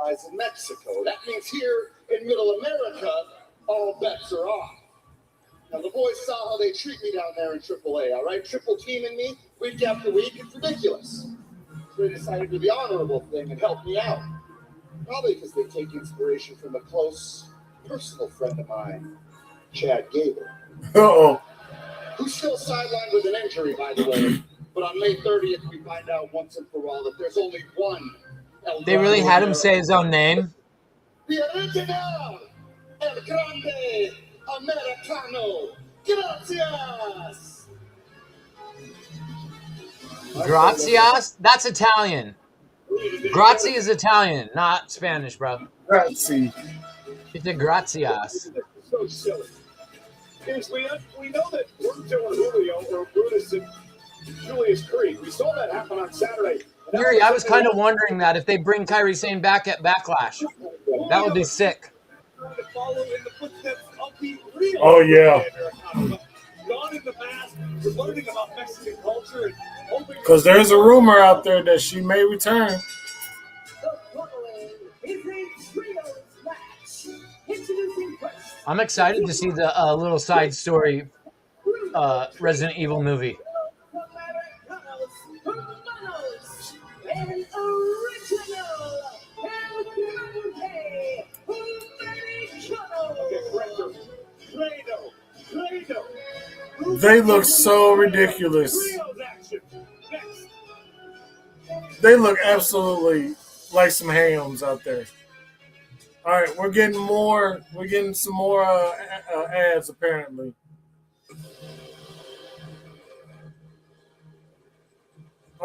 Lies in Mexico. That means here in Middle America, all bets are off. Now the boys saw how they treat me down there in AAA. All right, triple teaming me week after week. It's ridiculous. So they decided to do the honorable thing and help me out. Probably because they take inspiration from a close personal friend of mine, Chad Gable. Uh-oh. Who's still sidelined with an injury, by the way. But on May 30th, we find out once and for all that there's only one. They really had him say his own name. The original El Grande Americano. Gracias. Gracias? That's Italian. Grazie is Italian, not Spanish, bro. Grazie. He said gracias. So silly. Here's, we know that Bruto and Julio or Brutus and Julius Creed. We saw that happen on Saturday. Yuri, I was kind of wondering that if they bring Kairi Sane back at Backlash. That would be sick. Oh, yeah. Because there's a rumor out there that she may return. I'm excited to see the little side story Resident Evil movie. They look so ridiculous. They look absolutely like some hams out there. All right, we're getting more. We're getting some more ads apparently.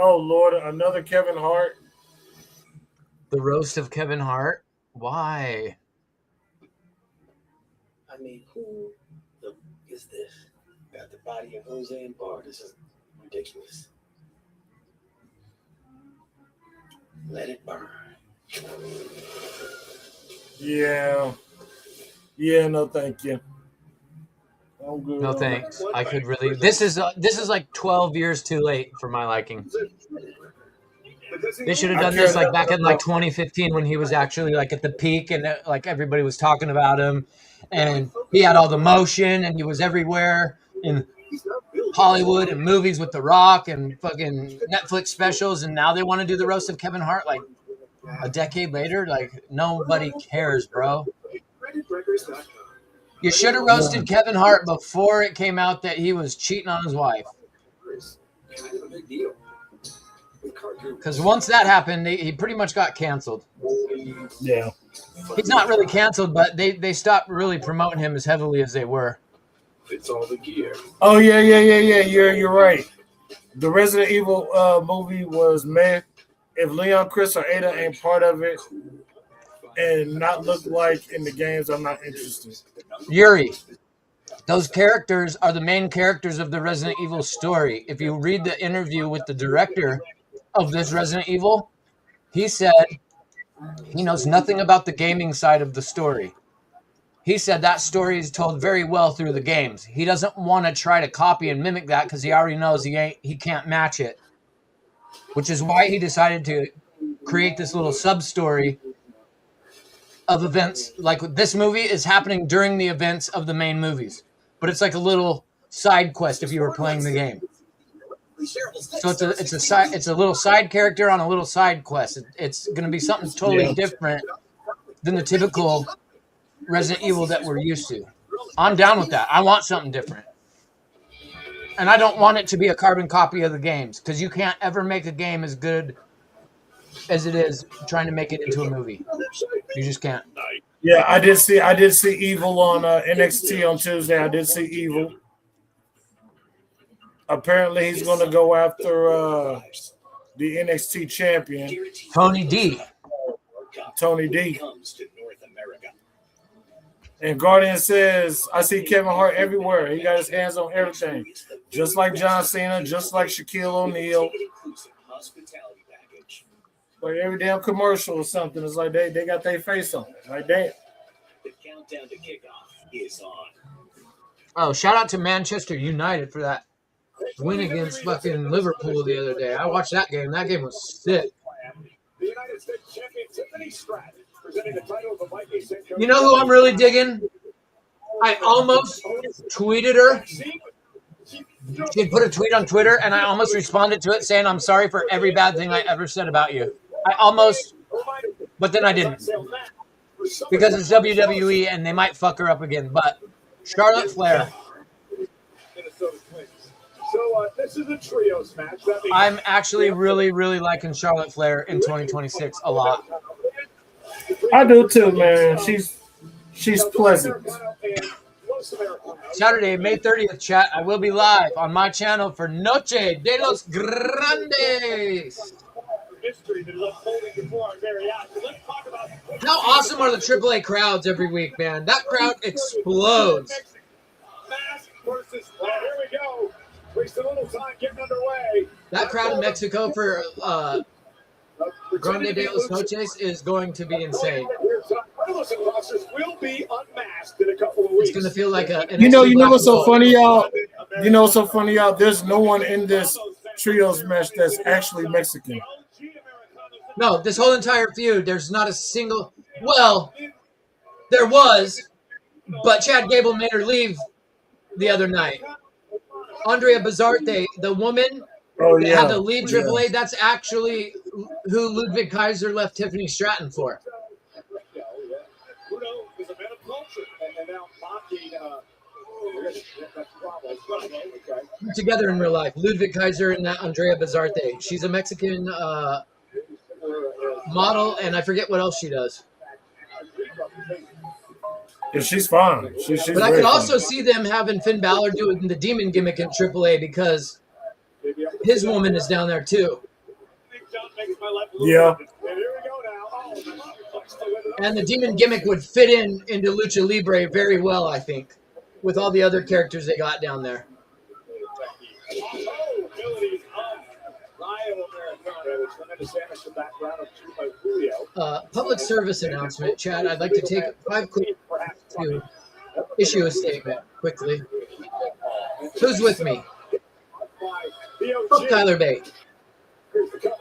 Oh Lord, another Kevin Hart. The roast of Kevin Hart. Why? I mean, who the is this? Got the body of Jose and Bar. This is ridiculous. Let it burn. Yeah. Yeah, no thank you. I'm good. No thanks. I could really. This is like 12 years too late for my liking. They should have done this like back in like 2015 when he was actually like at the peak and like everybody was talking about him, and he had all the motion and he was everywhere in Hollywood and movies with The Rock and fucking Netflix specials, and now they want to do the roast of Kevin Hart like a decade later. Like nobody cares, bro. You should have roasted Kevin Hart before it came out that he was cheating on his wife. Because once that happened, he pretty much got canceled. Yeah. He's not really canceled, but they stopped really promoting him as heavily as they were. It's all the gear. Oh yeah. You're right. The Resident Evil movie was meh. If Leon, Chris, or Ada ain't part of it and not look like in the games, I'm not interested. Yuri, those characters are the main characters of the Resident Evil story. If you read the interview with the director of this Resident Evil, he said he knows nothing about the gaming side of the story. He said that story is told very well through the games. He doesn't want to try to copy and mimic that because he already knows he can't match it, which is why he decided to create this little sub-story of events. Like this movie is happening during the events of the main movies, but it's like a little side quest if you were playing the game. So it's a little side character on a little side quest. It's going to be something totally different than the typical Resident Evil that we're used to. I'm down with that. I want something different. And I don't want it to be a carbon copy of the games because you can't ever make a game as good as it is trying to make it into a movie. You just can't. Yeah, I did see Evil on NXT on Tuesday. I did see Evil. Apparently, he's going to go after the NXT champion, Tony D. And Guardian says, I see Kevin Hart everywhere. He got his hands on everything. Just like John Cena, just like Shaquille O'Neal. Like every damn commercial or something. It's like they got their face on it. Like, damn. The countdown to kickoff is on. Oh, shout out to Manchester United for that win against fucking Liverpool the other day. I watched that game. That game was sick. The United States champion Tiffany Stratton presenting the title of the Vikings. You know who I'm really digging? I almost tweeted her. She put a tweet on Twitter, and I almost responded to it saying, I'm sorry for every bad thing I ever said about you. I almost, but then I didn't. Because it's WWE, and they might fuck her up again. But Charlotte Flair. So this is a trios match. I'm actually really, really liking Charlotte Flair in 2026 a lot. I do too, man. She's pleasant. Saturday, May 30th, chat. I will be live on my channel for Noche de los Grandes. How awesome are the AAA crowds every week, man? That crowd explodes. Here we go. Wasting a little time getting underway. That crowd in Mexico for Grande de los Noches is going to be insane. Will be unmasked in a couple of weeks. It's going to feel like a. You know what's so funny, y'all? You know what's so funny, y'all? There's no one in this trios match that's actually Mexican. No, this whole entire feud, there's not a single. Well, there was, but Chad Gable made her leave the other night. Andrea Bazarte, the woman that had to leave AAA, that's actually who Ludwig Kaiser left Tiffany Stratton for. Together in real life, Ludwig Kaiser and that Andrea Bazarte. She's a Mexican model, and I forget what else she does. Yeah, she's fine. But I could also see them having Finn Balor doing the demon gimmick in AAA because his woman is down there too. my life a little Yeah. bit. And here we go now. Oh, the RAWonNETFLIX delivered. And the demon gimmick would fit into Lucha Libre very well, I think, with all the other characters they got down there. Oh, abilities of Rayo Americano. Tremendous damage to the background of two by Julio. Public service announcement, Chad. I'd like to take 5 quick to issue a statement quickly. Who's with me? Fuck Tyler Bate. Here's the cover.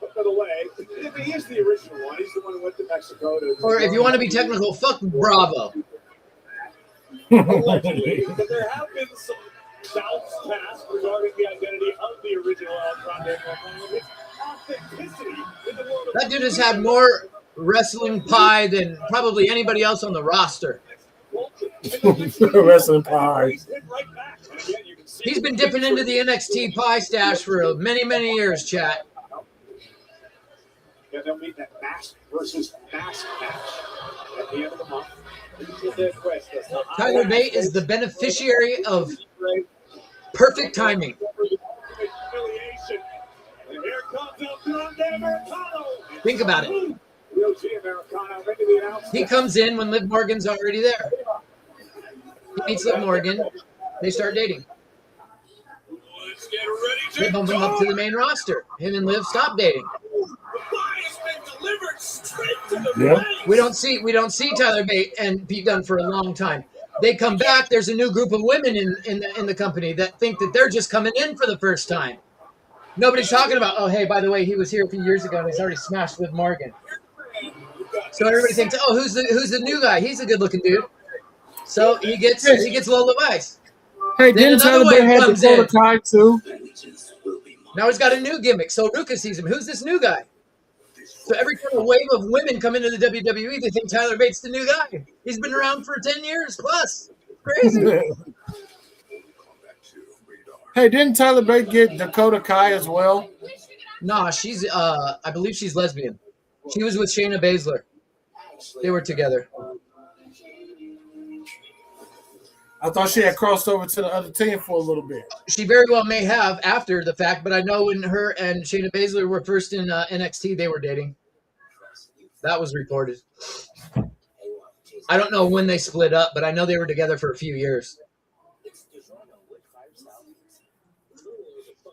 Put that away. If he is the original one, he's the one who went to Mexico. Or if you want to be technical, fuck Bravo. Allegedly, but there have been some doubts passed regarding the identity of the original El Grande Americano and its authenticity in the world of That dude has had more wrestling pie than probably anybody else on the roster. Wrestling pie. He's been dipping into the NXT pie stash for many, many years, chat. Yeah, they'll meet that mask versus mask match at the end of the month. Tyler Bate is the beneficiary of perfect timing. Think about it. He comes in when Liv Morgan's already there. He meets Liv Morgan. They start dating. They bump him up to the main roster. Him and Liv stop dating. Yeah. We don't see Tyler Bate and Pete Dunne for a long time. They come back. There's a new group of women in the company that think that they're just coming in for the first time. Nobody's talking about, oh, hey, by the way, he was here a few years ago and he's already smashed with Morgan. So everybody thinks, oh, who's the new guy? He's a good-looking dude. So he gets Lola Vice. Hey, Then didn't another Tyler Bate wave have comes Dakota in. Kai too? Now he's got a new gimmick. So Ruka sees him. Who's this new guy? So every time a wave of women come into the WWE, they think Tyler Bate's the new guy. He's been around for 10 years plus. Crazy. Hey, didn't Tyler Bate get Dakota Kai as well? Nah, she's I believe she's lesbian. She was with Shayna Baszler. They were together. I thought she had crossed over to the other team for a little bit. She very well may have after the fact, but I know when her and Shayna Baszler were first in NXT, they were dating. That was reported. I don't know when they split up, but I know they were together for a few years.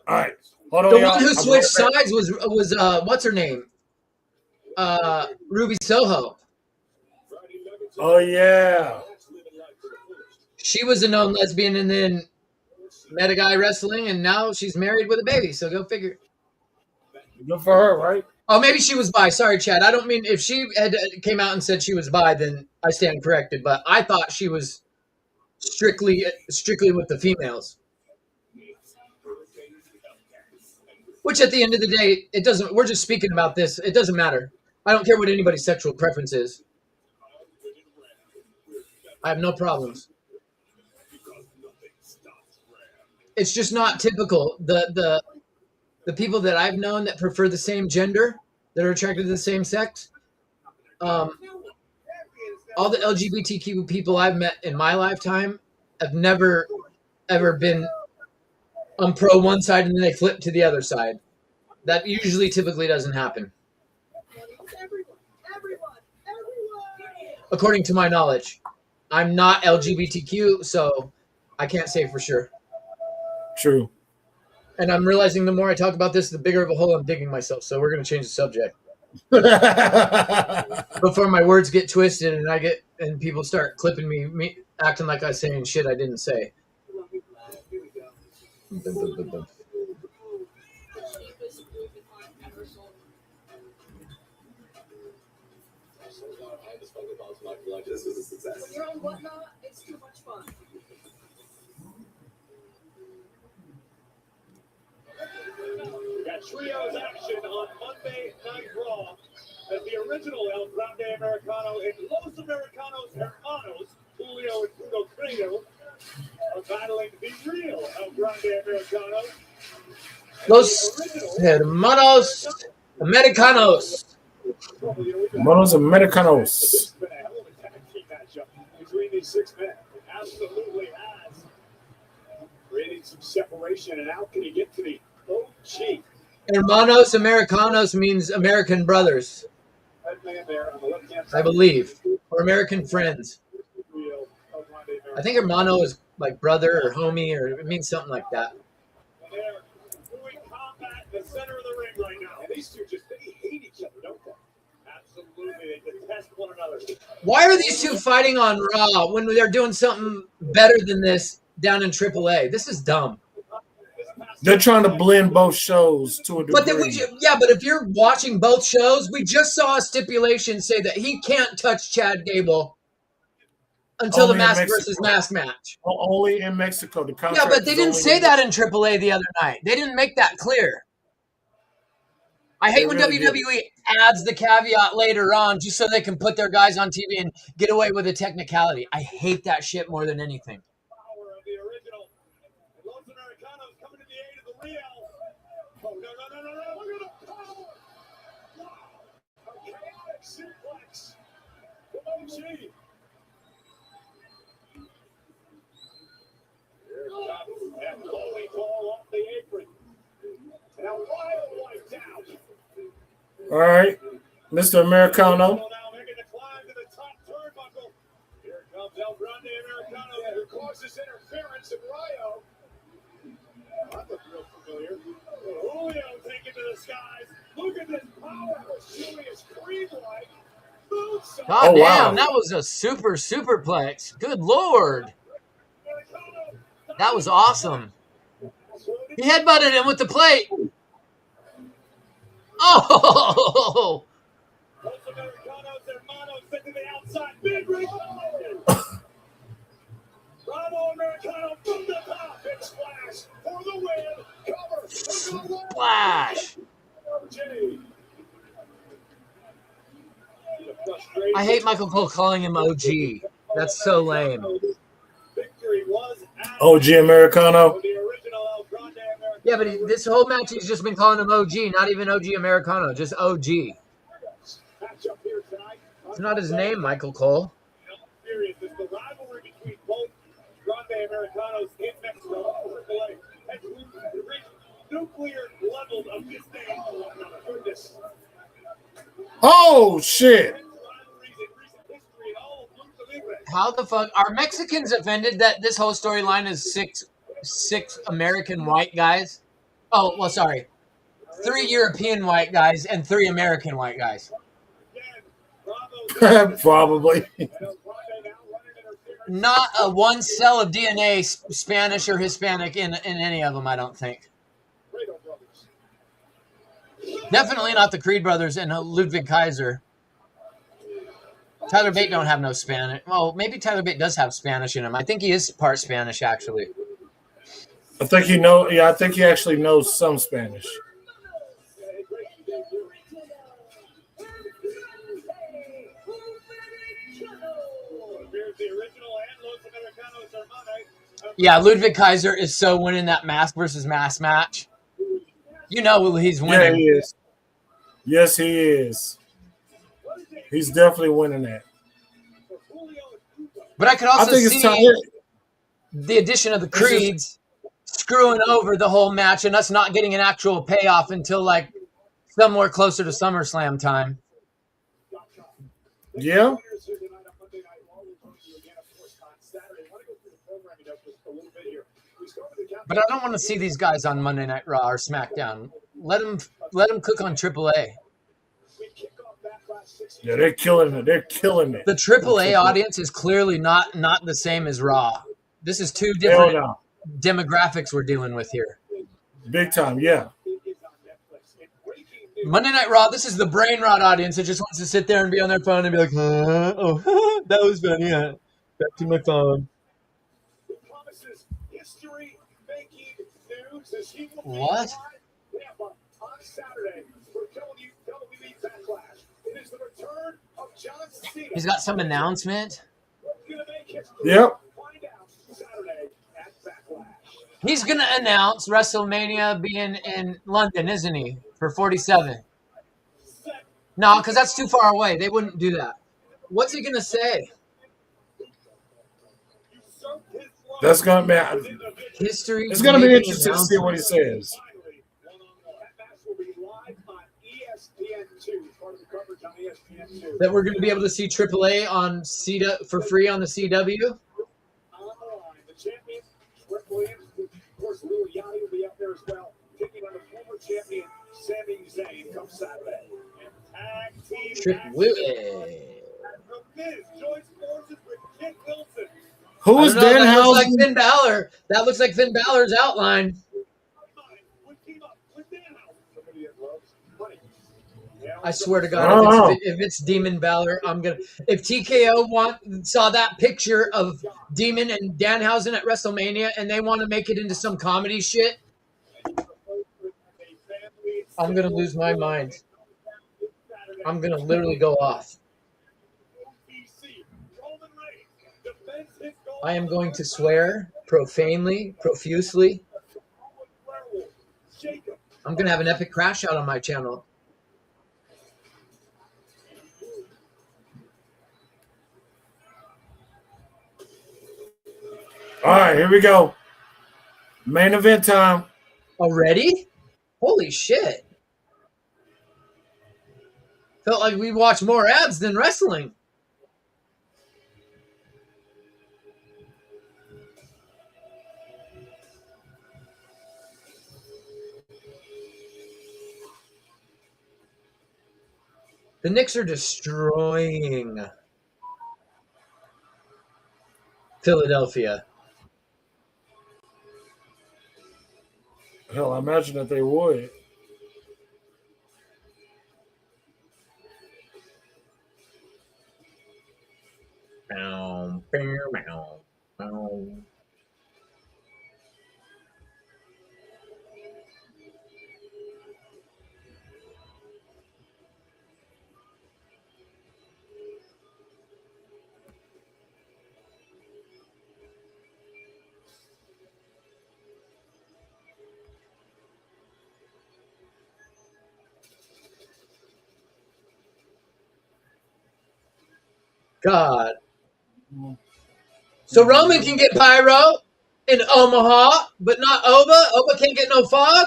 All right. Hold on, The y'all. one who I'll be switched right back. sides was what's her name? Ruby Soho. Oh, yeah. She was a known lesbian and then met a guy wrestling, and now she's married with a baby. So go figure. Good for her, right? Oh, maybe she was bi. Sorry, Chad. I don't mean if she had came out and said she was bi, then I stand corrected. But I thought she was strictly with the females. Which at the end of the day, it doesn't. We're just speaking about this. It doesn't matter. I don't care what anybody's sexual preference is. I have no problems. It's just not typical. The people that I've known that prefer the same gender, that are attracted to the same sex, all the LGBTQ people I've met in my lifetime have never, ever been on pro one side and then they flip to the other side. That usually typically doesn't happen. According to my knowledge. I'm not LGBTQ, so I can't say for sure. True. And I'm realizing the more I talk about this, the bigger of a hole I'm digging myself. So we're going to change the subject before my words get twisted and people start clipping me acting like I was saying shit I didn't say. This was a success. When you're on Whatnot, it's too much fun. We got trios action on Monday Night Raw as the original El Grande Americano and Los Americanos Hermanos, Julio and Bruno Credo, are battling the real El Grande Americano. Los Hermanos Americanos. Hermanos Americanos. It's been a hell of a tag team matchup between these six men. It absolutely has created some separation. And how can you get to the OG Hermanos Americanos means American brothers, That man there on the left-hand I side. believe, or American friends. I think hermano is like brother or homie, or it means something like that. And they're doing combat in the center of the ring right now. And these two they hate each other, don't they? Absolutely. They detest one another. Why are these two fighting on Raw when they're doing something better than this down in AAA? This is dumb. They're trying to blend both shows to a degree. But then but if you're watching both shows, we just saw a stipulation say that he can't touch Chad Gable until Only the in mask Mexico. versus mask match. Only in Mexico. The Yeah, contract but they is didn't only say that in AAA the other night. They didn't make that clear. I hate They when really WWE adds the caveat later on just so they can put their guys on TV and get away with a technicality. I hate that shit more than anything. Power of the original. Los Americanos coming to the aid of the real. Oh, no. Look at the power. Wow. A chaotic suplex from OG. And Chloe ball off the apron. Now Wild wiped out. All right, Mr. Americano. Now making the climb to the top turnbuckle. Here comes El Grande Americano who causes interference in Rio. That looks real familiar. Julio taken to the skies. Look at this power. Julius Creed-like. Moonsault. God Oh, wow. damn, that was a super superplex. Good Lord. That was awesome. He headbutted him with the plate. Oh! Los Americanos, hermanos, sent to the outside. Big ring. Bravo Americano from the top. Big splash for the win. Cover. Splash. I hate Michael Cole calling him OG. That's so lame. Victory was at OG Americano. the original El Grande Americano. Yeah, but this whole match he's just been calling him OG, not even OG Americano, just OG. Matchup here tonight. It's not his name, Michael Cole. Serious is the rivalry between both Grande Americanos in Mexico. AAA has reached nuclear levels of disdain for one another. Goodness. Oh shit! Rivalries in recent history in all of Lucha Libre. How the fuck are Mexicans offended that this whole storyline is six American white guys? Oh, well, sorry. 3 European white guys and 3 American white guys. Again, Bravo Probably. and El Grande now running interference. Not a one cell of DNA Spanish or Hispanic in any of them, I don't think. Fredo brothers. Definitely not the Creed brothers and Ludwig Kaiser. Tyler Bate don't have no Spanish. Well, maybe Tyler Bate does have Spanish in him. I think he is part Spanish, actually. I think he know. Yeah, I think he actually knows some Spanish. Here's the original and Los Americanos hermanos. Yeah, Ludwig Kaiser is so winning that mask versus mask match. You know he's Yeah, winning. he is. Yes, he is. He's definitely winning that. But I could I also think it's see time. the addition of the Creeds screwing over the whole match and us not getting an actual payoff until like somewhere closer to SummerSlam time. Yeah. But I don't want to see these guys on Monday Night Raw or SmackDown. Let them cook on AAA. Yeah, they're killing it. They're killing it. The AAA audience is clearly not the same as Raw. This is two Hell different no. demographics we're dealing with here. Big time. Yeah. Monday Night Raw, this is the brain rot audience that just wants to sit there and be on their phone and be like, oh, that was funny. Yeah. Back to my phone. What? He's got some announcement. Yep. He's going to announce WrestleMania being in London, isn't he? For 47. No, because that's too far away. They wouldn't do that. What's he going to say? That's gonna be. History. It's gonna be interesting to see what he says. that we're going to be able to see AAA on CW for free on the CW. The champion, Rick Williams, of course, Lil Yachty will be up there as well, taking on the former champion, Sami Zayn, come Saturday. And tag team Trick Willie. The Miz joins forces with Kit Wilson. Who is That looks like Danhausen? Finn Balor. That looks like Finn Balor's outline. I swear to God, if it's Demon Balor, I'm gonna. If TKO saw that picture of Demon and Danhausen at WrestleMania and they want to make it into some comedy shit, I'm gonna lose my mind. I'm gonna literally go off. I am going to swear profanely, profusely. I'm gonna have an epic crash out on my channel. All right, here we go. Main event time. Already? Holy shit. Felt like we watched more ads than wrestling. The Knicks are destroying Philadelphia. Hell, I imagine that they would. God. So Roman can get pyro in Omaha, but not Oba. Oba can't get no fog.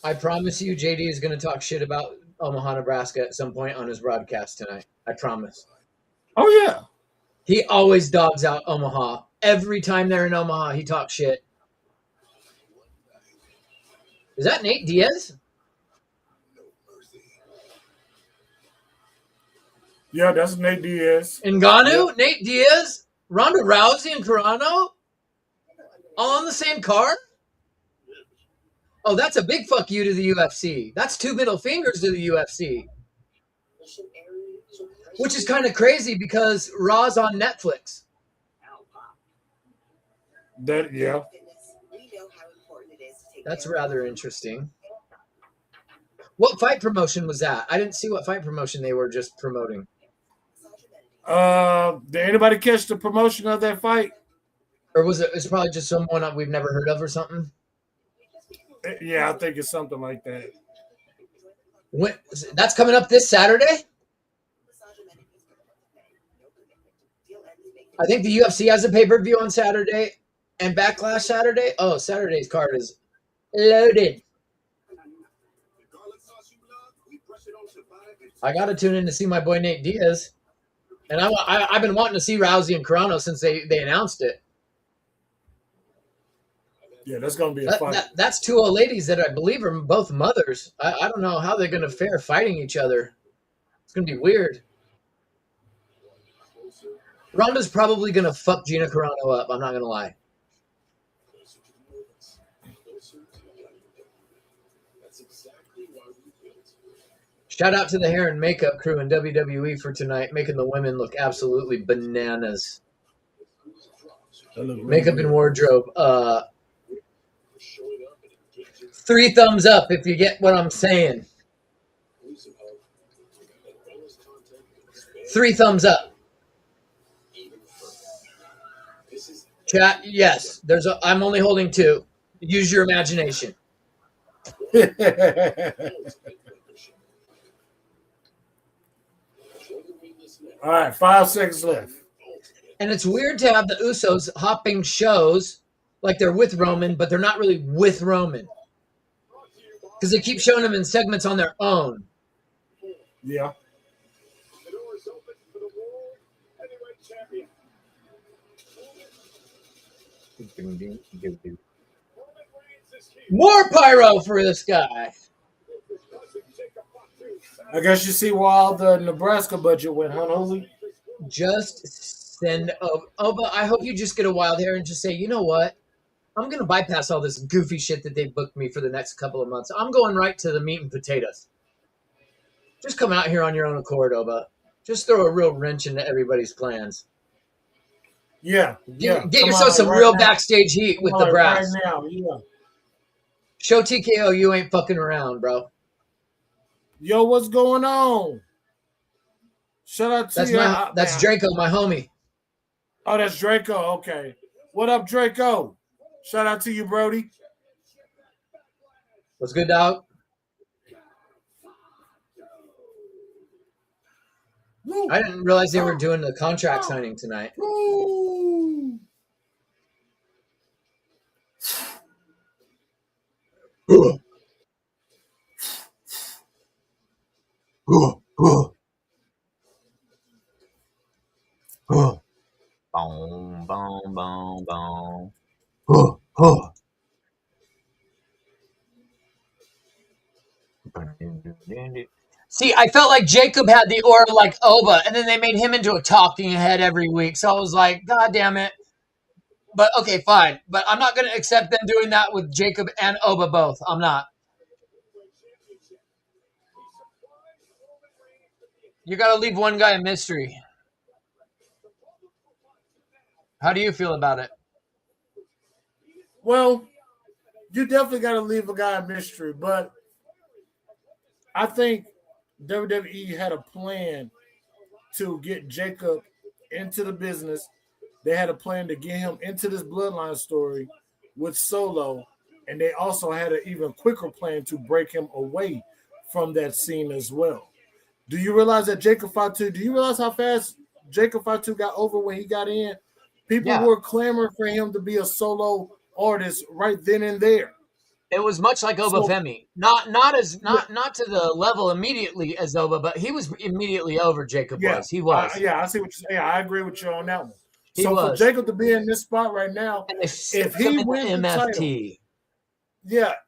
I promise you, JD is going to talk shit about Omaha, Nebraska at some point on his broadcast tonight. I promise. Oh, yeah. He always dogs out Omaha. Every time they're in Omaha, he talks shit. Is that Nate Diaz? Yeah, that's Nate Diaz. Ngannou, Yep. Nate Diaz, Ronda Rousey, and Carano? All on the same card? Oh, that's a big fuck you to the UFC. That's 2 middle fingers to the UFC. Which is kind of crazy because Raw's on Netflix. That, yeah. That's rather interesting. What fight promotion was that? I didn't see what fight promotion they were just promoting. Did anybody catch the promotion of that fight? Or was it? It's probably just someone we've never heard of or something. Yeah, I think it's something like that. When, that's coming up this Saturday? I think the UFC has a pay-per-view on Saturday and Backlash Saturday. Oh, Saturday's card is loaded. I got to tune in to see my boy Nate Diaz. And I've been wanting to see Rousey and Carano since they announced it. Yeah, that's going to be a fight. That's 2 old ladies that I believe are both mothers. I don't know how they're going to fare fighting each other. It's going to be weird. Ronda's probably going to fuck Gina Carano up. I'm not going to lie. Shout out to the hair and makeup crew in WWE for tonight, making the women look absolutely bananas. Makeup and wardrobe. 3 thumbs up if you get what I'm saying. 3 thumbs up. Chat, yes. I'm only holding 2. Use your imagination. All right, 5 seconds left. And it's weird to have the Usos hopping shows like they're with Roman, but they're not really with Roman. Because they keep showing them in segments on their own. Yeah. The door is open for the World Heavyweight Champion. Roman Reigns is here. More pyro for this guy. I guess you see why all the Nebraska budget went, huh, Holy? Just send Oba. I hope you just get a wild hair and just say, you know what? I'm going to bypass all this goofy shit that they booked me for the next couple of months. I'm going right to the meat and potatoes. Just come out here on your own accord, Oba. Just throw a real wrench into everybody's plans. Yeah. Get yourself some real backstage heat with the brass. Right now, yeah. Show TKO you ain't fucking around, bro. Yo, what's going on? Shout out to you. That's Draco, my homie. Oh, that's Draco. Okay. What up, Draco? Shout out to you, Brody. What's good, dog? Woo. I didn't realize they were doing the contract signing tonight. Woo. Boom, boom, boom, boom. See, I felt like Jacob had the aura like Oba, and then they made him into a talking head every week. So I was like, God damn it. But okay, fine. But I'm not going to accept them doing that with Jacob and Oba both. I'm not. You got to leave one guy a mystery. How do you feel about it? Well, you definitely got to leave a guy a mystery, but I think WWE had a plan to get Jacob into the business. They had a plan to get him into this bloodline story with Solo, and they also had an even quicker plan to break him away from that scene as well. Do you realize that Jacob Fatu, do you realize how fast Jacob Fatu got over when he got in? People were clamoring for him to be a solo artist right then and there. It was much like Oba Femi. Not to the level immediately as Oba, but he was immediately over Jacob was. He was. I see what you're saying. I agree with you on that one. He so was. For Jacob to be in this spot right now, if he wins the title,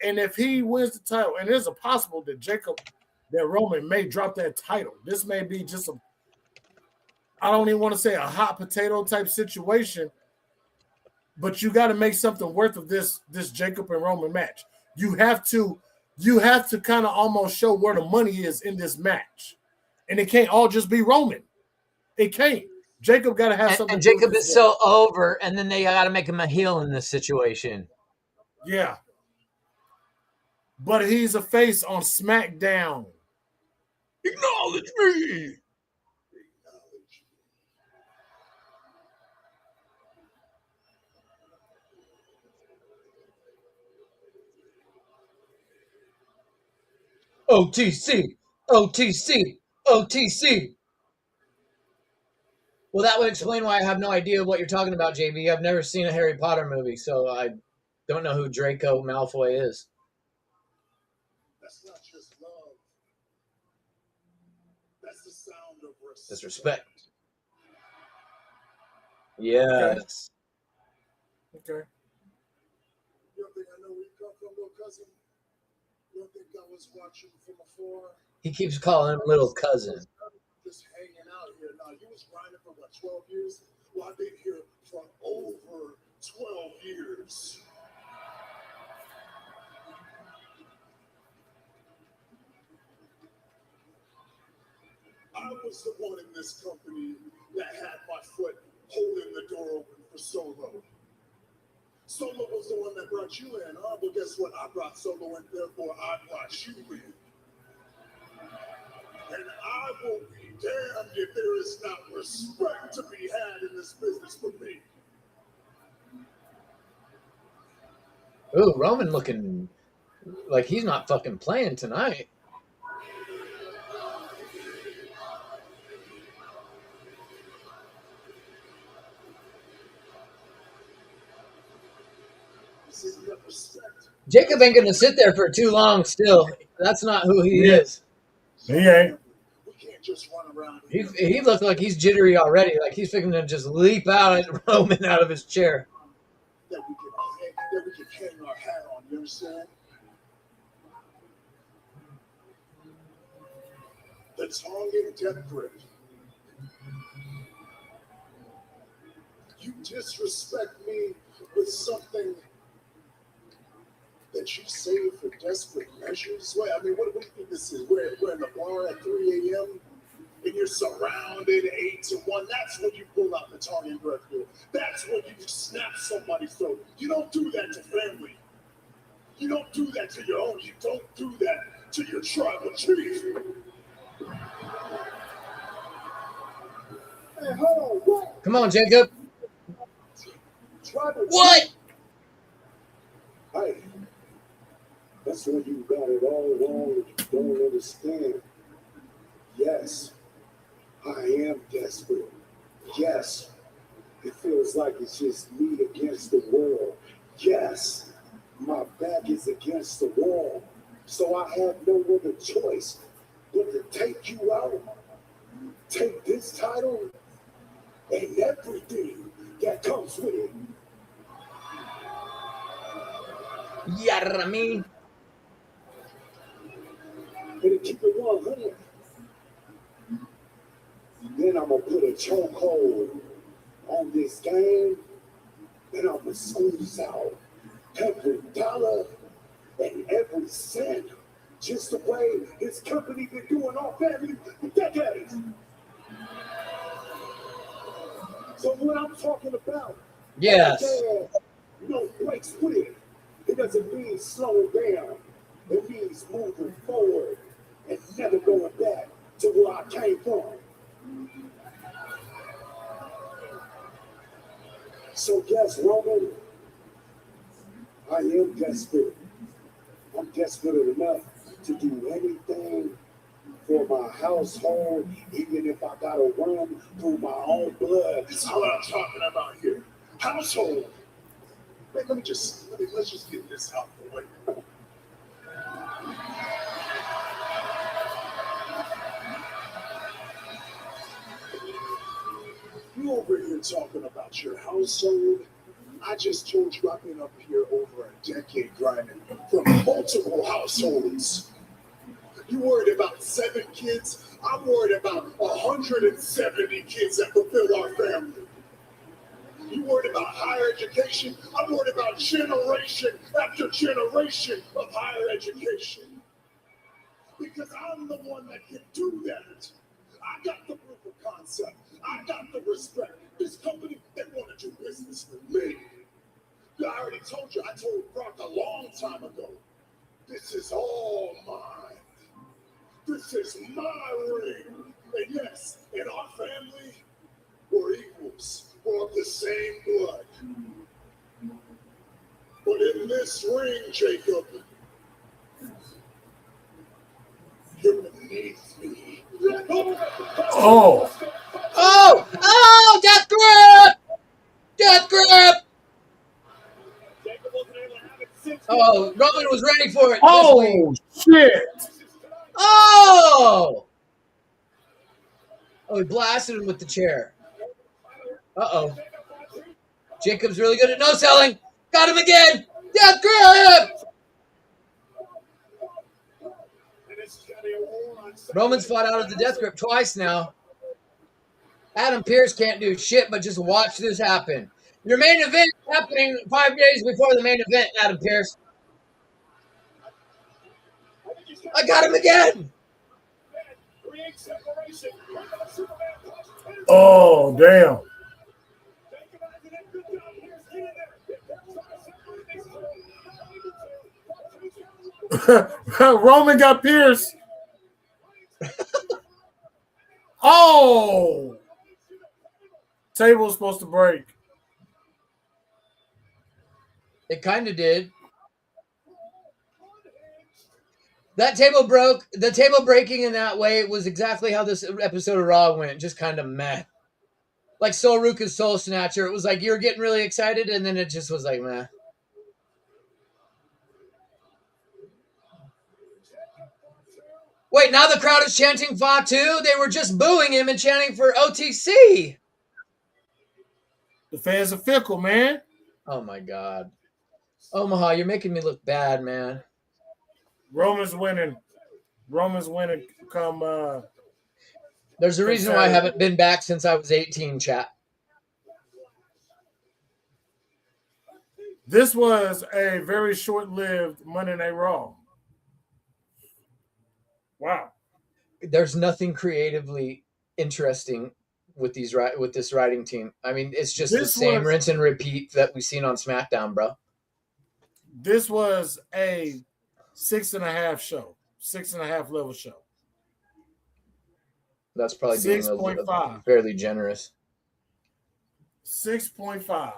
and if he wins the title, and there's a possible that Roman may drop that title. This may be just I don't even want to say a hot potato type situation, but you got to make something worth of this Jacob and Roman match. You have to kind of almost show where the money is in this match, and it can't all just be Roman. It can't. Jacob got to have something. And Jacob is so over, and then they got to make him a heel in this situation. Yeah, but he's a face on SmackDown. Acknowledge me. OTC, OTC, OTC. Well, that would explain why I have no idea what you're talking about, JB. I've never seen a Harry Potter movie, so I don't know who Draco Malfoy is. That's not just love. That's the sound of respect. Yes. Okay. You don't think I know where you come from, little cousin? You don't think I was watching from afar? He keeps calling him little cousin. Just hanging out here. Now, you was grinding for what, 12 years? Well, I've been here for over 12 years. I was the one in this company that had my foot holding the door open for Solo. Solo was the one that brought you in, huh? Well, guess what? I brought Solo in, therefore I brought you in. And I will be damned if there is not respect to be had in this business for me. Ooh, Roman looking like he's not fucking playing tonight. Jacob ain't gonna sit there for too long. Still, that's not who he is. He ain't. He looked like he's jittery already. Like he's fixing to just leap out at Roman out of his chair. That we can hang our hat on, you understand? The Tongan death grip. You disrespect me with something that you save for desperate measures? Well, I mean, what do you think this is? We're in the bar at 3 a.m. and you're surrounded 8 to 1. That's when you pull out the Tongan breath grip. That's when you snap somebody's throat. You don't do that to family. You don't do that to your own. You don't do that to your tribal chief. Hey, hold on, what? Come on, Jacob. Tribal What? chief? Hey, that's when you got it all wrong and you don't understand. Yes, I am desperate. Yes, it feels like it's just me against the world. Yes, my back is against the wall. So I have no other choice but to take you out, take this title, and everything that comes with it. Yeah, I mean, Better keep it 100. Then I'm gonna put a chokehold on this game, and I'm gonna squeeze out every dollar and every cent, just the way this company been doing our family for decades. So what I'm talking about, yes. no breaks with it. It doesn't mean slowing down. It means moving forward and never going back to where I came from. So yes, Roman, I am desperate. I'm desperate enough to do anything for my household, even if I gotta run through my own blood. That's what I'm talking about here. Household. Wait, let's just get this out the way. You over here talking about your household. I just told you I've been up here over a decade grinding for multiple households. You worried about 7 kids? I'm worried about 170 kids that fulfill our family. You worried about higher education? I'm worried about generation after generation of higher education. Because I'm the one that can do that. I got the proof of concept. I got the respect. This company, they want to do business with me. I already told you, I told Brock a long time ago, this is all mine. This is my ring. And yes, in our family, we're equals. We're of the same blood. But in this ring, Jacob, you're beneath me. Oh. Oh! Oh! Death grip! Death grip! Oh, Roman was ready for it. Oh, shit. Oh! Oh, he blasted him with the chair. Uh-oh. Jacob's really good at no-selling. Got him again. Death grip! Roman's fought out of the death grip twice now. Adam Pearce can't do shit but just watch this happen. Your main event is happening 5 days before the main event, Adam Pearce. I got him again. Oh, damn. Roman got Pierce. Oh. Table's supposed to break. It kind of did. That table broke. The table breaking in that way was exactly how this episode of Raw went. Just kind of meh. Like Soul Ruka's Soul Snatcher. It was like you were getting really excited, and then it just was like meh. Wait, now the crowd is chanting Fatu? They were just booing him and chanting for OTC. The fans are fickle, man. Oh, my God. Omaha, you're making me look bad, man. Roman's winning. Come. There's a reason why I haven't been back since I was 18, chat. This was a very short-lived Monday Night Raw. Wow. There's nothing creatively interesting with this writing team. I mean, it's just the same rinse and repeat that we've seen on SmackDown, bro. This was a 6.5 show, 6.5 level show. That's probably being 6.5. Fairly generous. 6.5.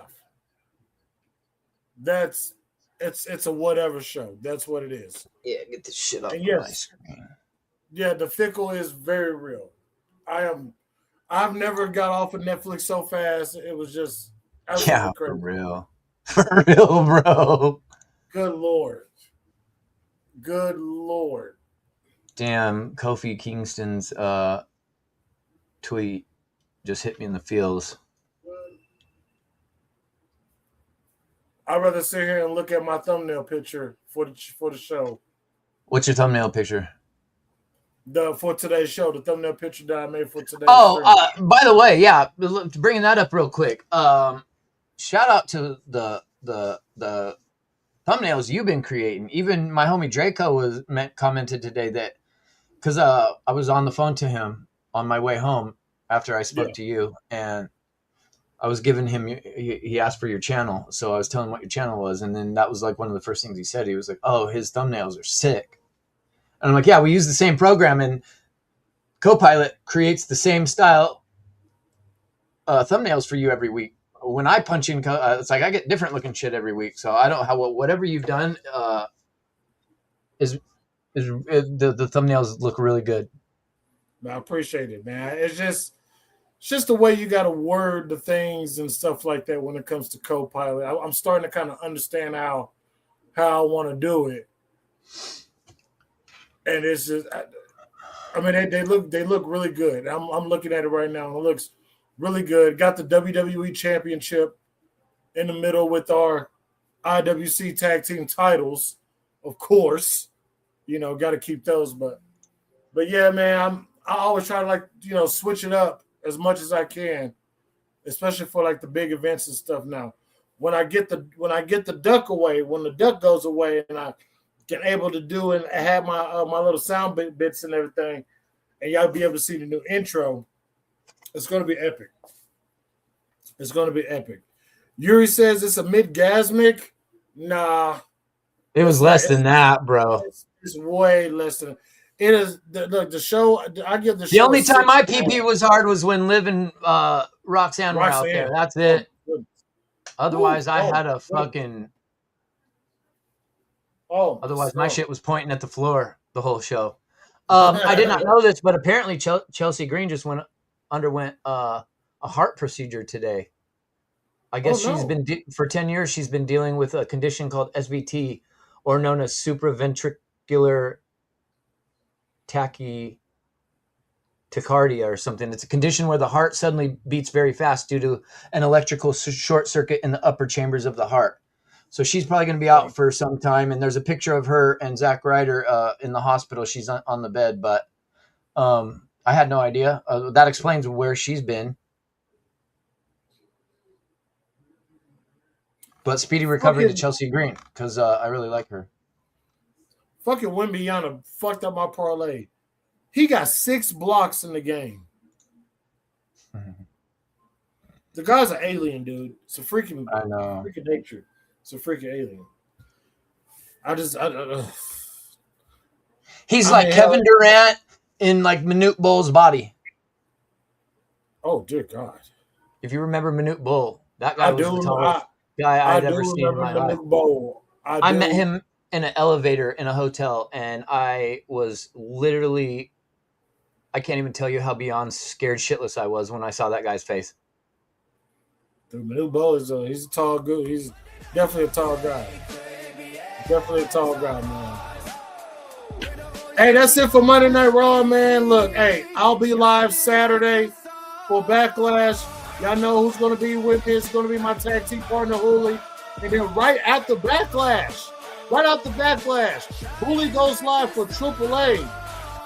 It's a whatever show. That's what it is. Yeah, get this shit off my screen. Yeah, the fickle is very real. I've never got off of Netflix so fast. It was just crazy. For real. For real, bro. Good Lord. Damn, Kofi Kingston's tweet just hit me in the feels. I'd rather sit here and look at my thumbnail picture for the show. What's your thumbnail picture? For today's show, the thumbnail picture that I made for today's stream. By the way, yeah, bringing that up real quick. Shout out to the thumbnails you've been creating. Even my homie Draco commented today that because I was on the phone to him on my way home after I spoke to you, and I was giving him, he asked for your channel, so I was telling him what your channel was, and then that was like one of the first things he said. He was like, oh, his thumbnails are sick. And I'm like, yeah, we use the same program, and Copilot creates the same style thumbnails for you every week. When I punch in, it's like I get different looking shit every week, so I don't know whatever you've done the thumbnails look really good. I appreciate it, man. It's just the way you got to word the things and stuff like that when it comes to Copilot. I'm starting to kind of understand how I want to do it, and it's just, I mean, they look really good. I'm looking at it right now, and it looks really good. Got the WWE Championship in the middle with our IWC Tag Team titles, of course. You know, got to keep those, but yeah, man, I always try to switch it up as much as I can, especially for like the big events and stuff. Now, when I get the duck away, when the duck goes away, and I can able to do and have my my little sound bits and everything, and y'all be able to see the new intro, it's going to be epic. It's going to be epic. Yuri says it's a mid-gasmic. Nah, it was less than that, bro. It's way less than. It is the show. I give the show. The only time my PP was hard was when Liv and Roxanne were out there. That's it. Otherwise, I had a fucking. Otherwise, my shit was pointing at the floor the whole show. I did not know this, but apparently Chelsea Green just underwent a heart procedure today. I guess she's been for 10 years. She's been dealing with a condition called SVT, or known as supraventricular tachycardia or something. It's a condition where the heart suddenly beats very fast due to an electrical short circuit in the upper chambers of the heart. So she's probably going to be out for some time. And there's a picture of her and Zack Ryder in the hospital. She's on the bed, but I had no idea. That explains where she's been. But speedy recovery to Chelsea Green, because I really like her. Fucking Wimbiana fucked up my parlay. He got 6 blocks in the game. The guy's an alien, dude. It's a freaking, freaking nature. It's a freaking alien. He's like Kevin Durant in like Manute Bull's body. Oh, dear God. If you remember Manute Bull, that guy was the tallest guy I'd ever seen in my life. I met him in an elevator in a hotel, and I was literally, I can't even tell you how beyond scared shitless I was when I saw that guy's face. Dude, Manute Bull is he's a tall dude. He's definitely a tall guy. Definitely a tall guy, man. Hey, that's it for Monday Night Raw, man. Look, hey, I'll be live Saturday for Backlash. Y'all know who's going to be with me. It's going to be my tag team partner, Hooli. And then right after Backlash, Hooli goes live for AAA.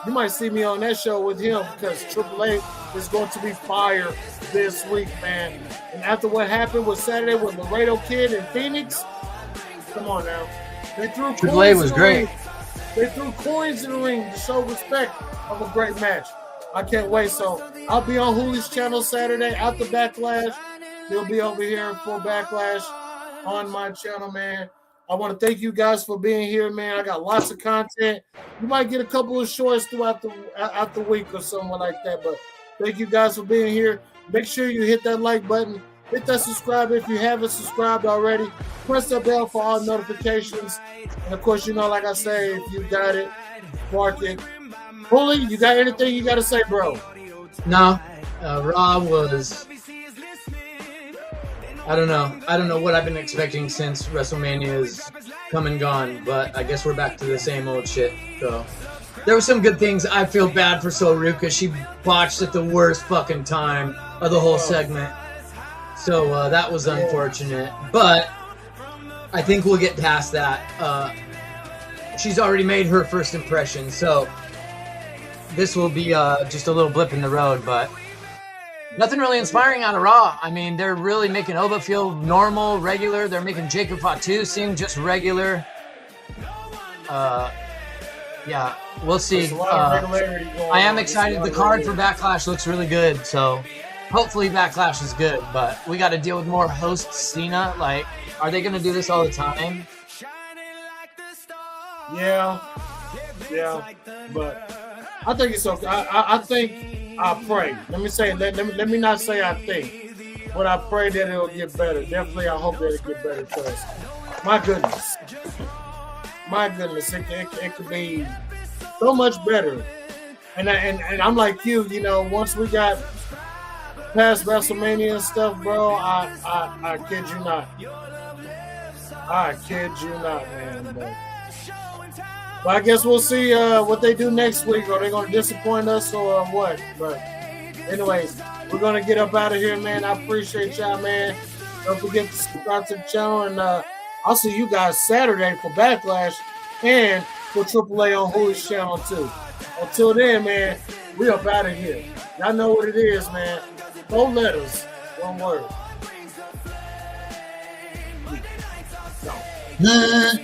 You might see me on that show with him because AAA is going to be fire this week, man. And after what happened with Saturday with Laredo Kid and Phoenix, come on now. They threw AAA was great. They threw coins in the ring to show respect of a great match. I can't wait. So I'll be on Hooli's channel Saturday after Backlash. He'll be over here for Backlash on my channel, man. I want to thank you guys for being here, man. I got lots of content. You might get a couple of shorts throughout the week or something like that. But thank you guys for being here. Make sure you hit that like button. Hit that subscribe if you haven't subscribed already. Press the bell for all notifications. And, of course, you know, like I say, if you got it, mark it. Hooli, you got anything you got to say, bro? No. Raw was... I don't know what I've been expecting since WrestleMania's come and gone, but I guess we're back to the same old shit. So there were some good things. I feel bad for Soruka. She botched at the worst fucking time of the whole segment. So that was unfortunate. But I think we'll get past that. She's already made her first impression, so this will be just a little blip in the road, but nothing really inspiring out of Raw. I mean, they're really making Oba feel normal, regular. They're making Jacob Fatu seem just regular. Yeah, we'll see. I am excited. The card for Backlash looks really good, so hopefully Backlash is good. But we got to deal with more hosts, Cena. Like, are they going to do this all the time? Yeah, but I think it's okay. I pray. Let me not say I think, but I pray that it'll get better. Definitely, I hope that it'll get better because, my goodness, it could be so much better. And I'm like you, you know, once we got past WrestleMania and stuff, bro, I kid you not. I kid you not, man. But I guess we'll see what they do next week. Are they going to disappoint us or what? But anyways, we're going to get up out of here, man. I appreciate y'all, man. Don't forget to subscribe to the channel. And I'll see you guys Saturday for Backlash and for AAA on Hooli's channel, too. Until then, man, we up out of here. Y'all know what it is, man. 4 letters, 1 word. No.